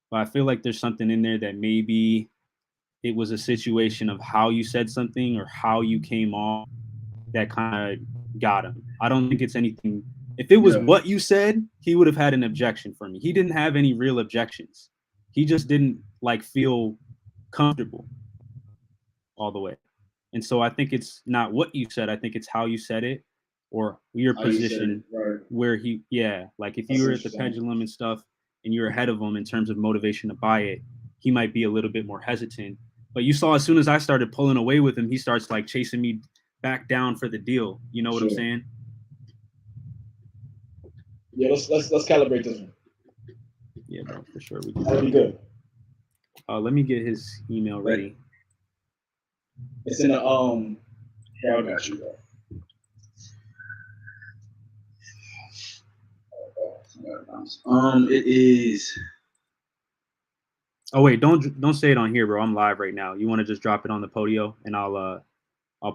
But I feel like there's something in there that maybe it was a situation of how you said something or how you came off that kind of got him. I don't think it's anything. If it was what you said, he would have had an objection for me. He didn't have any real objections. He just didn't like feel comfortable all the way. And so I think it's not what you said. I think it's how you said it or your position where he, like if you were at the pendulum and stuff and you're ahead of him in terms of motivation to buy it, he might be a little bit more hesitant. But you saw as soon as I started pulling away with him, he starts like chasing me back down for the deal. You know what I'm saying? Yeah, let's calibrate this one. Yeah, bro, for sure. We can. That'll be good. Let me get his email ready. It's in the here, I got you, bro. It is. Oh wait, don't say it on here, bro. I'm live right now. You want to just drop it on the Podio, and I'll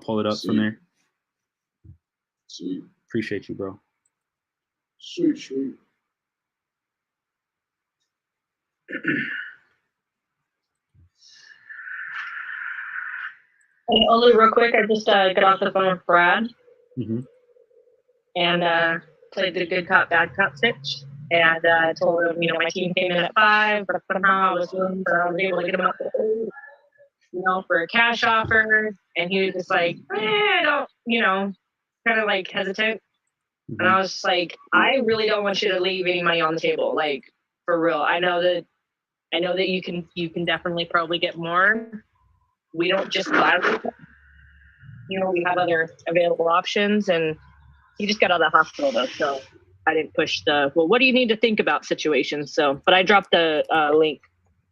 pull it up from there. Sweet. Appreciate you, bro. Sweet. Hey, Oli, real quick, I just got off the phone with Brad and played the good cop, bad cop stitch. And told him, my team came in at 5, but somehow I was able to get him up to 8, for a cash offer. And he was just like, I don't, kind of like hesitant. And I was just like, I really don't want you to leave any money on the table, like for real. I know that you can definitely probably get more. we don't just file. We have other available options, and he just got out of the hospital though, so I didn't push the what do you need to think about situation. So, but I dropped the link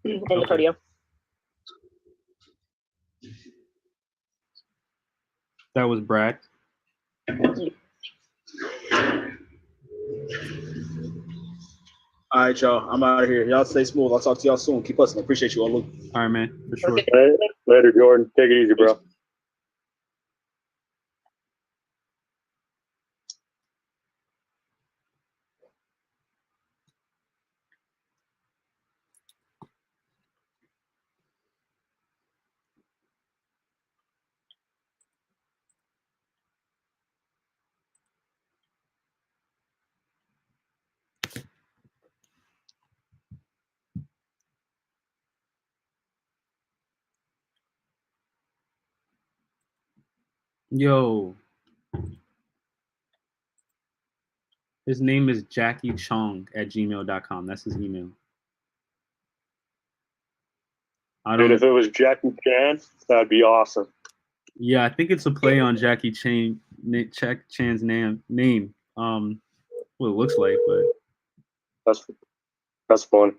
in the video. That was Brad. All right, y'all. I'm out of here. Y'all stay smooth. I'll talk to y'all soon. Keep listening. Appreciate you all. All right, man. For sure. Okay. Later, Jordan. Take it easy, bro. Yo. His name is JackieChong@gmail.com. That's his email. And if it was Jackie Chan, that'd be awesome. Yeah, I think it's a play on Jackie Chan's name. What it looks like, but that's fun.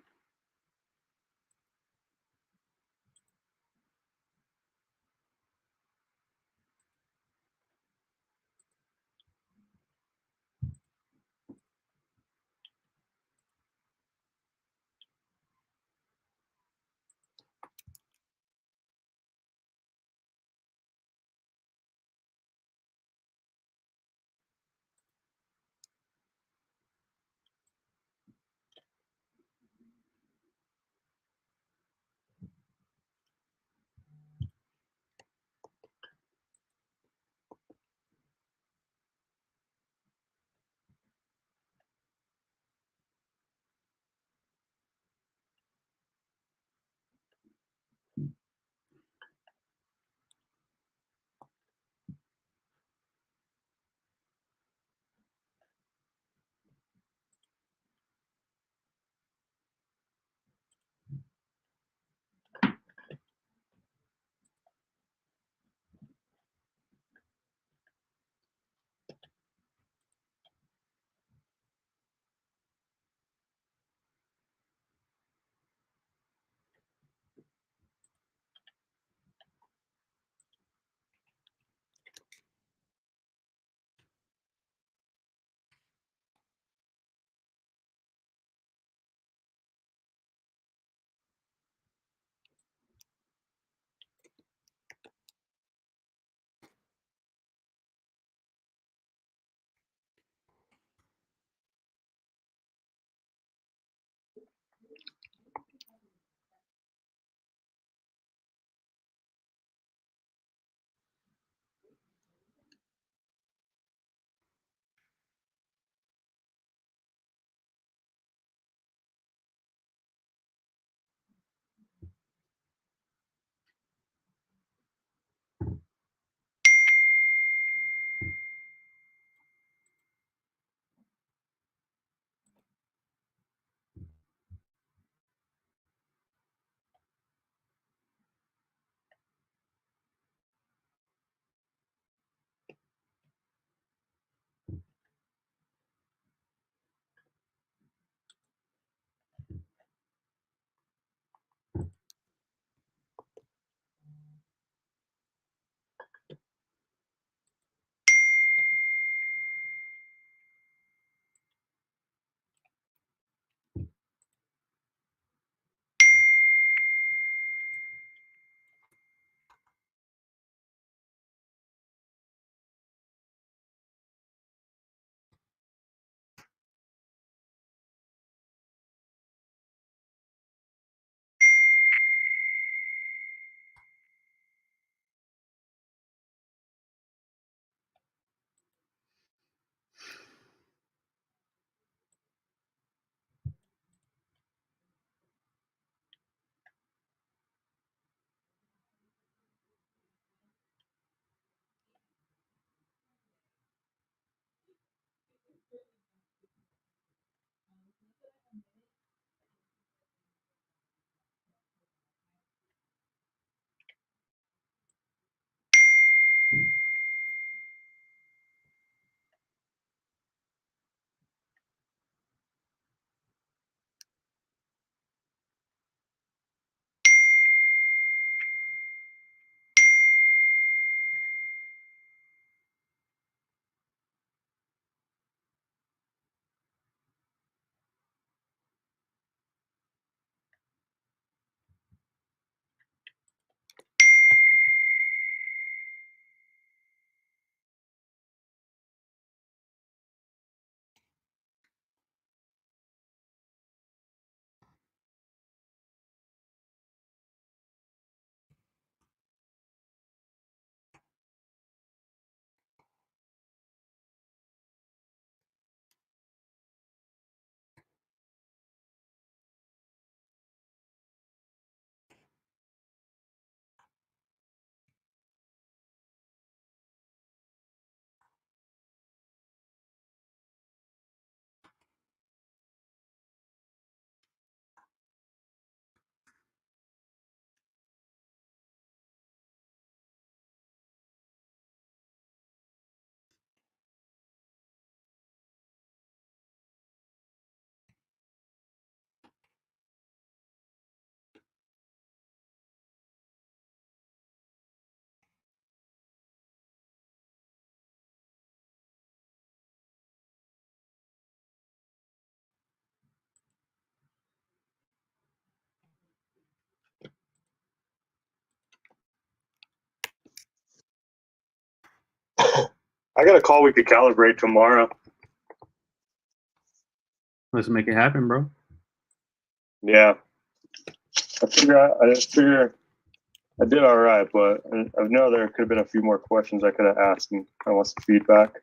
I got a call we could calibrate tomorrow. Let's make it happen, bro. Yeah. I figure I did all right, but I know there could have been a few more questions I could have asked, and I want some feedback.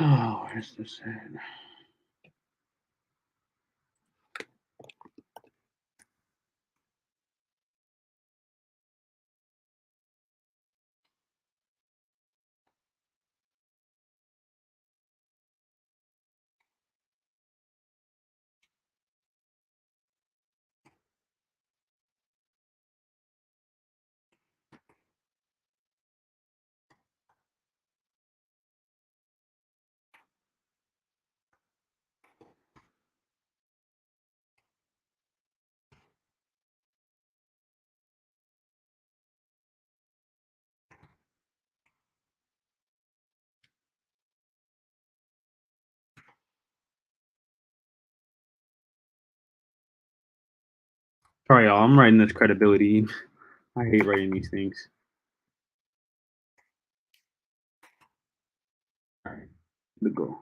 Oh, where's this at? Sorry, y'all. I'm writing this credibility. I hate writing these things. All right, the go.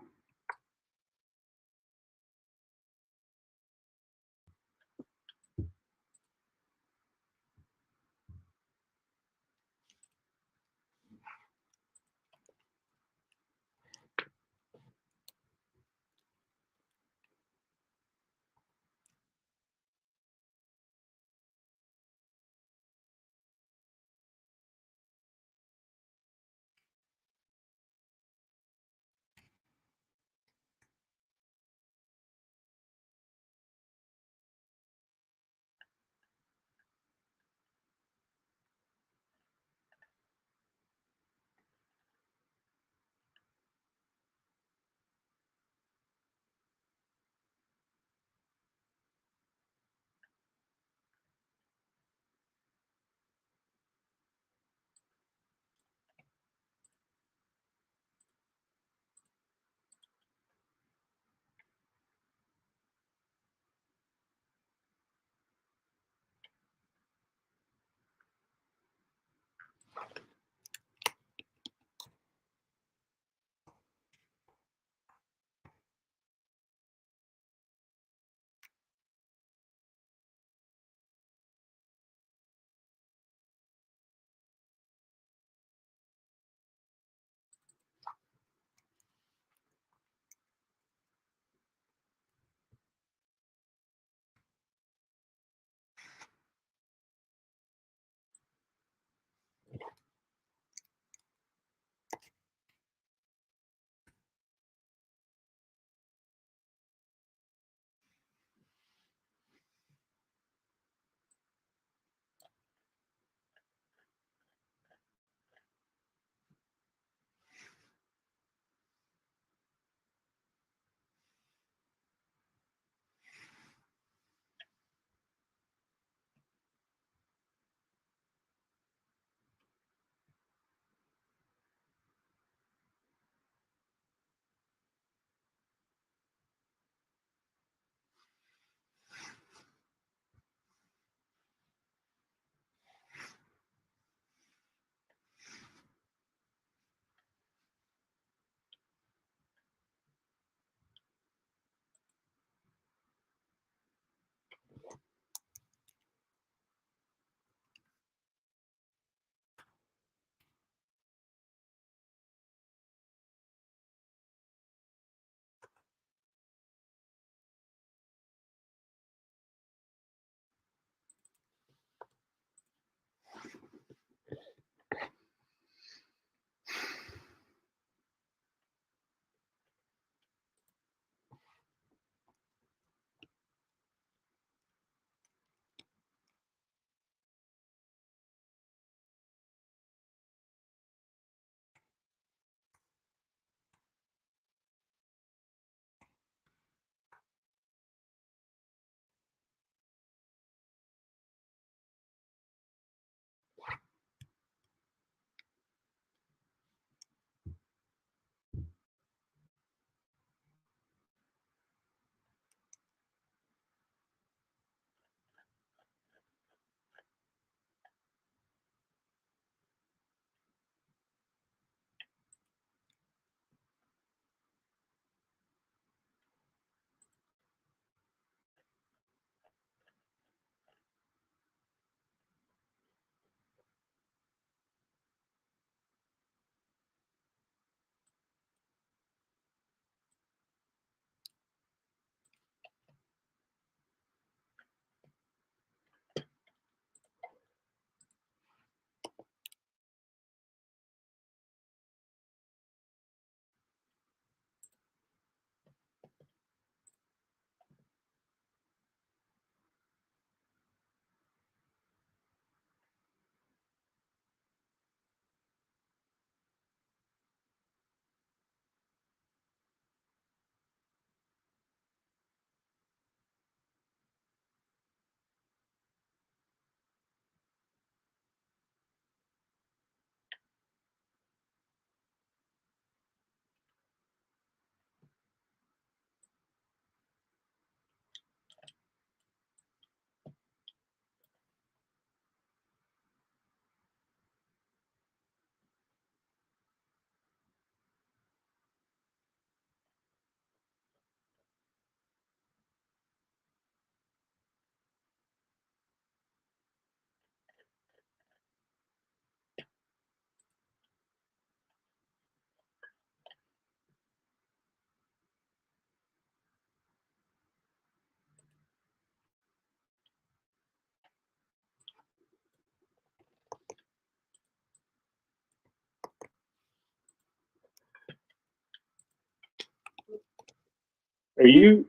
you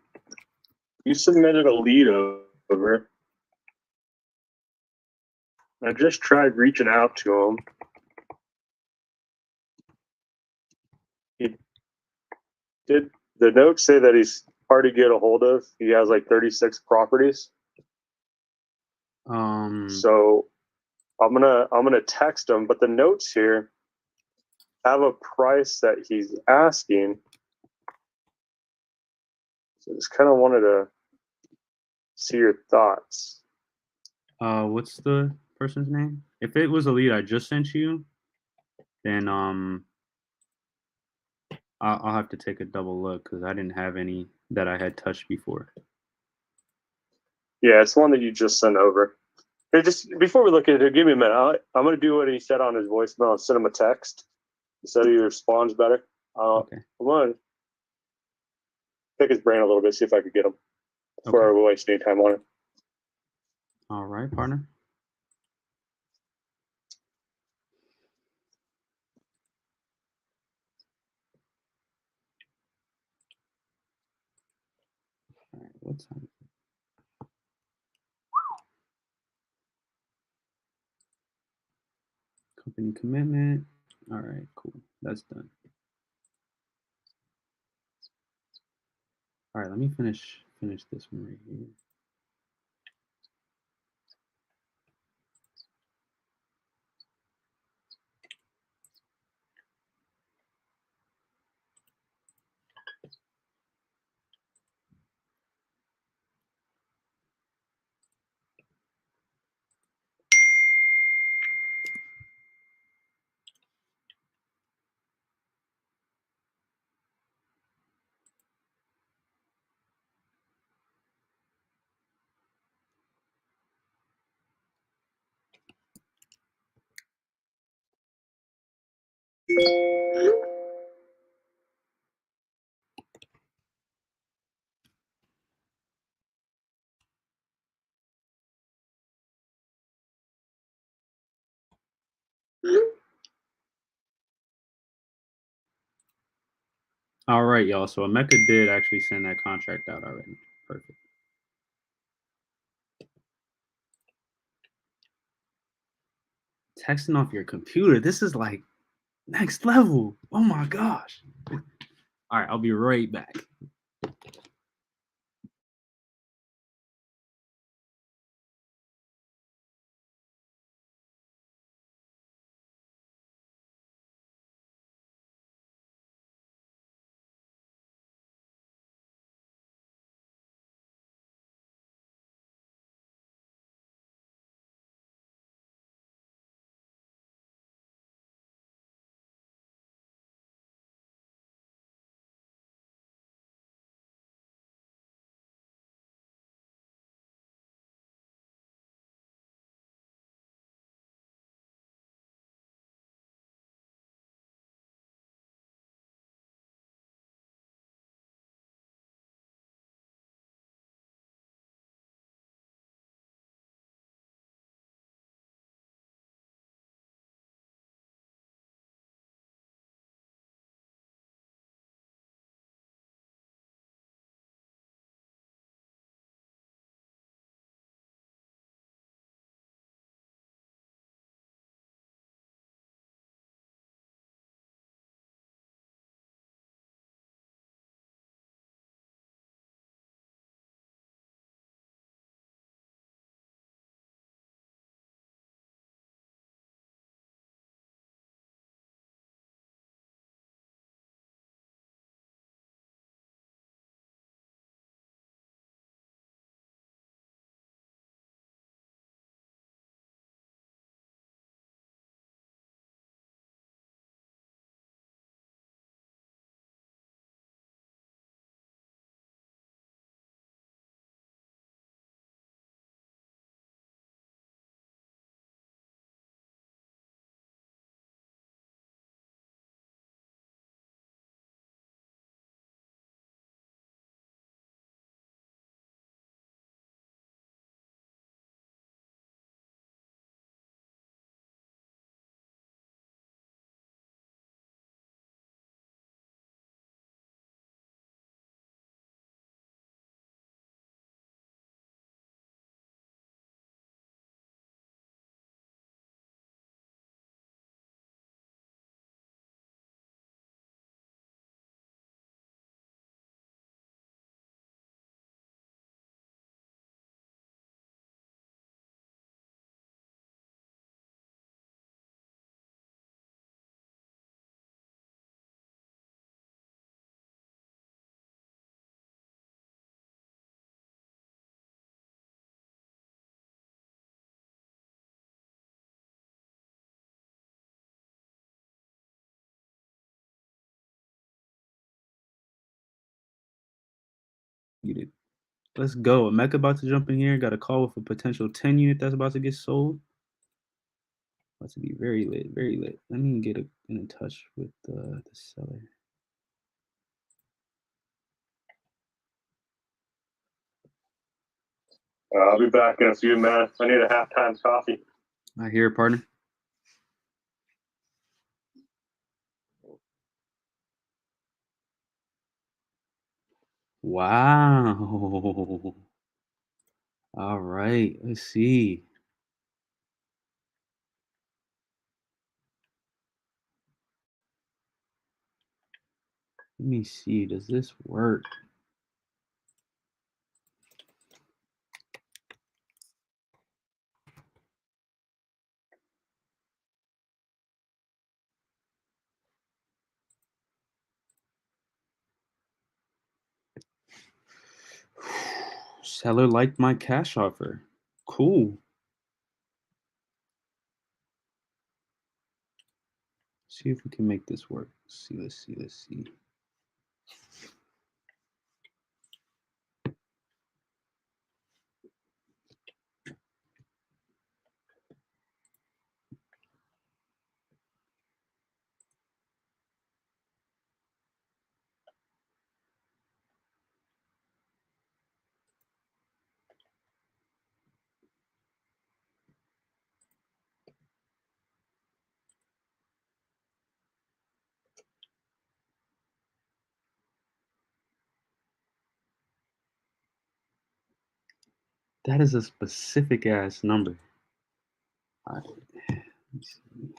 submitted a lead over. I just tried reaching out to him. He did. The notes say that he's hard to get a hold of. He has like 36 properties. So I'm gonna text him, but the notes here have a price that he's asking. So just kind of wanted to see your thoughts. What's the person's name? If it was a lead I just sent you, then I'll have to take a double look because I didn't have any that I had touched before. Yeah, it's one that you just sent over. Hey, just before we look at it, give me a minute. I'm going to do what he said on his voicemail and send him a text so he responds better. Okay. I'm going to pick his brain a little bit, see if I could get him before I waste any time on it. All right, partner. All right, what time? Company commitment. All right, cool. That's done. All right, let me finish this one right here. All right, y'all. So Emeka did actually send that contract out already. Perfect. Texting off your computer. This is like next level. Oh my gosh. All right, I'll be right back. Muted. Let's go. Emeka about to jump in here. Got a call with a potential 10 unit that's about to get sold. About to be very lit, very lit. Let me get in touch with the seller. I'll be back in a few minutes. I need a halftime coffee. I hear, partner. Wow. All right. Let's see. Let me see. Does this work? Seller liked my cash offer. Cool. See if we can make this work. Let's see. That is a specific ass number. All right. Let me see.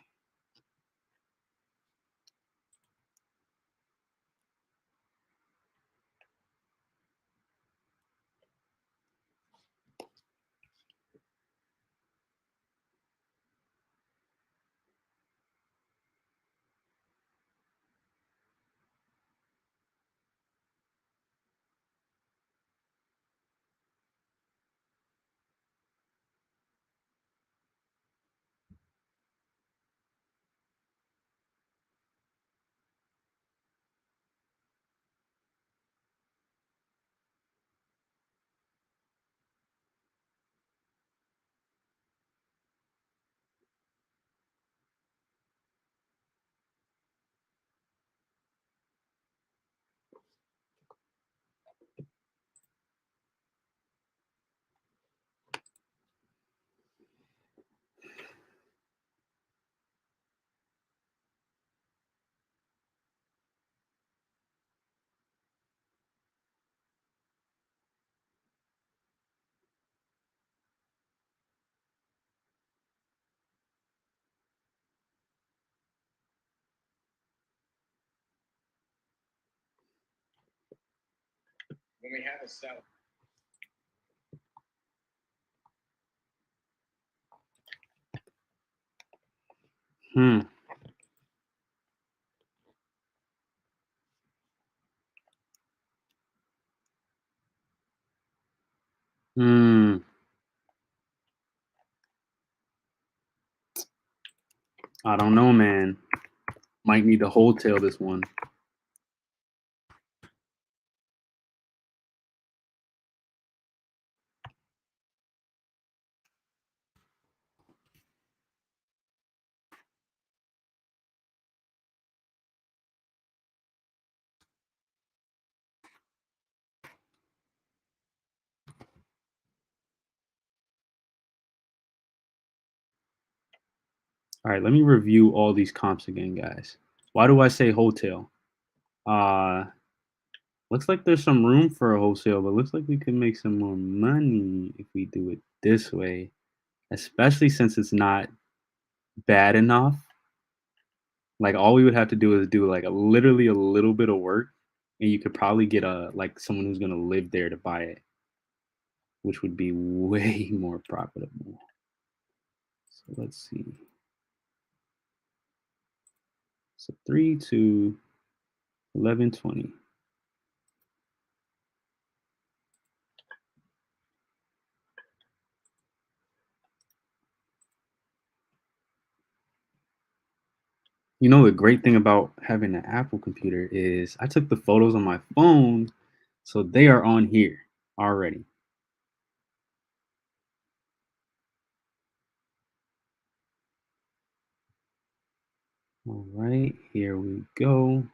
When we have a seller. I don't know, man. Might need to wholesale this one. All right, let me review all these comps again, guys. Why do I say wholesale? Looks like there's some room for a wholesale, but looks like we can make some more money if we do it this way, especially since it's not bad enough. Like all we would have to do is do like literally a little bit of work, and you could probably get like someone who's gonna live there to buy it, which would be way more profitable. So let's see. So 3 to 1120. You know, the great thing about having an Apple computer is I took the photos on my phone So they are on here already. All right, here we go.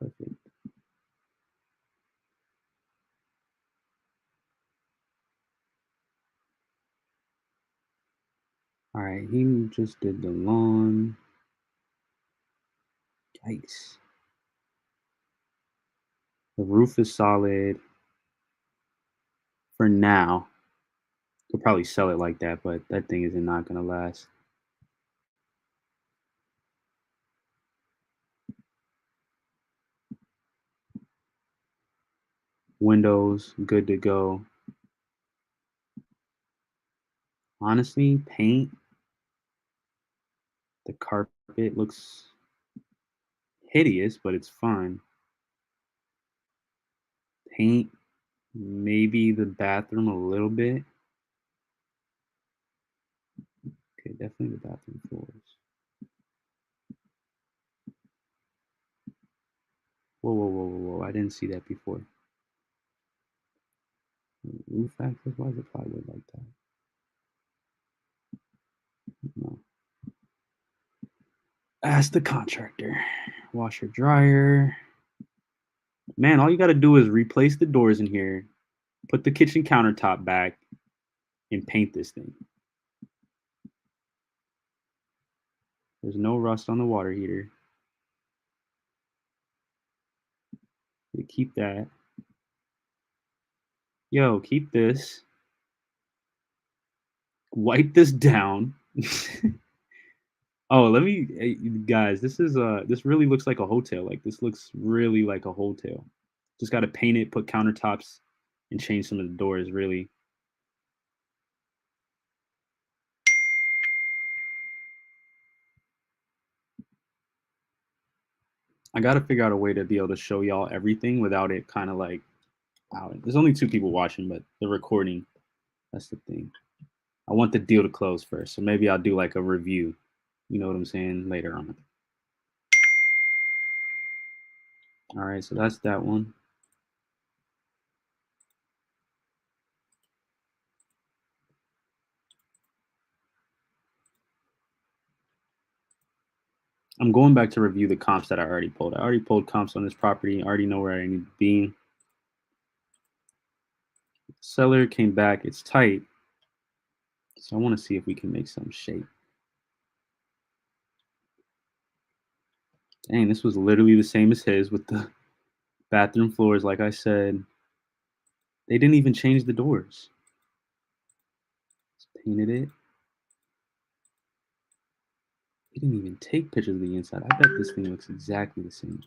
Perfect. All right, he just did the lawn. Yikes. The roof is solid for now. Could probably sell it like that, but that thing is not gonna last. Windows, good to go. Honestly, paint. The carpet looks hideous, but it's fine. Paint, maybe the bathroom a little bit. Okay, definitely the bathroom floors. Whoa, whoa, whoa, whoa, whoa. I didn't see that before. Roof access, why is it plywood like that? No. Ask the contractor. Washer, dryer. Man, all you gotta do is replace the doors in here, put the kitchen countertop back, and paint this thing. There's no rust on the water heater. We keep that. Yo, keep this. Wipe this down. Oh, let me, hey, guys. This really looks like a hotel. Like this looks really like a hotel. Just got to paint it, put countertops, and change some of the doors. Really. I got to figure out a way to be able to show y'all everything without it kind of like out. There's only 2 people watching, but the recording, that's the thing. I want the deal to close first, so maybe I'll do like a review. You know what I'm saying? Later on. All right, so that's that one. I'm going back to review the comps that I already pulled. I already pulled comps on this property. I already know where I need to be. Seller came back. It's tight. So I want to see if we can make some shape. Dang, this was literally the same as his with the bathroom floors. Like I said, they didn't even change the doors. Just painted it. He didn't even take pictures of the inside. I bet this thing looks exactly the same.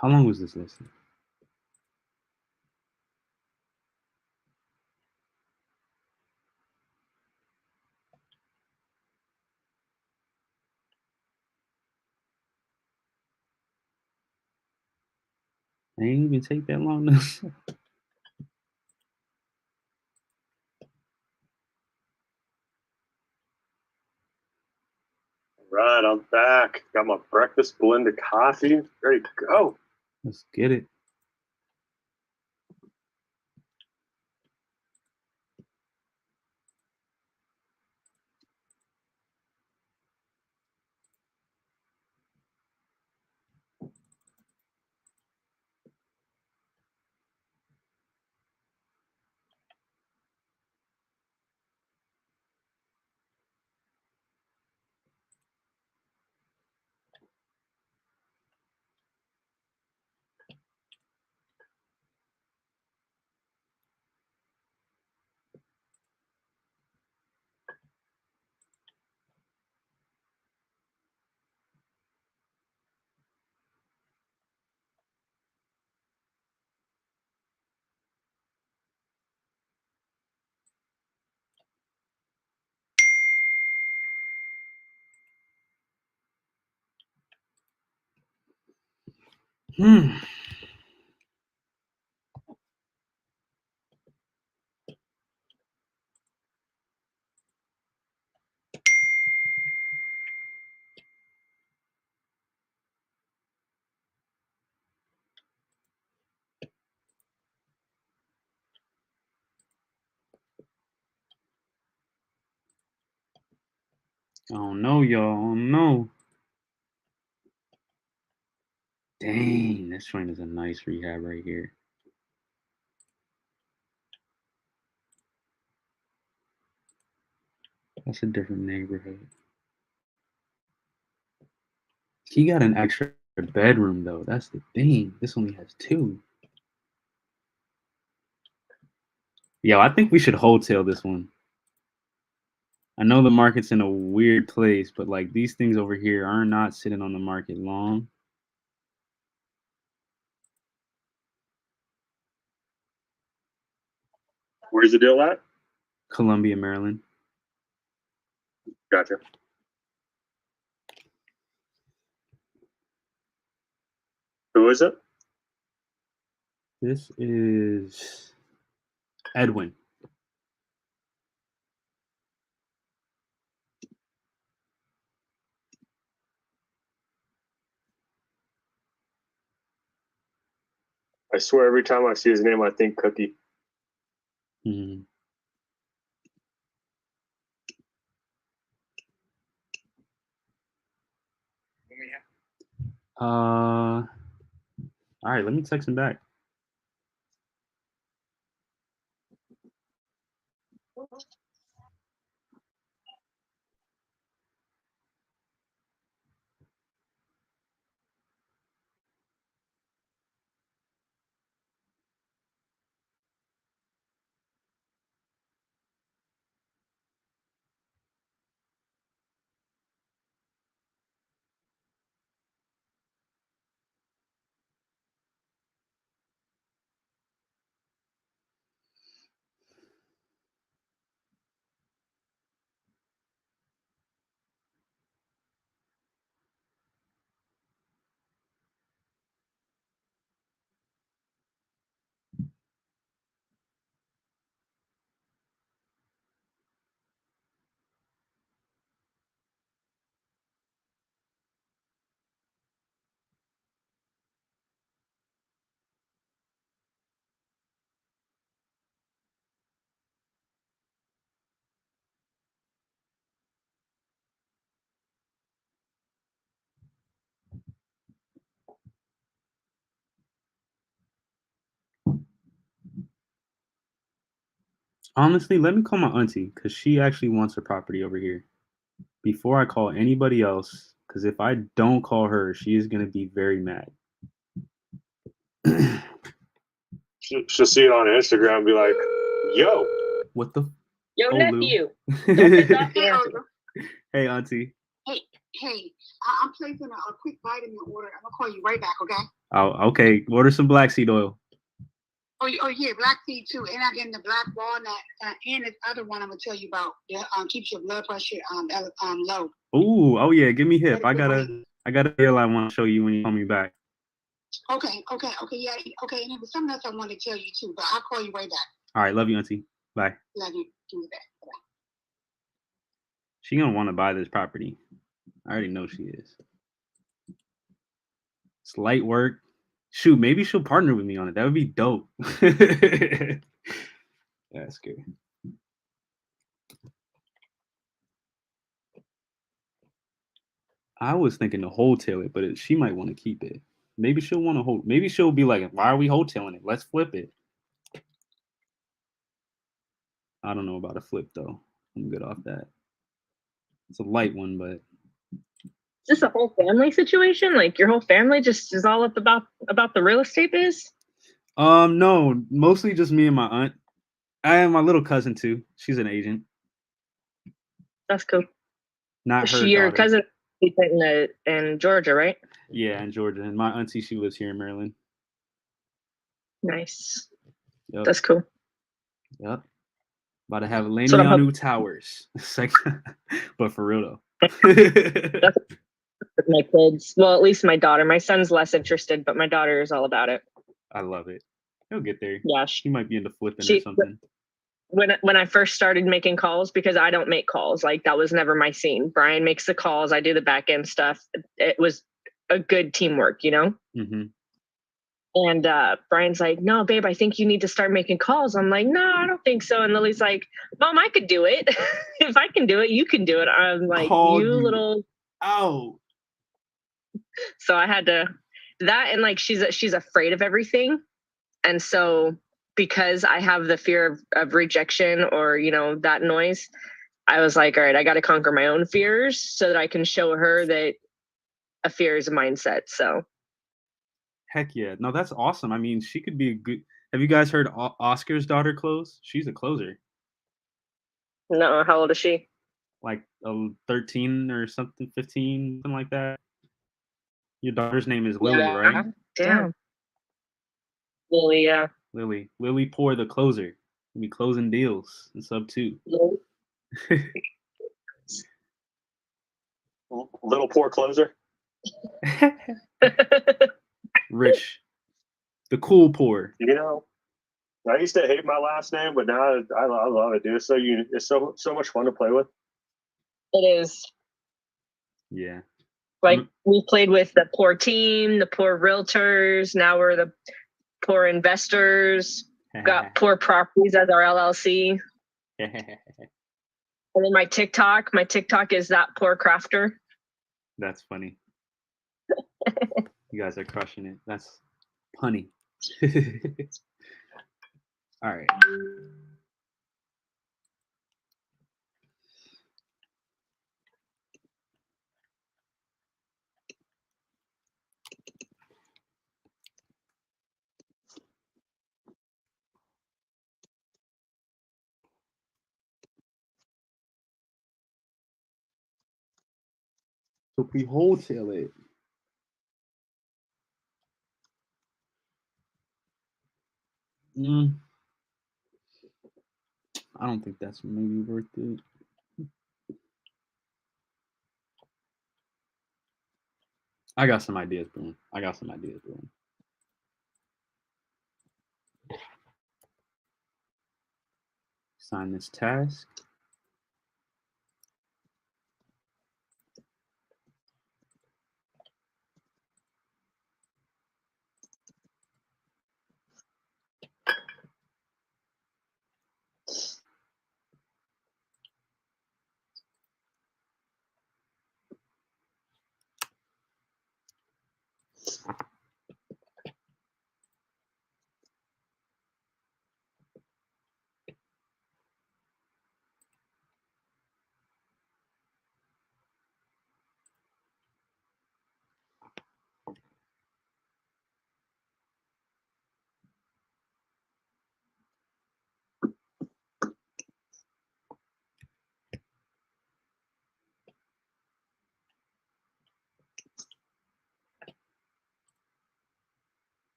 How long was this listing? It ain't even take that long. Right, I'm back. Got my breakfast blended coffee. Ready to go. Let's get it. Oh no, y'all. Oh no. Dang, this joint is a nice rehab right here. That's a different neighborhood. He got an extra bedroom though. That's the thing. This only has 2. Yo, I think we should wholesale this one. I know the market's in a weird place, but like these things over here are not sitting on the market long. Where's the deal at? Columbia, Maryland. Gotcha. Who is it? This is Edwin. I swear every time I see his name, I think Cookie. Mm-hmm. All right, let me text him back. Honestly, let me call my auntie because she actually wants her property over here before I call anybody else. Because if I don't call her, she is going to be very mad. She'll see it on Instagram and be like, yo. What the? Yo, nephew. Hey, auntie. Hey, I'm placing a quick vitamin order. I'm gonna call you right back, okay? Oh, okay. Order some black seed oil. Oh yeah, black seed too, and I'm getting the black walnut and this other one I'm gonna tell you about that keeps your blood pressure low. Ooh, oh yeah. Give me hip. I got a deal I want to show you when you call me back. Okay, yeah, okay. And there was something else I wanted to tell you too, but I'll call you right back. All right, love you, auntie. Bye. Love you. Do that. Bye. She gonna want to buy this property. I already know she is. It's light work. Shoot, maybe she'll partner with me on it. That would be dope. That's good. I was thinking to wholesale it, but she might want to keep it. Maybe she'll want to hold. Maybe she'll be like, "Why are we wholesaling it? Let's flip it." I don't know about a flip though. I'm good off that. It's a light one, but Is this a whole family situation? Like your whole family just is all up about the real estate biz? no, mostly just me and my aunt. I have my little cousin too. She's an agent. That's cool. Not her. Your daughter. cousin in Georgia, right? Yeah, in Georgia. And my auntie, she lives here in Maryland. Nice. Yep. That's cool. Yep. About to have Lanianu Towers. But for real though. That's my kids. Well, at least my daughter. My son's less interested, but my daughter is all about it. I love it. He'll get there. Yeah. She might be into flipping or something. When I first started making calls, because I don't make calls, like that was never my scene. Brian makes the calls, I do the back end stuff. It was a good teamwork, you know? Mm-hmm. And Brian's like, no, babe, I think you need to start making calls. I'm like, no, I don't think so. And Lily's like, Mom, I could do it. If I can do it, you can do it. I'm like, Called you you little. out. So I had to that, and like she's afraid of everything. And so because I have the fear of rejection or, that noise, I was like, all right, I got to conquer my own fears so that I can show her that a fear is a mindset. So. Heck yeah. No, that's awesome. I mean, she could be a good. Have you guys heard Oscar's daughter close? She's a closer. No, how old is she? Like 13 or something, 15, something like that. Your daughter's name is Lily, right? Damn. Lily, yeah. Lily Poor, the closer. Be closing deals in sub 2. Little poor closer. Rich, the cool poor. I used to hate my last name, but now I love it, dude. It's so it's so much fun to play with. It is. Yeah. Like we played with the poor team, the poor realtors. Now we're the poor investors. Got poor properties as our LLC. And then my TikTok is that poor crafter. That's funny. You guys are crushing it. That's punny. All right. So we wholesale it. I don't think that's maybe worth it. I got some ideas, Boone. Sign this task.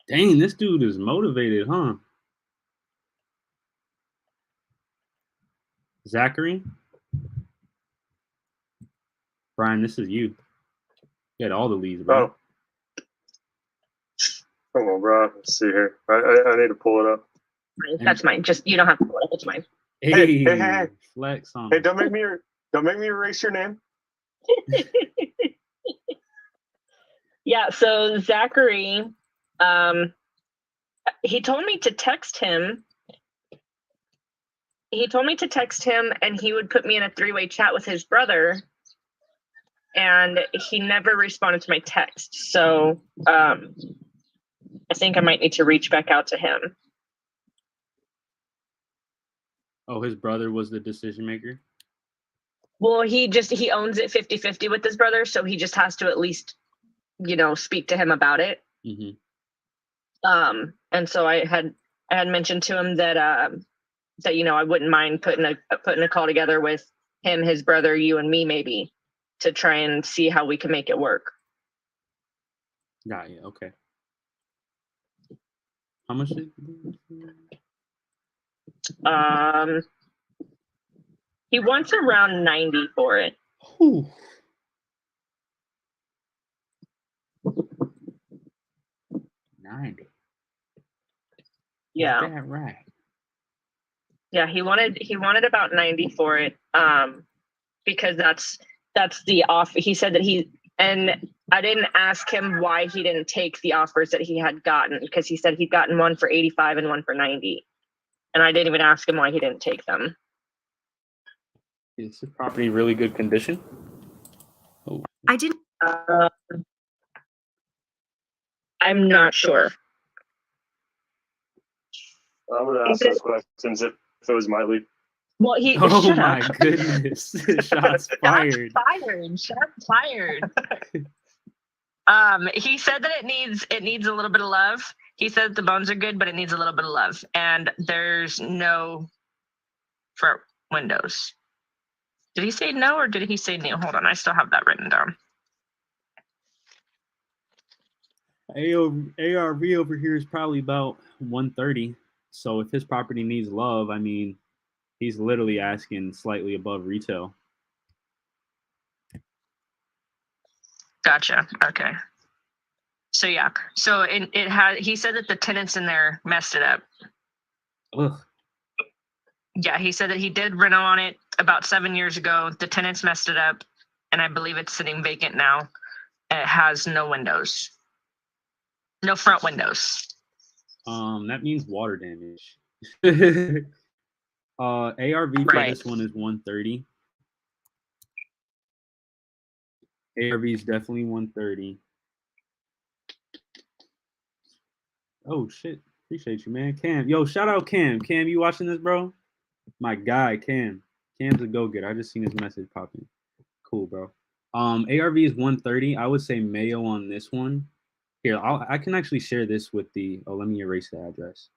Dang, this dude is motivated, huh? Zachary? Brian, this is you. You had all the leads, bro. Come on, bro. Let's see here. I need to pull it up. That's mine. Just you don't have to pull it up. It's mine. Hey. Flex on. Hey, don't make me erase your name. Yeah, so Zachary, he told me to text him. And he would put me in a 3-way chat with his brother. And he never responded to my text. So I think I might need to reach back out to him. Oh, his brother was the decision maker? Well, he owns it 50-50 with his brother, so he just has to at least, speak to him about it. Mm-hmm. And so I had mentioned to him that I wouldn't mind putting a call together with him, his brother, you, and me maybe to try and see how we can make it work. Got you. Okay. How much? He wants around 90 for it. Whew. 90. Yeah. Is that right? Yeah, he wanted about 90 for it. Because that's the offer. He said that and I didn't ask him why he didn't take the offers that he had gotten, because he said he'd gotten one for 85 and one for 90. And I didn't even ask him why he didn't take them. Is the property in really good condition? Oh. I didn't. I'm not sure. I would ask those questions if it was my lead. Well, he. Oh shut my up. goodness! Shots fired. Shots fired. He said that it needs a little bit of love. He said the bones are good, but it needs a little bit of love. And there's no front windows. Did he say no or did he say no? Hold on, I still have that written down. ARV over here is probably about 130. So if his property needs love, I mean, he's literally asking slightly above retail. Gotcha. Okay. So yeah. So it had. He said that the tenants in there messed it up. Ugh. Yeah, he said that he did reno on it about 7 years ago. The tenants messed it up, and I believe it's sitting vacant now. It has no windows, no front windows. That means water damage. ARV for this one is 130. ARV is definitely 130. Oh shit! Appreciate you, man. Cam, yo, shout out Cam. Cam, you watching this, bro? My guy, Cam. Cam's a go-getter. I just seen his message popping. Cool, bro. ARV is 130. I would say Mayo on this one. Here, I can actually share this with the. Oh, let me erase the address.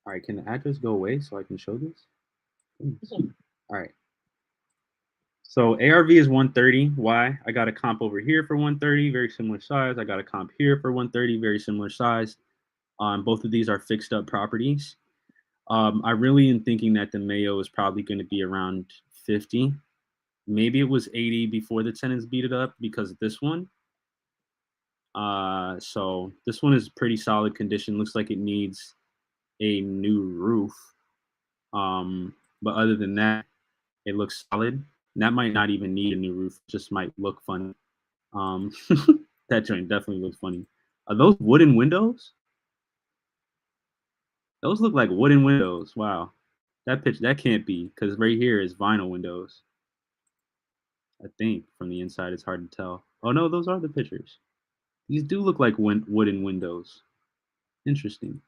All right, can the address go away so I can show this? All right. So ARV is 130. Why? I got a comp over here for 130, very similar size. I got a comp here for 130, very similar size. Both of these are fixed up properties. I really am thinking that the Mayo is probably going to be around 50. Maybe it was 80 before the tenants beat it up because of this one. So this one is pretty solid condition. Looks like it needs a new roof. But other than that, it looks solid. And that might not even need a new roof, just might look funny. That joint definitely looks funny. Are those wooden windows? Those look like wooden windows. Wow. That can't be, because right here is vinyl windows. I think from the inside it's hard to tell. Oh no, those are the pictures. These do look like wooden windows. Interesting.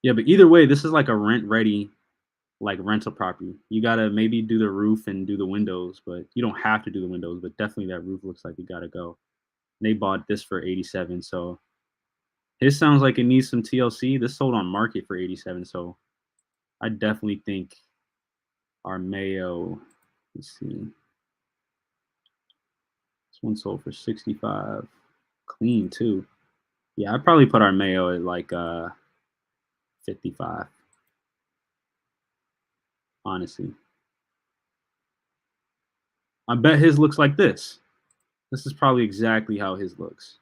Yeah, but either way, this is like a rent-ready, like rental property. You gotta maybe do the roof and do the windows, but you don't have to do the windows. But definitely that roof looks like it gotta go. And they bought this for 87, so this sounds like it needs some TLC. This sold on market for 87, so I definitely think our Mayo. Let's see. This one sold for 65, clean too. Yeah, I'd probably put our Mayo at like 55. Honestly, I bet his looks like this. This is probably exactly how his looks.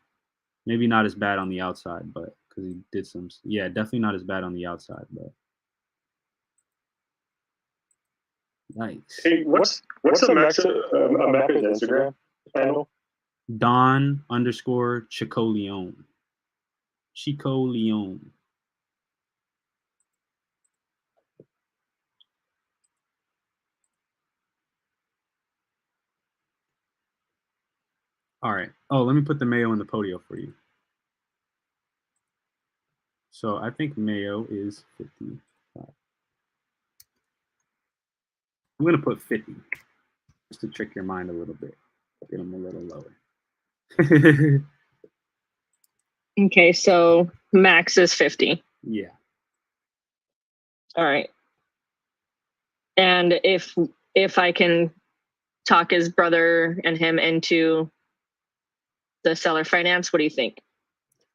Maybe not as bad on the outside, but because he did some. Yeah, definitely not as bad on the outside, but. Nice. Hey, what's a Macca's Instagram handle? Don_Chicoleone. Chico Leone. All right. Oh, let me put the Mayo in the Podio for you. So I think Mayo is 55. I'm going to put 50 just to trick your mind a little bit. Get them a little lower. Okay, so max is 50. Yeah. All right. And if I can talk his brother and him into the seller finance, what do you think?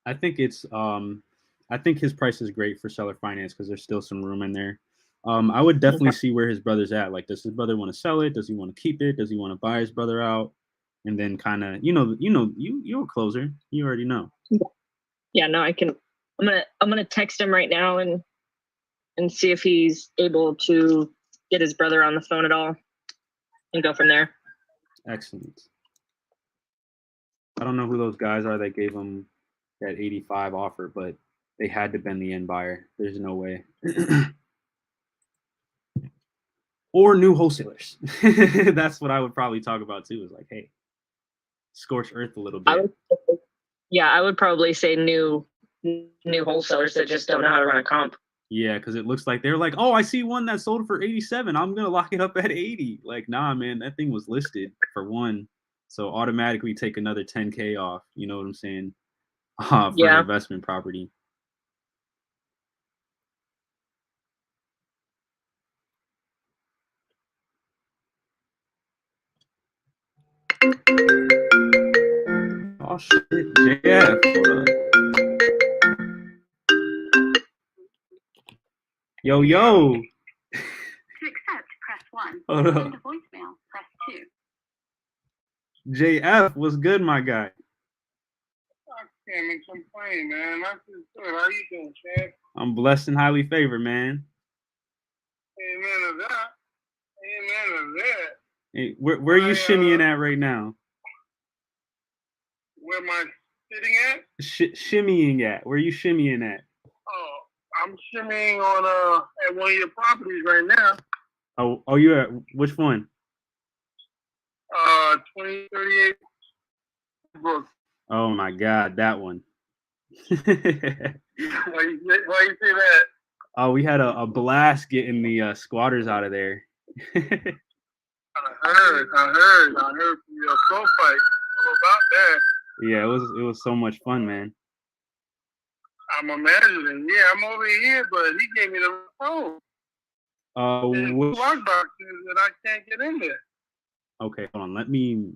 I think it's I think his price is great for seller finance because there's still some room in there. I would definitely see where his brother's at. Like, does his brother want to sell it? Does he want to keep it? Does he want to buy his brother out? And then kind of, you're a closer. You already know. Yeah, no, I can. I'm gonna text him right now and see if he's able to get his brother on the phone at all, and go from there. Excellent. I don't know who those guys are that gave him that 85 offer, but they had to bend the end buyer. There's no way. Or new wholesalers. That's what I would probably talk about too. Is like, hey, scorch earth a little bit. I would probably say new wholesalers that just don't know how to run a comp. Yeah, because it looks like they're like, oh, I see one that sold for 87. I'm gonna lock it up at 80. Like, nah, man, that thing was listed for 1, so automatically take another 10K off. You know what I'm saying? For an investment property. Oh shit, JF. Hold up. Yo. To accept, press 1. Hold To up. send a voicemail, press 2. JF, what's good, my guy? I can't complain, man. That's just good. How you doing, Chad? I'm blessed and highly favored, man. Amen to that. Amen to that. Hey, where are you shimmying at right now? Where am I sitting at? Shimmying at? Where are you shimmying at? Oh, I'm shimmying on at one of your properties right now. Oh, you at which one? 2038 Brook. Oh my God, that one. Why you say that? Oh, we had a blast getting the squatters out of there. I heard from your pro fight all about that. Yeah, it was so much fun, man. I'm imagining. Yeah, I'm over here, but he gave me the phone. Which... lock boxes that I can't get in there. Okay, hold on. Let me.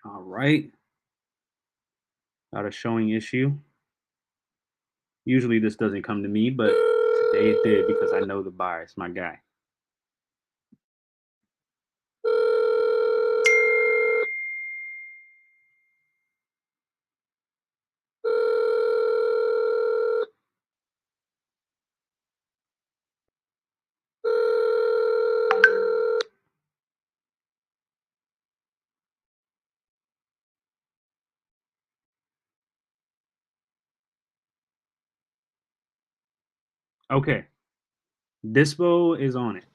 All right. Got a showing issue. Usually this doesn't come to me, but today it did because I know the buyer. It's my guy. Okay. Dispo is on it.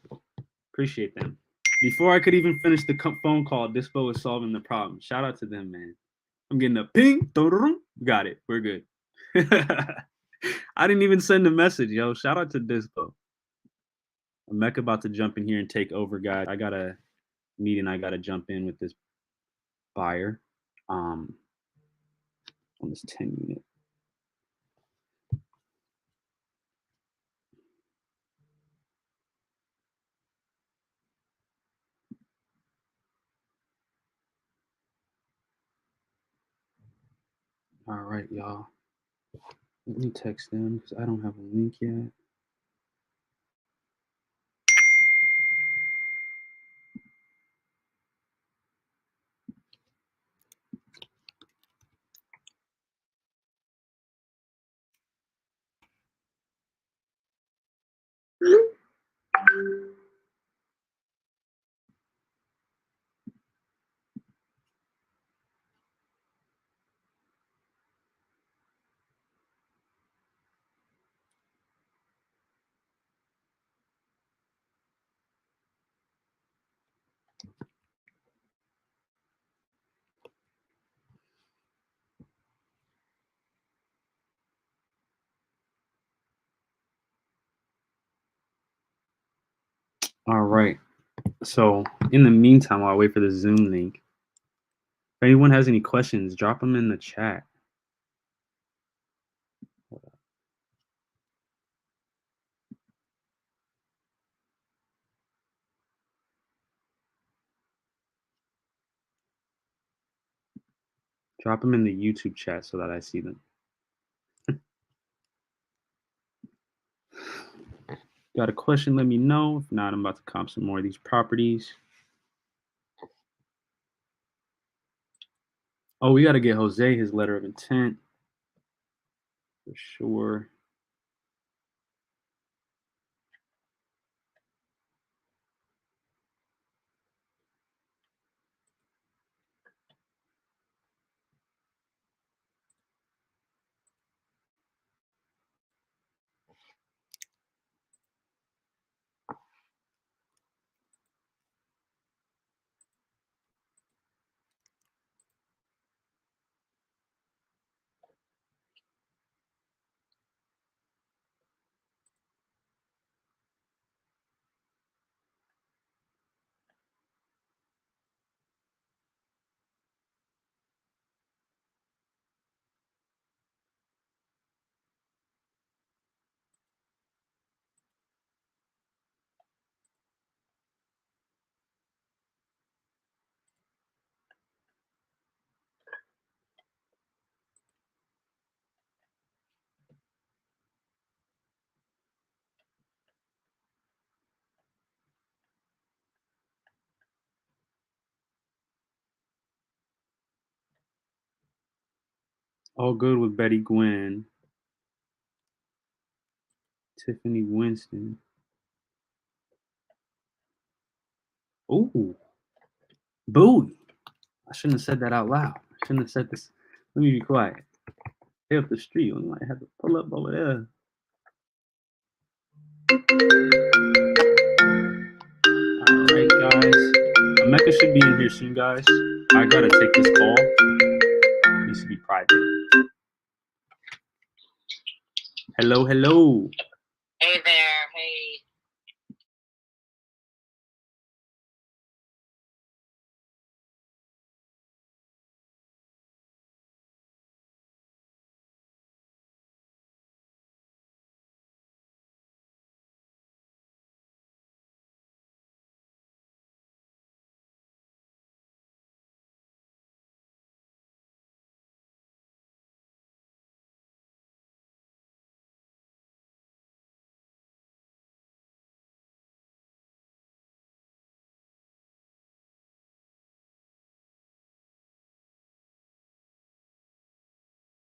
Appreciate them. Before I could even finish the phone call, Dispo is solving the problem. Shout out to them, man. I'm getting a ping. Got it. We're good. I didn't even send a message, yo. Shout out to Dispo. Mecca about to jump in here and take over, guys. I got a meeting. I got to jump in with this buyer on this 10 unit. All right, y'all. Let me text them because I don't have a link yet. All right. So in the meantime, while I wait for the Zoom link, if anyone has any questions, drop them in the chat. Drop them in the YouTube chat so that I see them. Got a question, let me know. If not, I'm about to comp some more of these properties. Oh, we got to get Jose his letter of intent for sure. All good with Betty Gwynn. Tiffany Winston. Ooh. Bowie. I shouldn't have said that out loud. I shouldn't have said this. Let me be quiet. Stay up the street. We might have to pull up over there. All right, guys. Mecca should be in here soon, guys. I gotta take this call. It needs to be private. Hello, hello. Hey there. Hey.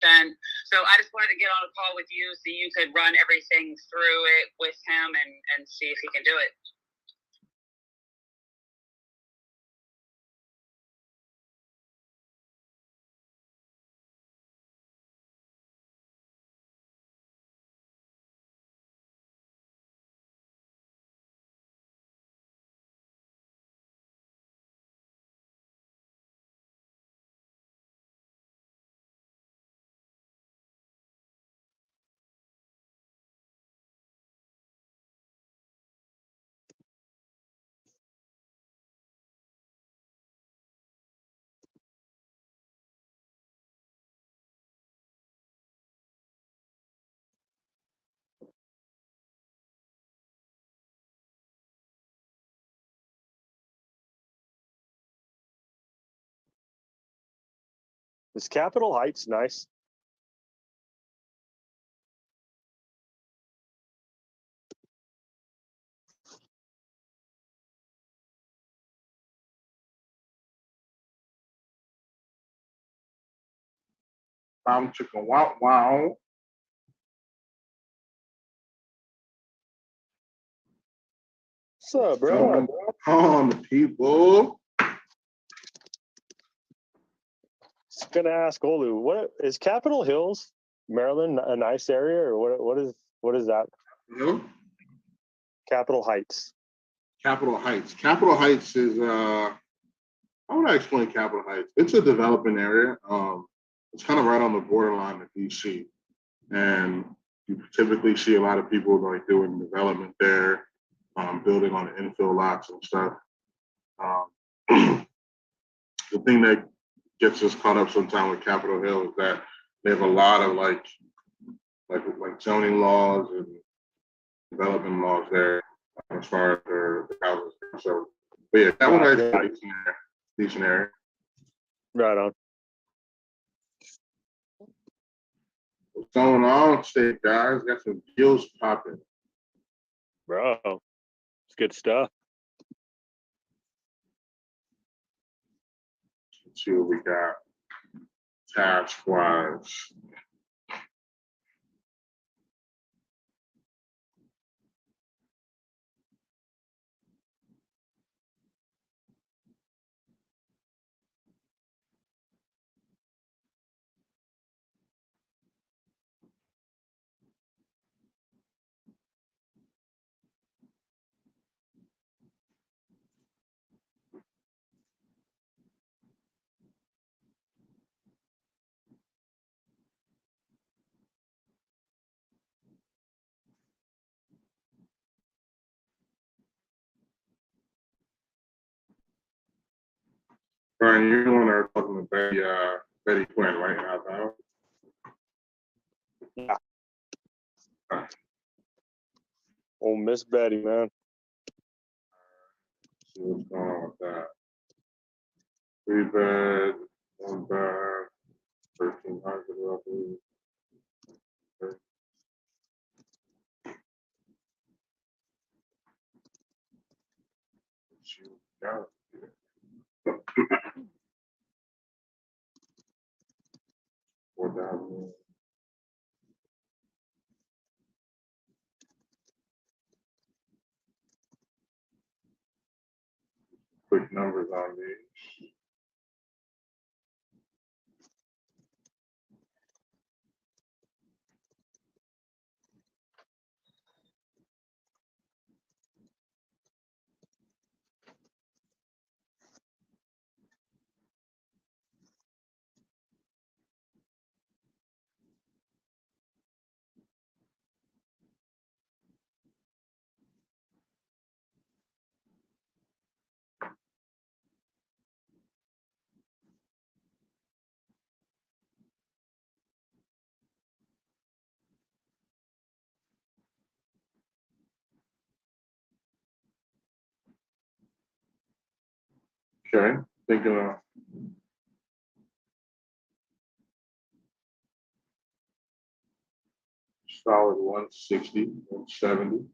And so I just wanted to get on a call with you so you could run everything through it with him and see if he can do it. Is Capitol Heights nice? Chicken wow wow. What's up, bro? On people. Just gonna ask Olu, what is Capitol Hills, Maryland, a nice area, or what is that? Hello? Capitol Heights. Capitol Heights. Capitol Heights is how would I explain Capitol Heights? It's a developing area. It's kind of right on the borderline of DC. And you typically see a lot of people like doing development there, building on the infill lots and stuff. The thing that gets us caught up sometimes with Capitol Hill is that they have a lot of like zoning laws and development laws there as far as their houses. So, but yeah, that one is decent area. Right on. What's going on, state guys? Got some deals popping. Bro, it's good stuff. Let's see what we got. Task wise. Brian, you're the one that are talking to Betty Quinn, right? Now, yeah. Oh, Miss Betty, man. See what's going on with that. 3 bed, 1 bath, 1,300 roughly. Okay. Got it. 4,000. Quick numbers on these. Okay, thinking of solid 160, 170.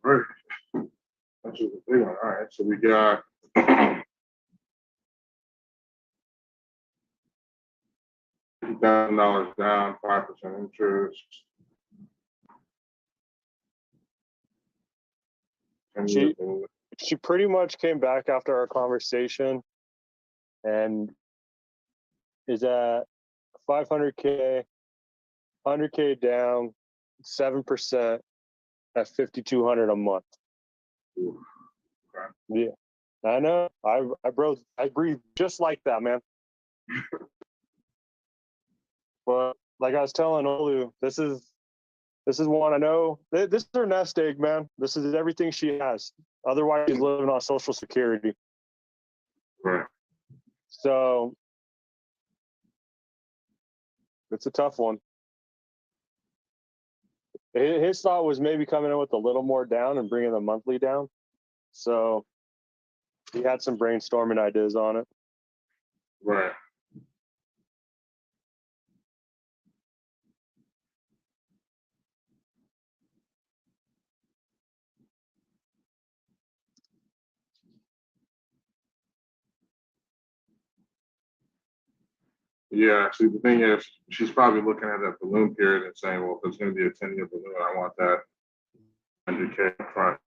Right. That's a big one. All right. So we got $50,000 down, 5% interest. She pretty much came back after our conversation and is at 500K, 100K down, 7% at 5,200 a month. Yeah, I know. I breathe just like that, man. But like I was telling Olu, this is one I know. This is her nest egg, man. This is everything she has. Otherwise, she's living on Social Security. Right. So it's a tough one. His thought was maybe coming in with a little more down and bringing the monthly down. So he had some brainstorming ideas on it. Right. Yeah, see, the thing is, she's probably looking at that balloon period and saying, well, if it's going to be a 10-year balloon, I want that 100K up front.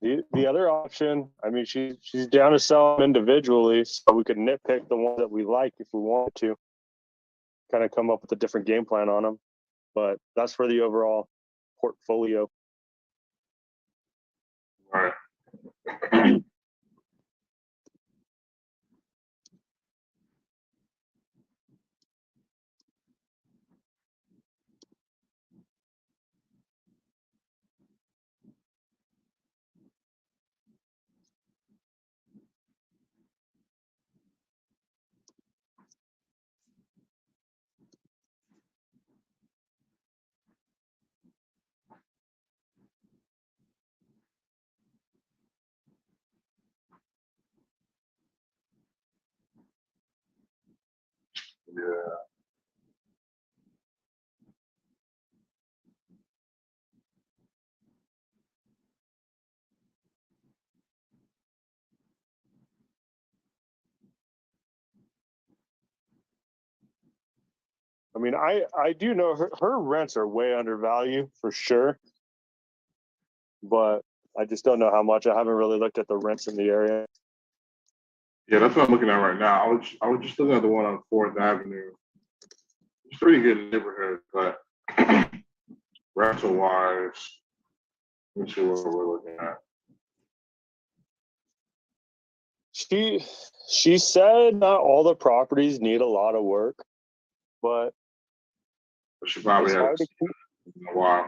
The other option, I mean, she's down to sell them individually, so we could nitpick the ones that we like if we wanted to, kind of come up with a different game plan on them. But that's for the overall portfolio. Right. Yeah. I mean, I do know her rents are way undervalued for sure, but I just don't know how much. I haven't really looked at the rents in the area. Yeah, that's what I'm looking at right now. I was just looking at the one on 4th Avenue. It's pretty good neighborhood, but rental wise, let me see what we're looking at. She said not all the properties need a lot of work, but she probably has a while.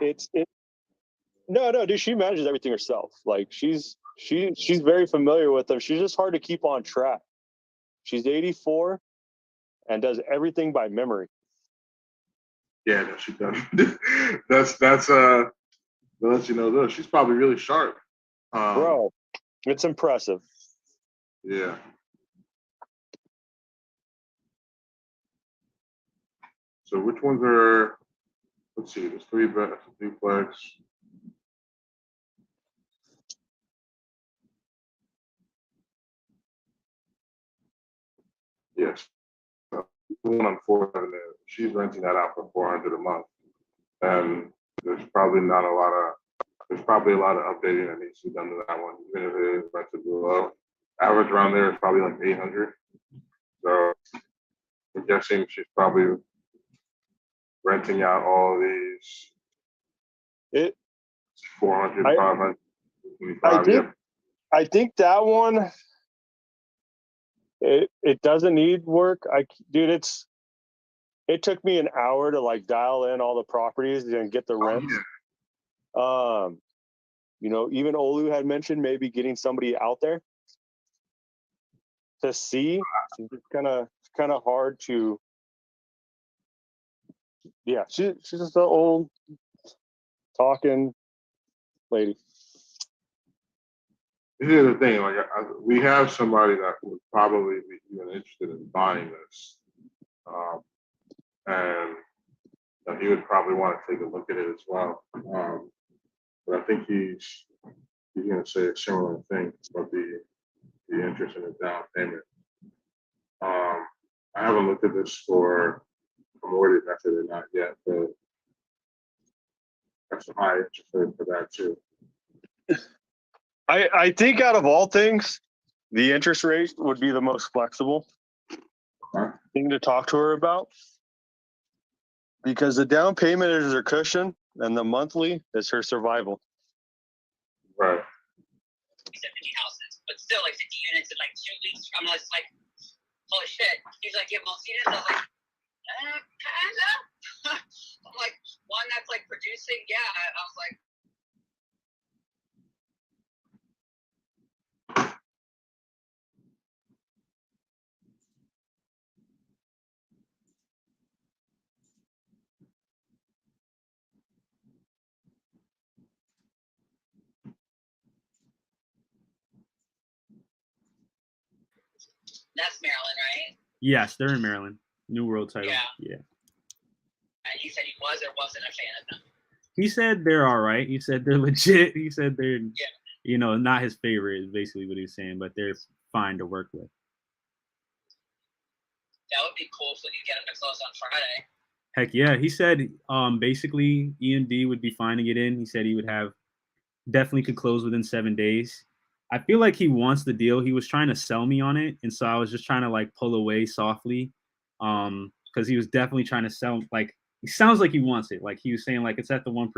No, dude, she manages everything herself. Like she's very familiar with them. She's just hard to keep on track. She's 84 and does everything by memory. Yeah, no, she does. that's that lets you know though. She's probably really sharp. Bro, it's impressive. Yeah. So which ones are? Let's see. There's 3 beds, duplex. Yes. One on 4th Avenue. She's renting that out for $400 a month, and there's probably not a lot of. There's probably a lot of updating that needs to be done to that one, even if it is rented below. Average around there is probably like 800. So I'm guessing she's probably renting out all of these. 400, 500, 25. I think that one. It doesn't need work. Dude, it took me an hour to like dial in all the properties and get the rents. You know, even Olu had mentioned maybe getting somebody out there to see. It's kind of hard to. Yeah, she's just an old talking lady. Here's the thing, like we have somebody that would probably be even interested in buying this, and So he would probably want to take a look at it as well. But I think he's going to say a similar thing about the interest in the down payment. I haven't looked at this for a mortgage method or not yet, but that's some high interest rate for that too. I think out of all things, the interest rate would be the most flexible thing to talk to her about, because the down payment is her cushion and the monthly is her survival. Right. 70 houses, but still like 50 units in like 2 weeks. I'm just like, holy shit. He's like, yeah, most units. I was like, kind of. I'm like, one that's like producing. Yeah. I was like, that's Maryland, right? Yes, they're in Maryland. New World title. Yeah. And he said he was or wasn't a fan of them. He said they're all right. He said they're legit. He said they're, not his favorite is basically what he's saying, but they're fine to work with. That would be cool if we could get him to close on Friday. Heck yeah. He said basically EMD would be fine to get in. He said he would definitely could close within 7 days. I feel like he wants the deal. He was trying to sell me on it. And so I was just trying to like pull away softly. Because he was definitely trying to sell, like, he sounds like he wants it. Like he was saying, like, it's at the 1%,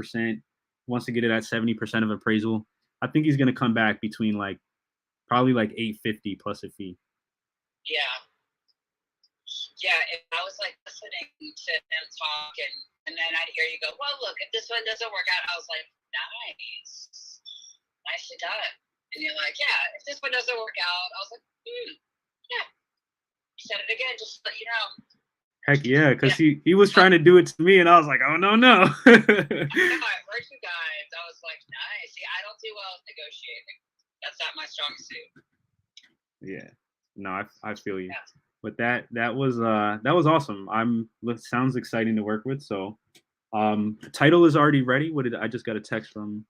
wants to get it at 70% of appraisal. I think he's going to come back between like probably like 850 plus a fee. Yeah. Yeah, and I was like listening to him talk, and then I'd hear you go, well, look, if this one doesn't work out, I was like, nice. Nicely done. And you're like, yeah, if this one doesn't work out, I was like, yeah. You said it again, just to let you know. Heck yeah, because he was trying to do it to me, and I was like, oh, no. I heard you guys. I was like, nice. See, I don't do well with negotiating. That's not my strong suit. Yeah. No, I feel you. Yeah. But that was awesome. Sounds exciting to work with. So title is already ready. I just got a text from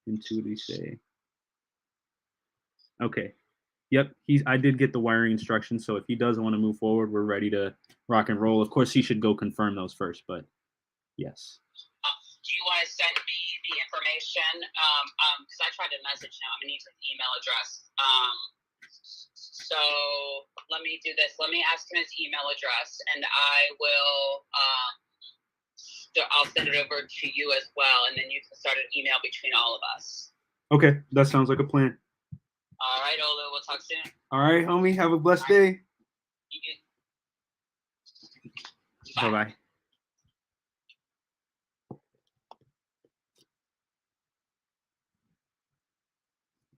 Intuity say. Okay. Yep, I did get the wiring instructions, so if he does want to move forward, we're ready to rock and roll. Of course, he should go confirm those first, but yes. Do you want to send me the information? Because I tried to message him. I'm going to use his email address. So let me do this. Let me ask him his email address, and I'll send it over to you as well, and then you can start an email between all of us. Okay, that sounds like a plan. All right, Olu, we'll talk soon. All right, homie. Have a blessed day. Bye-bye.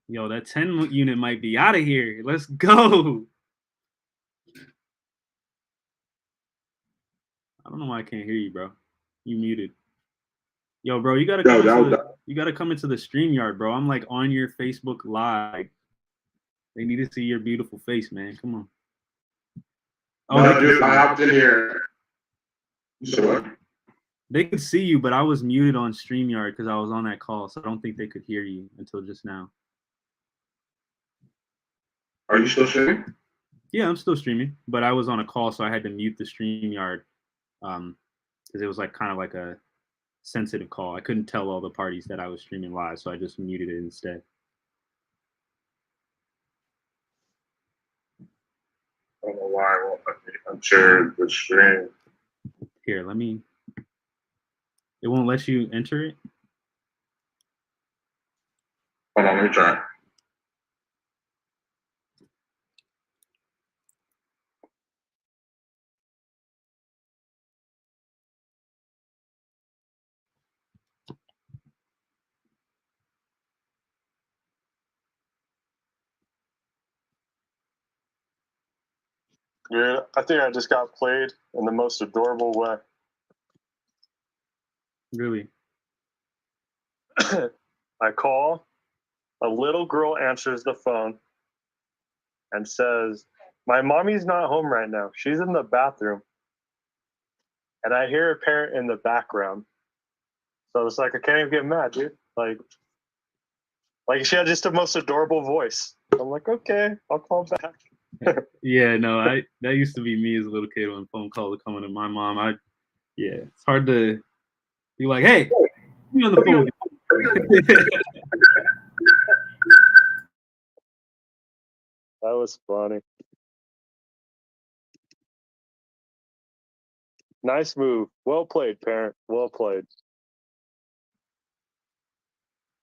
Yo, that 10 unit might be out of here. Let's go. I don't know why I can't hear you, bro. You muted. Yo, bro, you gotta come into the StreamYard, bro. I'm like on your Facebook Live. They need to see your beautiful face, man. Come on. Oh, dude, I hopped in here. Sure. They could see you, but I was muted on StreamYard because I was on that call, so I don't think they could hear you until just now. Are you still streaming? Yeah, I'm still streaming, but I was on a call, so I had to mute the StreamYard because it was like kind of like a sensitive call. I couldn't tell all the parties that I was streaming live, so I just muted it instead. I don't know why I won't let me unshare the stream. Here, it won't let you enter it? Hold on, let me try. Yeah, I think I just got played in the most adorable way. Really? I call, a little girl answers the phone and says, my mommy's not home right now. She's in the bathroom. and I hear a parent in the background. So it's like I can't even get mad, dude. Like she had just the most adorable voice. I'm like, okay, I'll call back. Yeah, no, that used to be me as a little kid when phone calls were coming to my mom. It's hard to be like, hey, be on the phone. That was funny. Nice move. Well played, parent. Well played.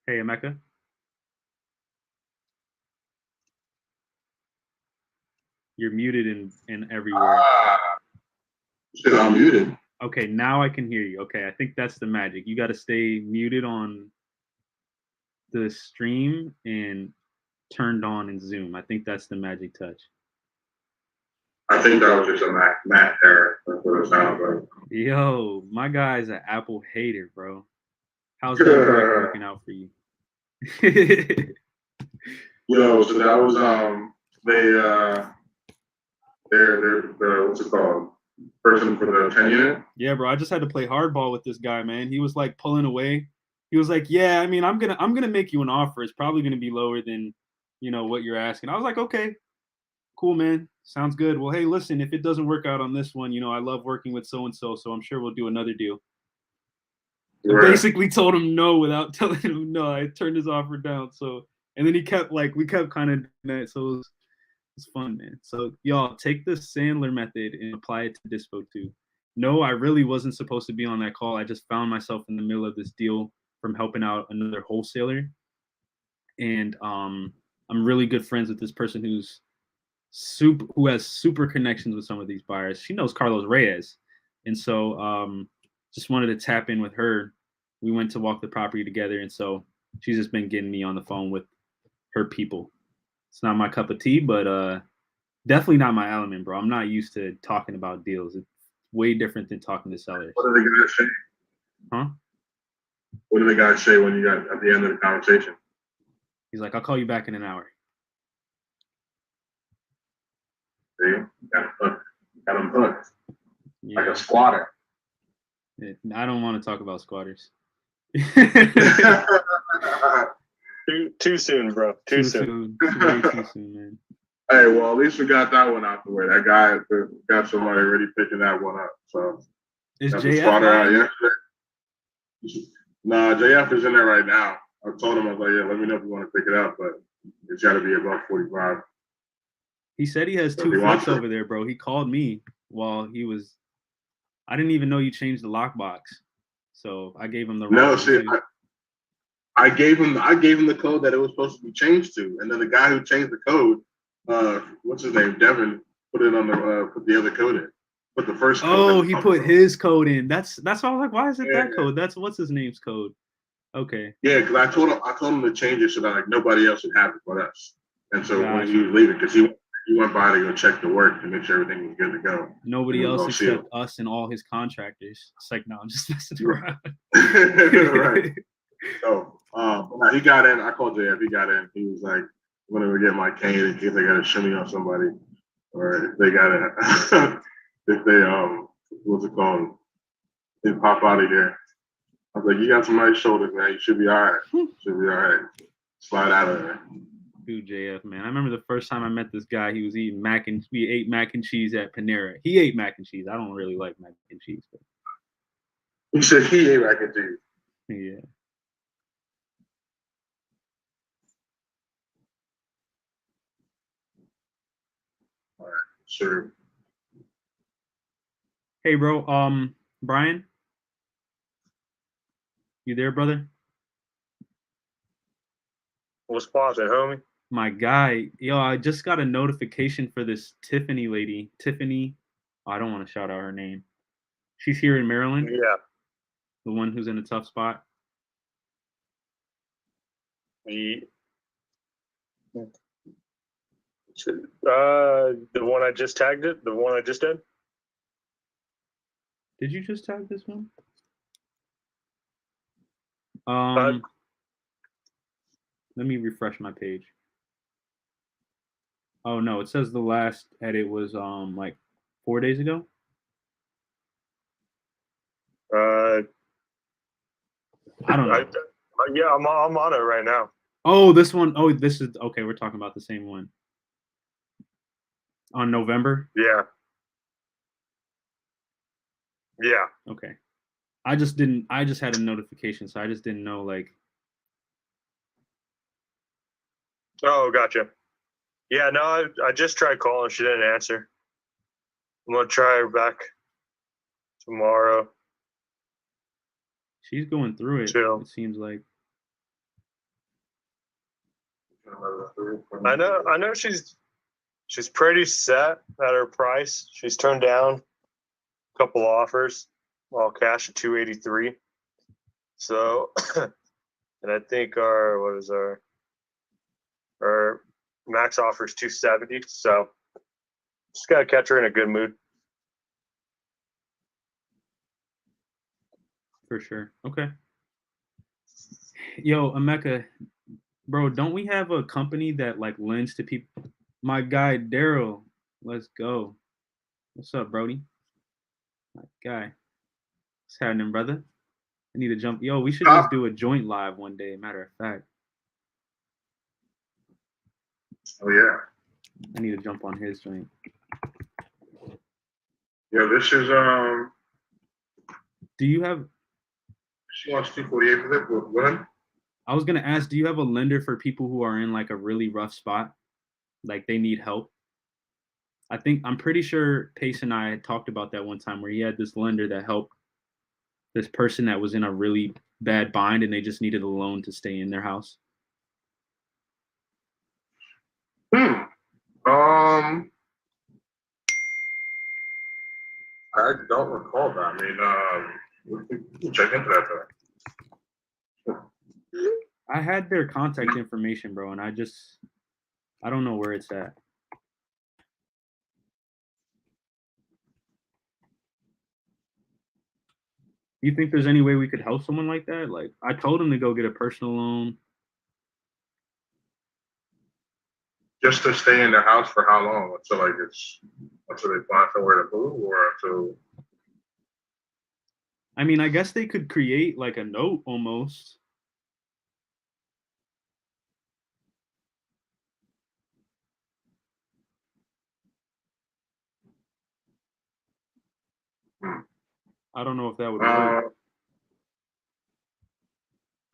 Hey, Emeka. You're muted in everywhere. Shit, I'm muted. Okay, now I can hear you. Okay, I think that's the magic. You got to stay muted on the stream and turned on in Zoom. I think that's the magic touch. I think that was just a Mac error. That's what it sounds like. Yo, my guy's an Apple hater, bro. How's that working out for you? Yo, so that was they're what's it called? Person for the 10 unit. Yeah, bro. I just had to play hardball with this guy, man. He was like pulling away. He was like, "Yeah, I mean, I'm gonna make you an offer. It's probably gonna be lower than, what you're asking." I was like, "Okay, cool, man. Sounds good. Well, hey, listen, if it doesn't work out on this one, I love working with so and so, so I'm sure we'll do another deal." Right. I basically told him no without telling him no. I turned his offer down. So, and then we kept kind of doing that. So it was fun, man. So y'all take the Sandler method and apply it to Dispo too. No, I really wasn't supposed to be on that call. I just found myself in the middle of this deal from helping out another wholesaler. And I'm really good friends with this person who has super connections with some of these buyers. She knows Carlos Reyes. And so just wanted to tap in with her. We went to walk the property together. And so she's just been getting me on the phone with her people. It's not my cup of tea, but definitely not my element, bro. I'm not used to talking about deals. It's way different than talking to sellers. What did the guy say? Huh? What did the guy say when you got at the end of the conversation? He's like, "I'll call you back in an hour." See? Got him hooked. Yeah. Like a squatter. I don't want to talk about squatters. Too soon, bro. Too soon. Way too soon, man. Hey, well, at least we got that one out the way. That guy got somebody already picking that one up. So is that's JF squatter out yesterday? Nah, JF is in there right now. I told him, I was like, yeah, let me know if you want to pick it up, but it's got to be above 45. He said he has 2 flips over there, bro. He called me while he was. I didn't even know you changed the lockbox, so I gave him the. No, see, I gave him the code that it was supposed to be changed to, and then the guy who changed the code, what's his name, Devin, put the other code in. Put the first code. Oh, he put his code in. That's why I was like, why is it that code? That's what's his name's code. Okay. Yeah, because I told him to change it so that like nobody else would have it but us. And so when he was leaving, because he went by to go check the work to make sure everything was good to go. Nobody else except us and all his contractors. It's like, no, I'm just messing around. Right. So he got in. I called JF. He got in. He was like, I'm gonna get my cane in case I got to shimmy on somebody, or if they got it. If they what's it called? They pop out of here. I was like, you got some nice shoulders, man. You should be all right. Should be all right. Slide out of there. Dude, JF, man. I remember the first time I met this guy. He was eating we ate mac and cheese at Panera. He ate mac and cheese. I don't really like mac and cheese. But... He said he ate mac and cheese. Yeah. All right, sure. Hey, bro. Brian, you there, brother? What's poppin', homie? My guy, I just got a notification for this Tiffany lady. Tiffany, I don't want to shout out her name. She's here in Maryland. Yeah. The one who's in a tough spot. The one I just tagged it. The one I just did. Did you just tag this one? Let me refresh my page. Oh no, it says the last edit was like 4 days ago. I don't know. Yeah, I'm on it right now. Oh, this one. Oh, this is okay. We're talking about the same one. On November? Yeah. Yeah. Okay. I just had a notification, so I just didn't know like. Oh, gotcha. Yeah, no, I just tried calling. She didn't answer. I'm gonna try her back tomorrow. She's going through it. Chill. It seems like. I know she's pretty set at her price. She's turned down a couple offers, all cash at 283. So, and I think our max offer is 270. So, just gotta catch her in a good mood. For sure. Okay. Yo, Emeka, bro, don't we have a company that like lends to people? My guy Daryl, let's go. What's up, Brody? My guy. What's happening, brother? I need to jump. Yo, we should just do a joint live one day, matter of fact. Oh yeah. I need to jump on his joint. Yeah, this is Do you have she wants 248 for that. Go ahead. I was gonna ask, do you have a lender for people who are in like a really rough spot? Like they need help? I'm pretty sure Pace and I had talked about that one time where he had this lender that helped this person that was in a really bad bind and they just needed a loan to stay in their house. I don't recall that. I mean, we can check into that though. I had their contact information, bro, and I don't know where it's at. You think there's any way we could help someone like that? Like, I told him to go get a personal loan. Just to stay in their house for how long? Until they find somewhere to move, or until? I mean, I guess they could create like a note almost. I don't know if that would work.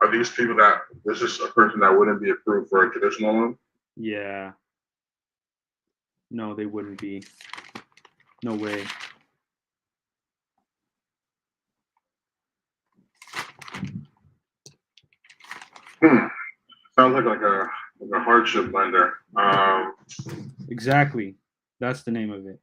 Are these people this is a person that wouldn't be approved for a traditional loan? Yeah. No, they wouldn't be. No way. Sounds like a hardship lender. Exactly. That's the name of it.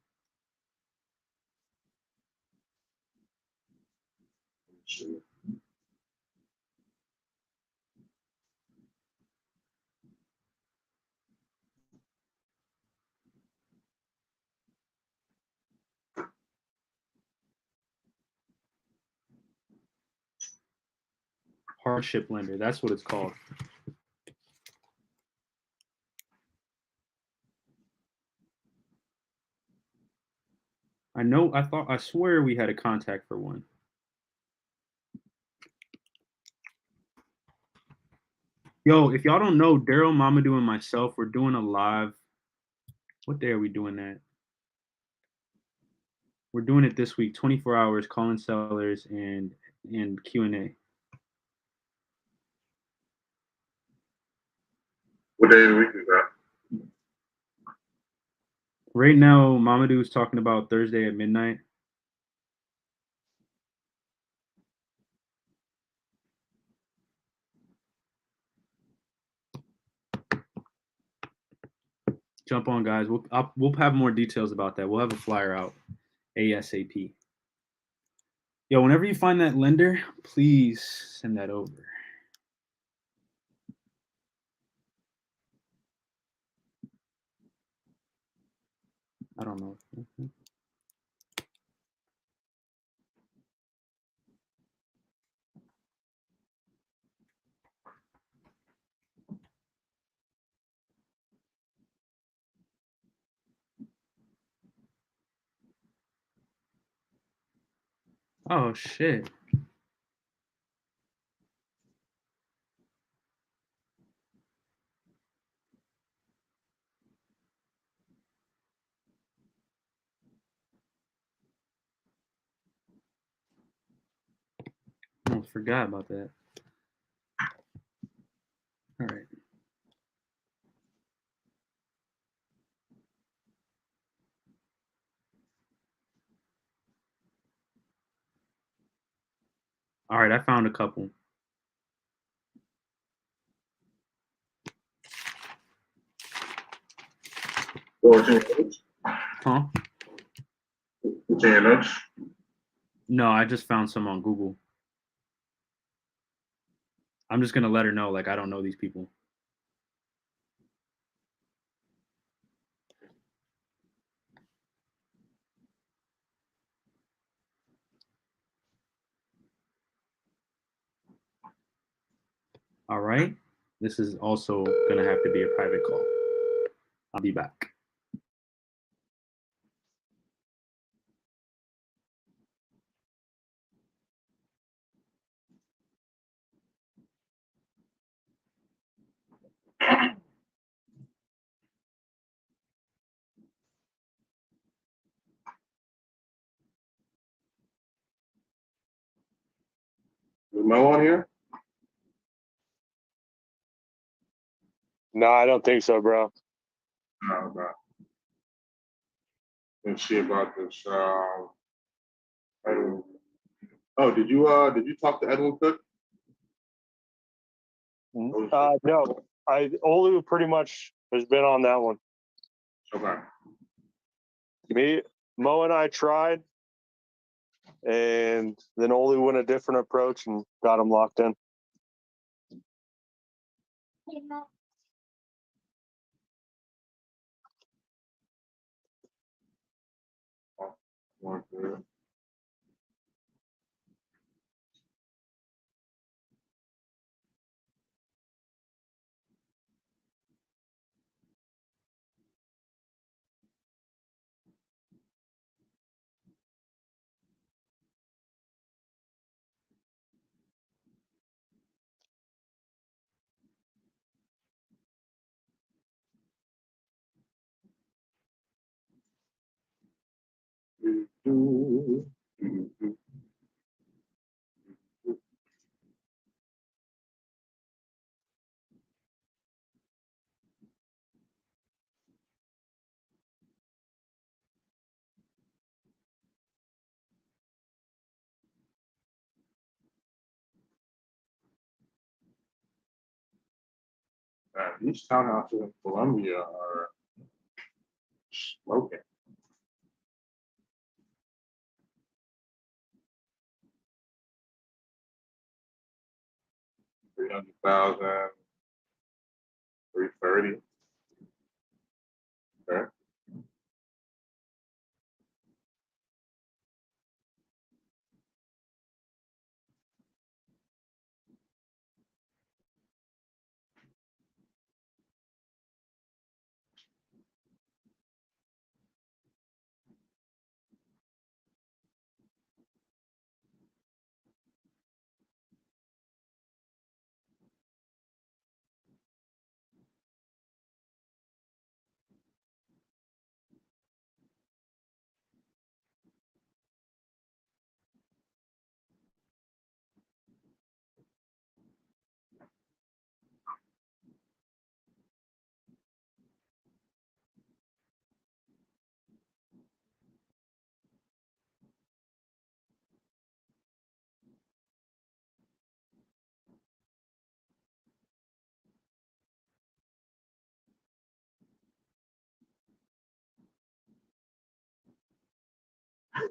Hardship lender. That's what it's called. I swear we had a contact for one. Yo, if y'all don't know, Daryl, Mamadou, and myself, we're doing a live. What day are we doing that? We're doing it this week, 24 hours, calling sellers and Q&A. What day of the week is that? Right now, Mamadou is talking about Thursday at midnight. Jump on, guys. We'll have more details about that. We'll have a flyer out ASAP. Yo, whenever you find that lender, please send that over. I don't know. Oh shit. forgot about that. All right. All right, I found a couple. Huh? No, I just found some on Google. I'm just gonna let her know, like, I don't know these people. All right. This is also gonna have to be a private call. I'll be back. Is Mo on here? No, I don't think so, bro. No, no. Let's see about this. Edwin. Oh, did you talk to Edwin Cook? No, Olu pretty much has been on that one. Okay. Mo and I tried, and then Olu went a different approach and got him locked in. These townhouses in Columbia are smoking. $300,000, $330,000. Okay.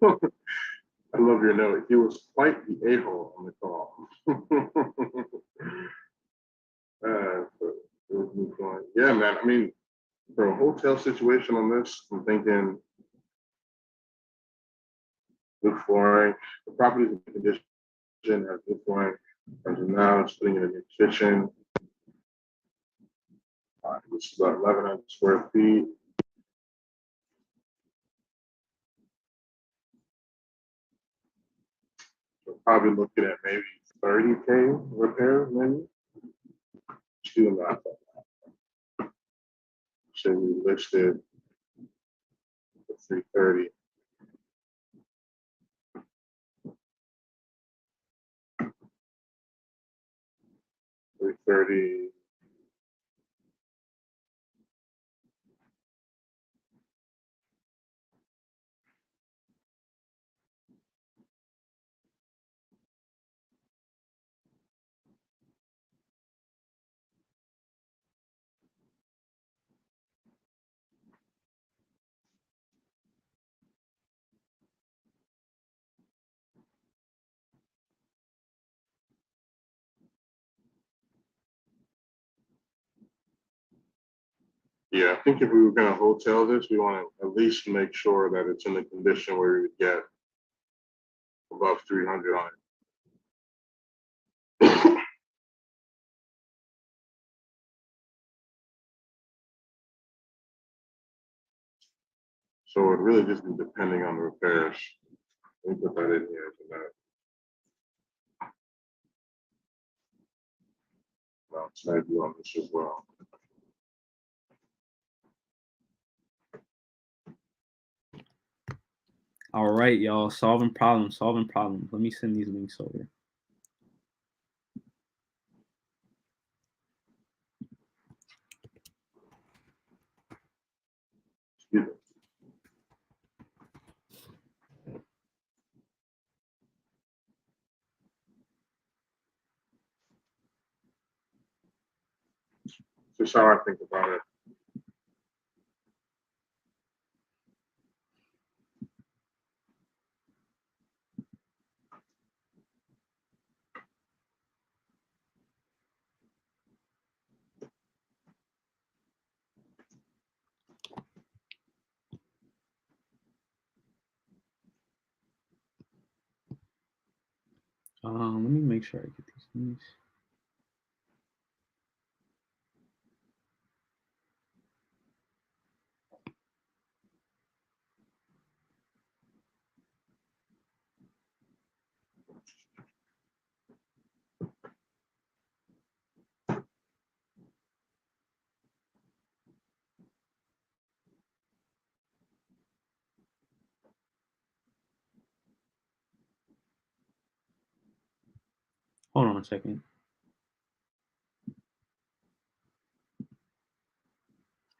I love your note. He was quite the a-hole on the call. Yeah, man. I mean, for a hotel situation on this, I'm thinking good flooring. The property is in good condition, has good flooring. As of now, it's putting in a new kitchen. This is about 1,100 square feet. So probably looking at maybe 30K repairs, maybe. Just do the math on that. So we listed for 330. 130. Yeah, I think if we were going to hotel this, we want to at least make sure that it's in the condition where we would get above 300 on it. So it really just be depending on the repairs. Let me put that in here for that. Outside view on this as well. All right, y'all. Solving problems. Let me send these links over. Yeah. Just how I think about it. Let me make sure I get these links. Hold on a second.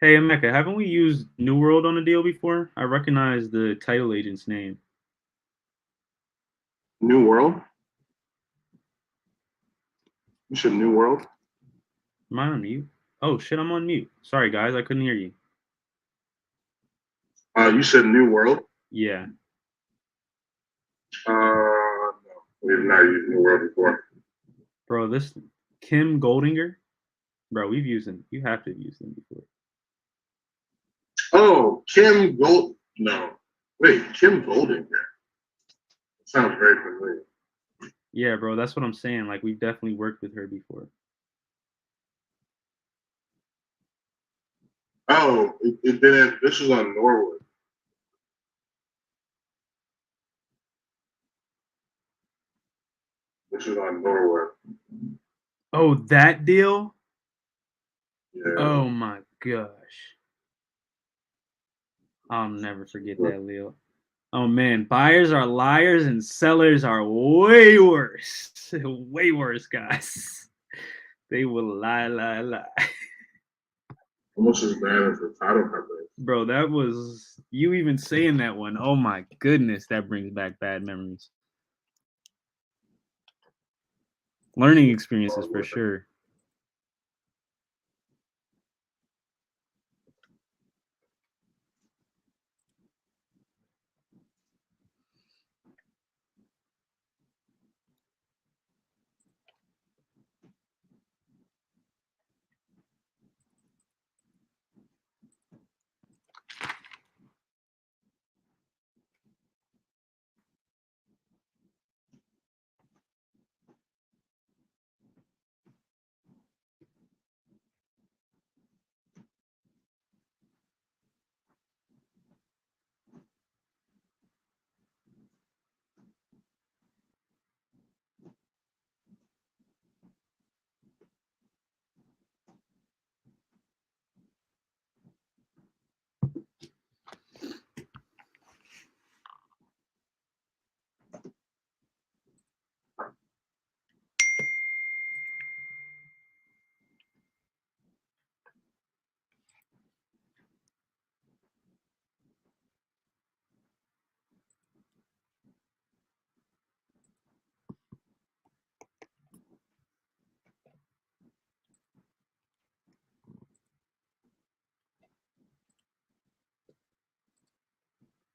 Hey, Emeka, haven't we used New World on a deal before? I recognize the title agent's name. New World? You said New World? Am I on mute? Oh, shit, I'm on mute. Sorry, guys, I couldn't hear you. You said New World? Yeah. No, we have not used New World before. Bro, this Kim Goldinger? Bro, we've used them. You have to have used them before. Oh, Kim Gold. No. Wait, Kim Goldinger. Sounds very familiar. Yeah, bro, that's what I'm saying. Like, we've definitely worked with her before. Oh, it didn't. This was on Norwood. This is on Norwood. Oh, that deal? Yeah. Oh my gosh. I'll never forget that, Leo. Oh man, buyers are liars and sellers are way worse. Way worse, guys. They will lie. Almost as bad as the title company. Bro, that was you even saying that one. Oh my goodness, that brings back bad memories. Learning experiences for sure.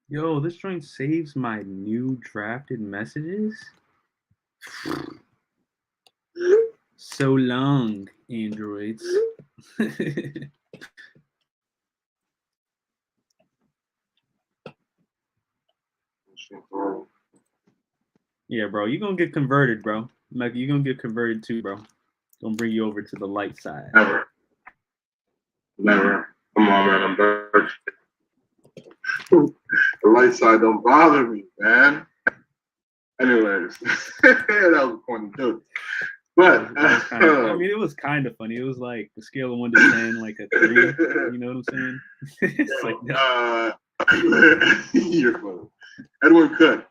Yo, this joint saves my new drafted messages. So long, androids. Yeah, bro, you gonna get converted, bro. Like you gonna get converted too, bro. Gonna bring you over to the light side. Never. Come on, man. I'm dark. The light side don't bother me, man. Anyways, that was a corny joke. But I mean, it was kind of funny. It was like a scale of 1 to 10, like a 3. You know what I'm saying? It's like that. You're funny. Edwin Cook.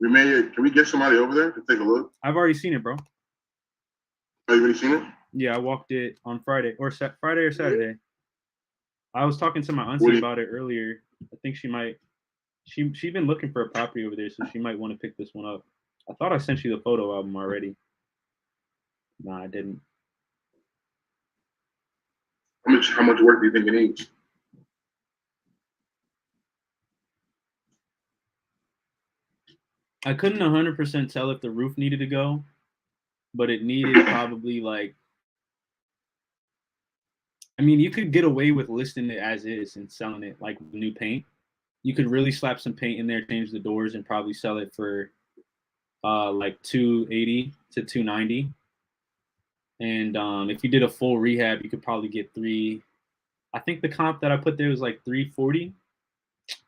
Can we get somebody over there to take a look? I've already seen it, bro. Oh, you already seen it? Yeah, I walked it on Friday or Friday or Saturday. I was talking to my auntie about it earlier. I think she might. She been looking for a property over there, so she might want to pick this one up. I thought I sent you the photo album already. No, I didn't. How much work do you think it needs? I couldn't 100% tell if the roof needed to go, but it needed probably like. I mean, you could get away with listing it as is and selling it like with new paint. You could really slap some paint in there, change the doors, and probably sell it for like $280 to $290. And if you did a full rehab, you could probably get I think the comp that I put there was like $340,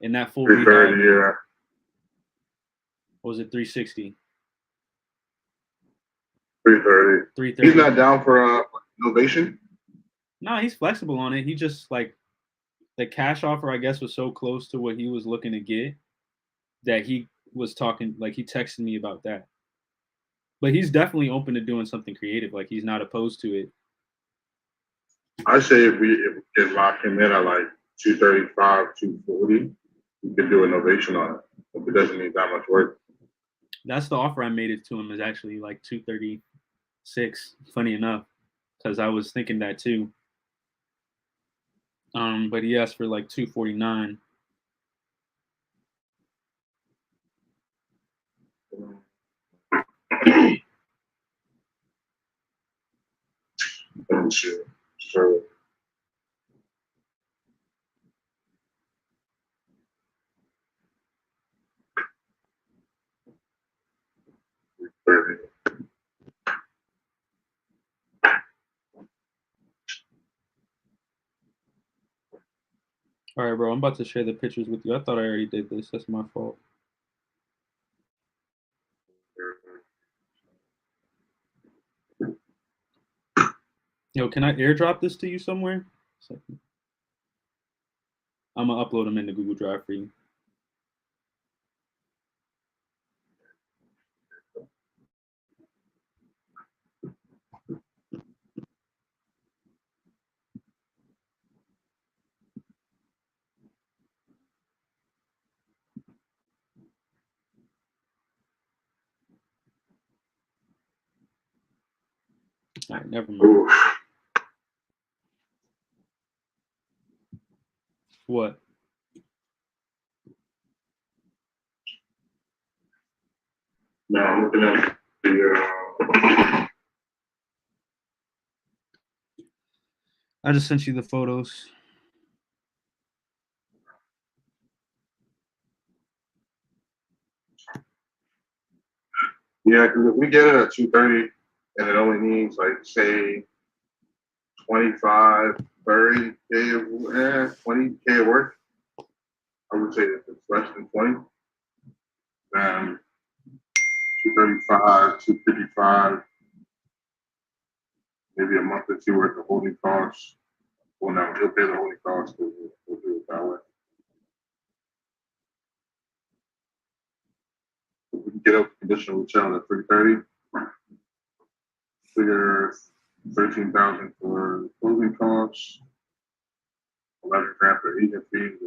and that full rehab. Yeah. What was it, $360? $330. He's not down for innovation. No, he's flexible on it. He just like the cash offer, I guess, was so close to what he was looking to get that he was talking, like he texted me about that. But he's definitely open to doing something creative. Like he's not opposed to it. I say if we can lock him in at like 235, 240, we could do innovation on it. If it doesn't need that much work. That's the offer I made it to him, is actually like 236. Funny enough, because I was thinking that too. But he asked for like 249. Sure. All right, bro. I'm about to share the pictures with you. I thought I already did this. That's my fault. Yo, can I airdrop this to you somewhere? I'm gonna upload them into Google Drive for you. All right, never mind. What? No, I'm looking at the. I just sent you the photos. Yeah, because if we get it at 230 and it only needs like say 25, 30K, 20K of work, I would say if it's less than 20, then 235, 255, maybe a month or two worth of holding costs. Well, no, he'll pay the holding costs, so we'll do it that way. If we can get up conditional sale at 330, figure 13,000 for closing costs, 11 grand for agent fees,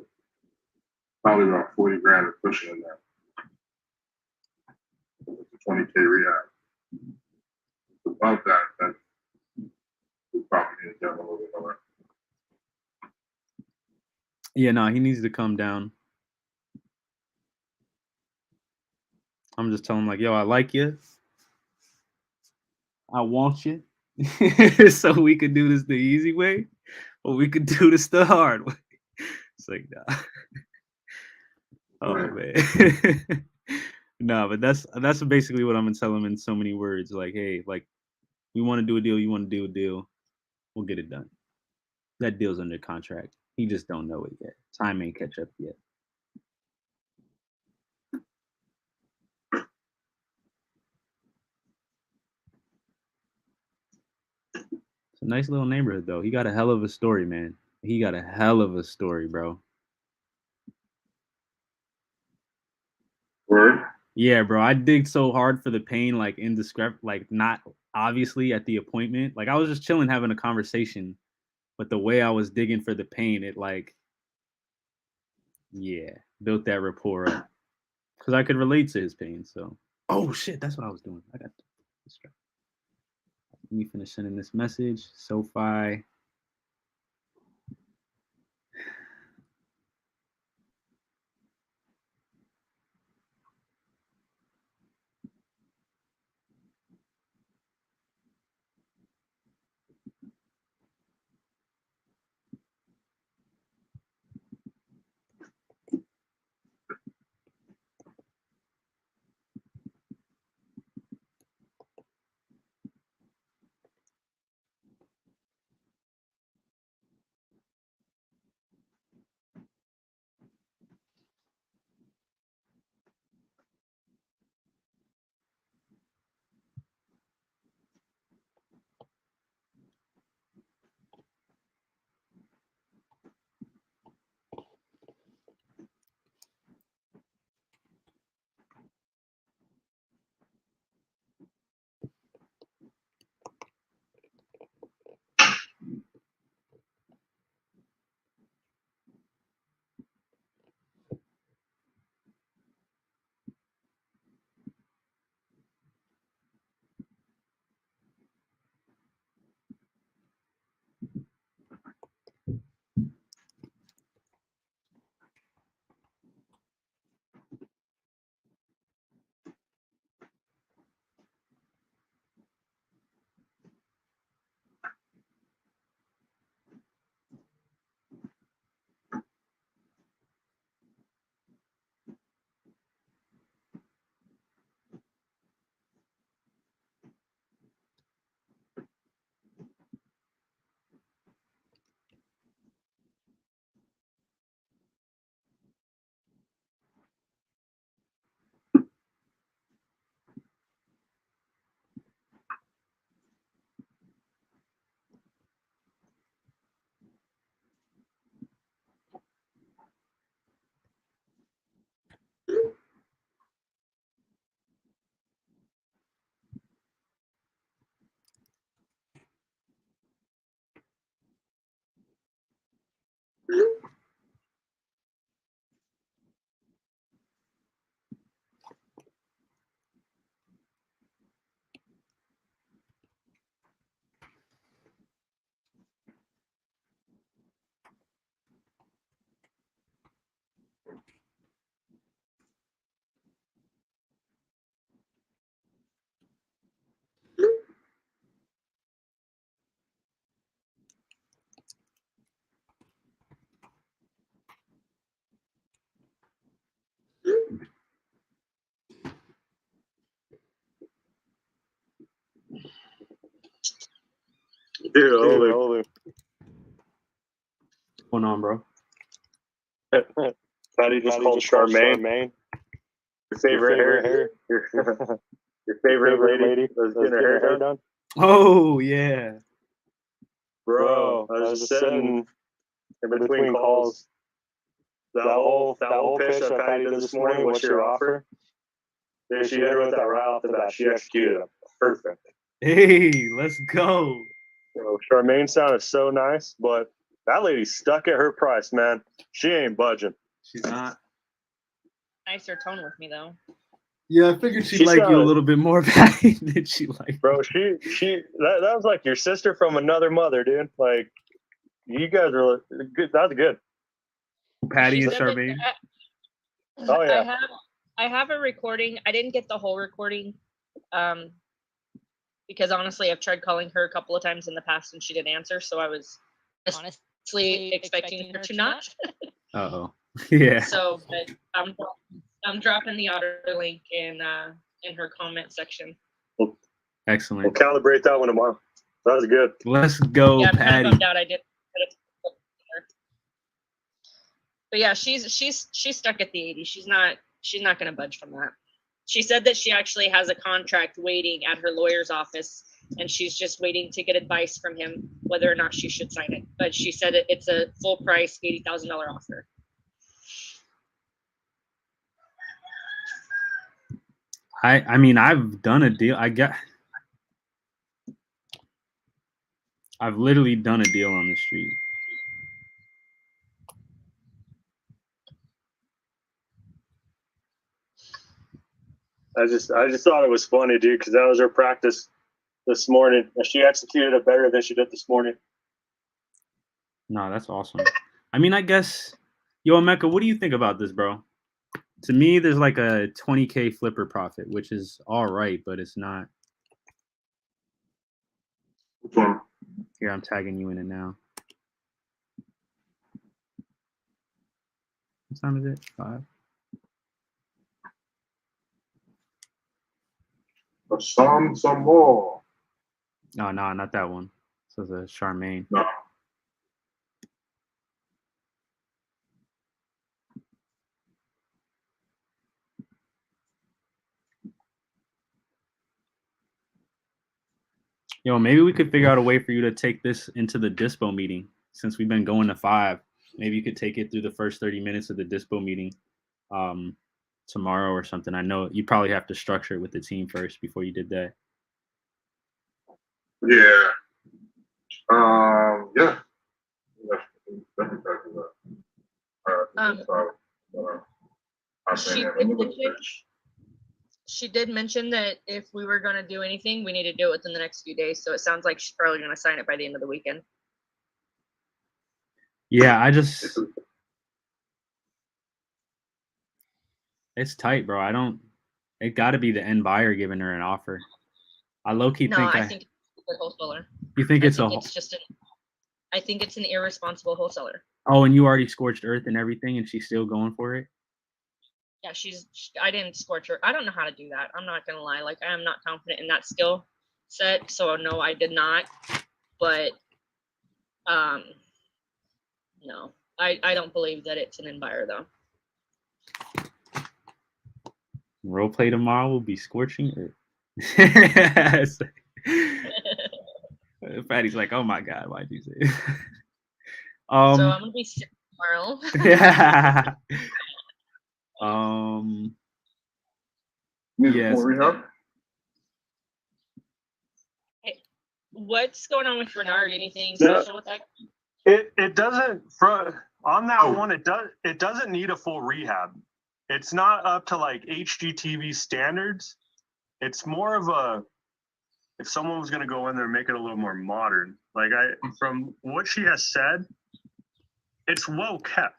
probably about 40 grand of cushion in there. It's a 20K rehab. Above that, then we probably need to get a little bit lower. Yeah, no, he needs to come down. I'm just telling him like, yo, I like you. I want you. So we could do this the easy way, or we could do this the hard way. It's like, nah. Oh man. No, but that's basically what I'm gonna tell him in so many words. Like, hey, like, we want to do a deal, you want to do a deal, we'll get it done. That deal's under contract. He just don't know it yet. Time ain't catch up yet. It's a nice little neighborhood though. He got a hell of a story, man. He got a hell of a story, bro. Word. Yeah, bro. I dig so hard for the pain, like indescript, like not obviously at the appointment. Like I was just chilling, having a conversation, but the way I was digging for the pain, it like, yeah, built that rapport up because I could relate to his pain. So, oh shit, that's what I was doing. I got distracted. Let me finish sending this message. SoFi. Dude, holy. What's going on, bro? Patty just called Charmaine. Your favorite hair. Your favorite lady that's getting her hair done. Oh yeah, Bro, I was just sitting in between calls. That whole pitch that Patty did this morning, what's your offer? Dude, she wrote that right off the bat. She executed it. Perfect. hey, let's go. Charmaine sounded so nice, but that lady's stuck at her price, man. She ain't budging. She's not. Nicer tone with me though. Yeah, I figured she'd like you a little bit more, Patty, than she liked. Bro, that was like your sister from another mother, dude. Like, you guys are good. That's good. Patty She and said that- Charmaine. Oh, yeah. I have a recording. I didn't get the whole recording, because honestly, I've tried calling her a couple of times in the past and she didn't answer. So I was honestly expecting her to not. Uh-oh. Yeah. So, but I'm dropping the audio link in her comment section. Excellent. We'll calibrate that one tomorrow. That was good. Let's go, Yeah, I'm kind Patty. of bummed out. I did. But yeah, she's stuck at the 80. She's not going to budge from that. She said that she actually has a contract waiting at her lawyer's office, and she's just waiting to get advice from him whether or not she should sign it. But she said it's a full price $80,000 offer. I mean, I've done a deal. I've literally done a deal on the street. I just thought it was funny, dude, because that was her practice this morning, and she executed it better than she did this morning. No, that's awesome. I mean, I guess, yo, Emeka, what do you think about this, bro? To me, there's like a 20K flipper profit, which is all right, but it's not. Here, I'm tagging you in it now. What time is it? 5. Some more. No, not that one. This is a Charmaine. No. Yo, maybe we could figure out a way for you to take this into the Dispo meeting since we've been going to 5. Maybe you could take it through the first 30 minutes of the Dispo meeting tomorrow or something. I know you probably have to structure it with the team first before you did that. Yeah. Yeah. She did mention that if we were going to do anything, we need to do it within the next few days. So it sounds like she's probably going to sign it by the end of the weekend. Yeah, it's tight, bro. It got to be the end buyer giving her an offer. I low-key think I think it's a good wholesaler. You think I think it's an irresponsible wholesaler. Oh, and you already scorched earth and everything, and she's still going for it? Yeah, I didn't scorch her. I don't know how to do that. I'm not going to lie. Like, I am not confident in that skill set. So, no, I did not. But, no, I don't believe that it's an end buyer, though. Role play tomorrow will be scorching earth. Patty's like, oh my God, why'd you say it? So I'm going to be sick tomorrow. Yeah. Yes. Hey, what's going on with Renard? Anything special with that? It doesn't on that one. It doesn't need a full rehab. It's not up to like HGTV standards. It's more of if someone was going to go in there and make it a little more modern. Like from what she has said, it's well kept.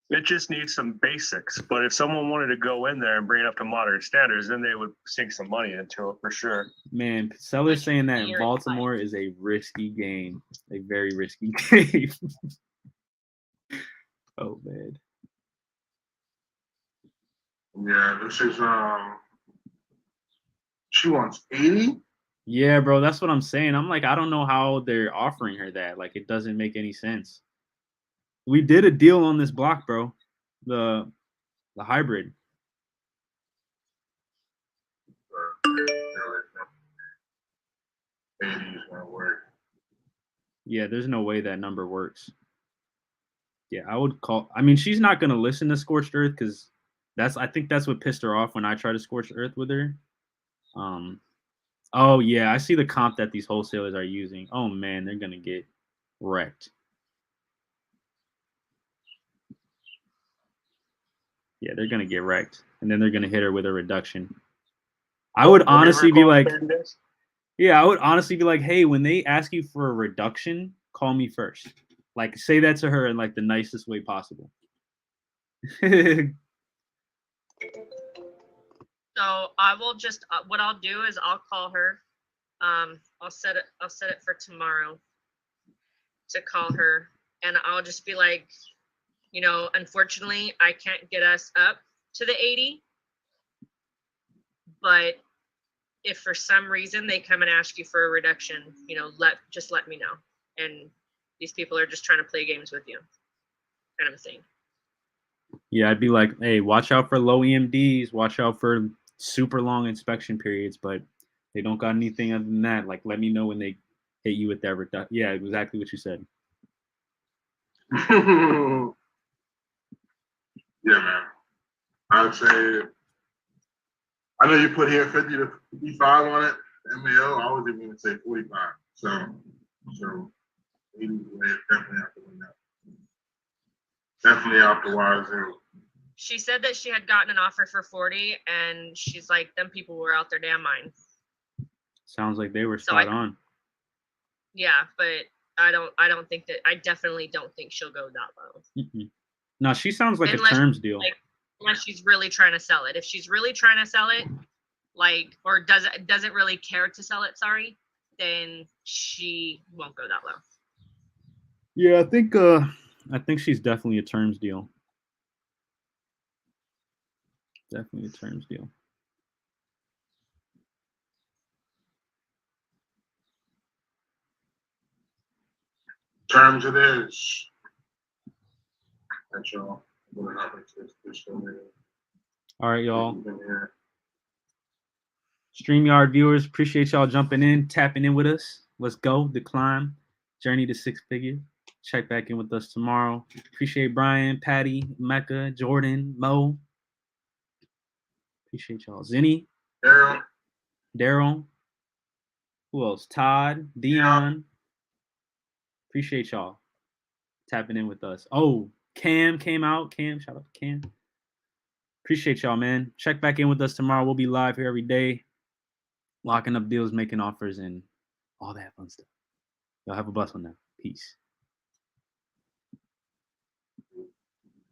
It just needs some basics. But if someone wanted to go in there and bring it up to modern standards, then they would sink some money into it for sure. Man, Seller's saying that Baltimore is a risky game, a very risky game. Oh man. Yeah, this is she wants 80. Yeah, bro, that's what I'm saying. I'm like, I don't know how they're offering her that. Like, it doesn't make any sense. We did a deal on this block, bro. The hybrid. Yeah, there's no way that number works. Yeah, I would call. I mean, she's not gonna listen to Scorched Earth because I think that's what pissed her off when I tried to Scorched Earth with her. Oh yeah, I see the comp that these wholesalers are using. Oh man, they're gonna get wrecked. Yeah, they're gonna get wrecked, and then they're gonna hit her with a reduction. I would honestly be like, yeah, I would honestly be like, hey, when they ask you for a reduction, call me first. Like, say that to her in like the nicest way possible. So I will just what I'll do is I'll call her. I'll set it for tomorrow to call her, and I'll just be like, you know, unfortunately, I can't get us up to the 80, but if for some reason they come and ask you for a reduction, you know, just let me know. And these people are just trying to play games with you, kind of a thing. Yeah, I'd be like, hey, watch out for low EMDs, watch out for super long inspection periods, but they don't got anything other than that. Like, let me know when they hit you with that reduction. Yeah, exactly what you said. Yeah, man. I'd say, I know you put here 50 to 55 on it, MAO. I was even going to say 45. So 80 is definitely out the window. Definitely out the wazoo. She said that she had gotten an offer for 40, and she's like, them people were out their damn mind. Sounds like they were spot on. Yeah, but I definitely don't think she'll go that low. Mm-mm. No, she sounds like Unless- a terms deal. Like, unless she's really trying to sell it. If she's really trying to sell it, like, or doesn't really care to sell it, then she won't go that low. Yeah, I think she's definitely a terms deal. Definitely a terms deal. Terms it is. That's y'all. All right, y'all. StreamYard viewers, appreciate y'all jumping in, tapping in with us. Let's go. The climb. Journey to 6 figure. Check back in with us tomorrow. Appreciate Brian, Patty, Mecca, Jordan, Mo. Appreciate y'all. Zenny. Daryl. Who else? Todd, Dion. Appreciate y'all tapping in with us. Oh, Cam came out. Cam, shout out to Cam. Appreciate y'all, man. Check back in with us tomorrow. We'll be live here every day, locking up deals, making offers, and all that fun stuff. Y'all have a blessed one now. Peace.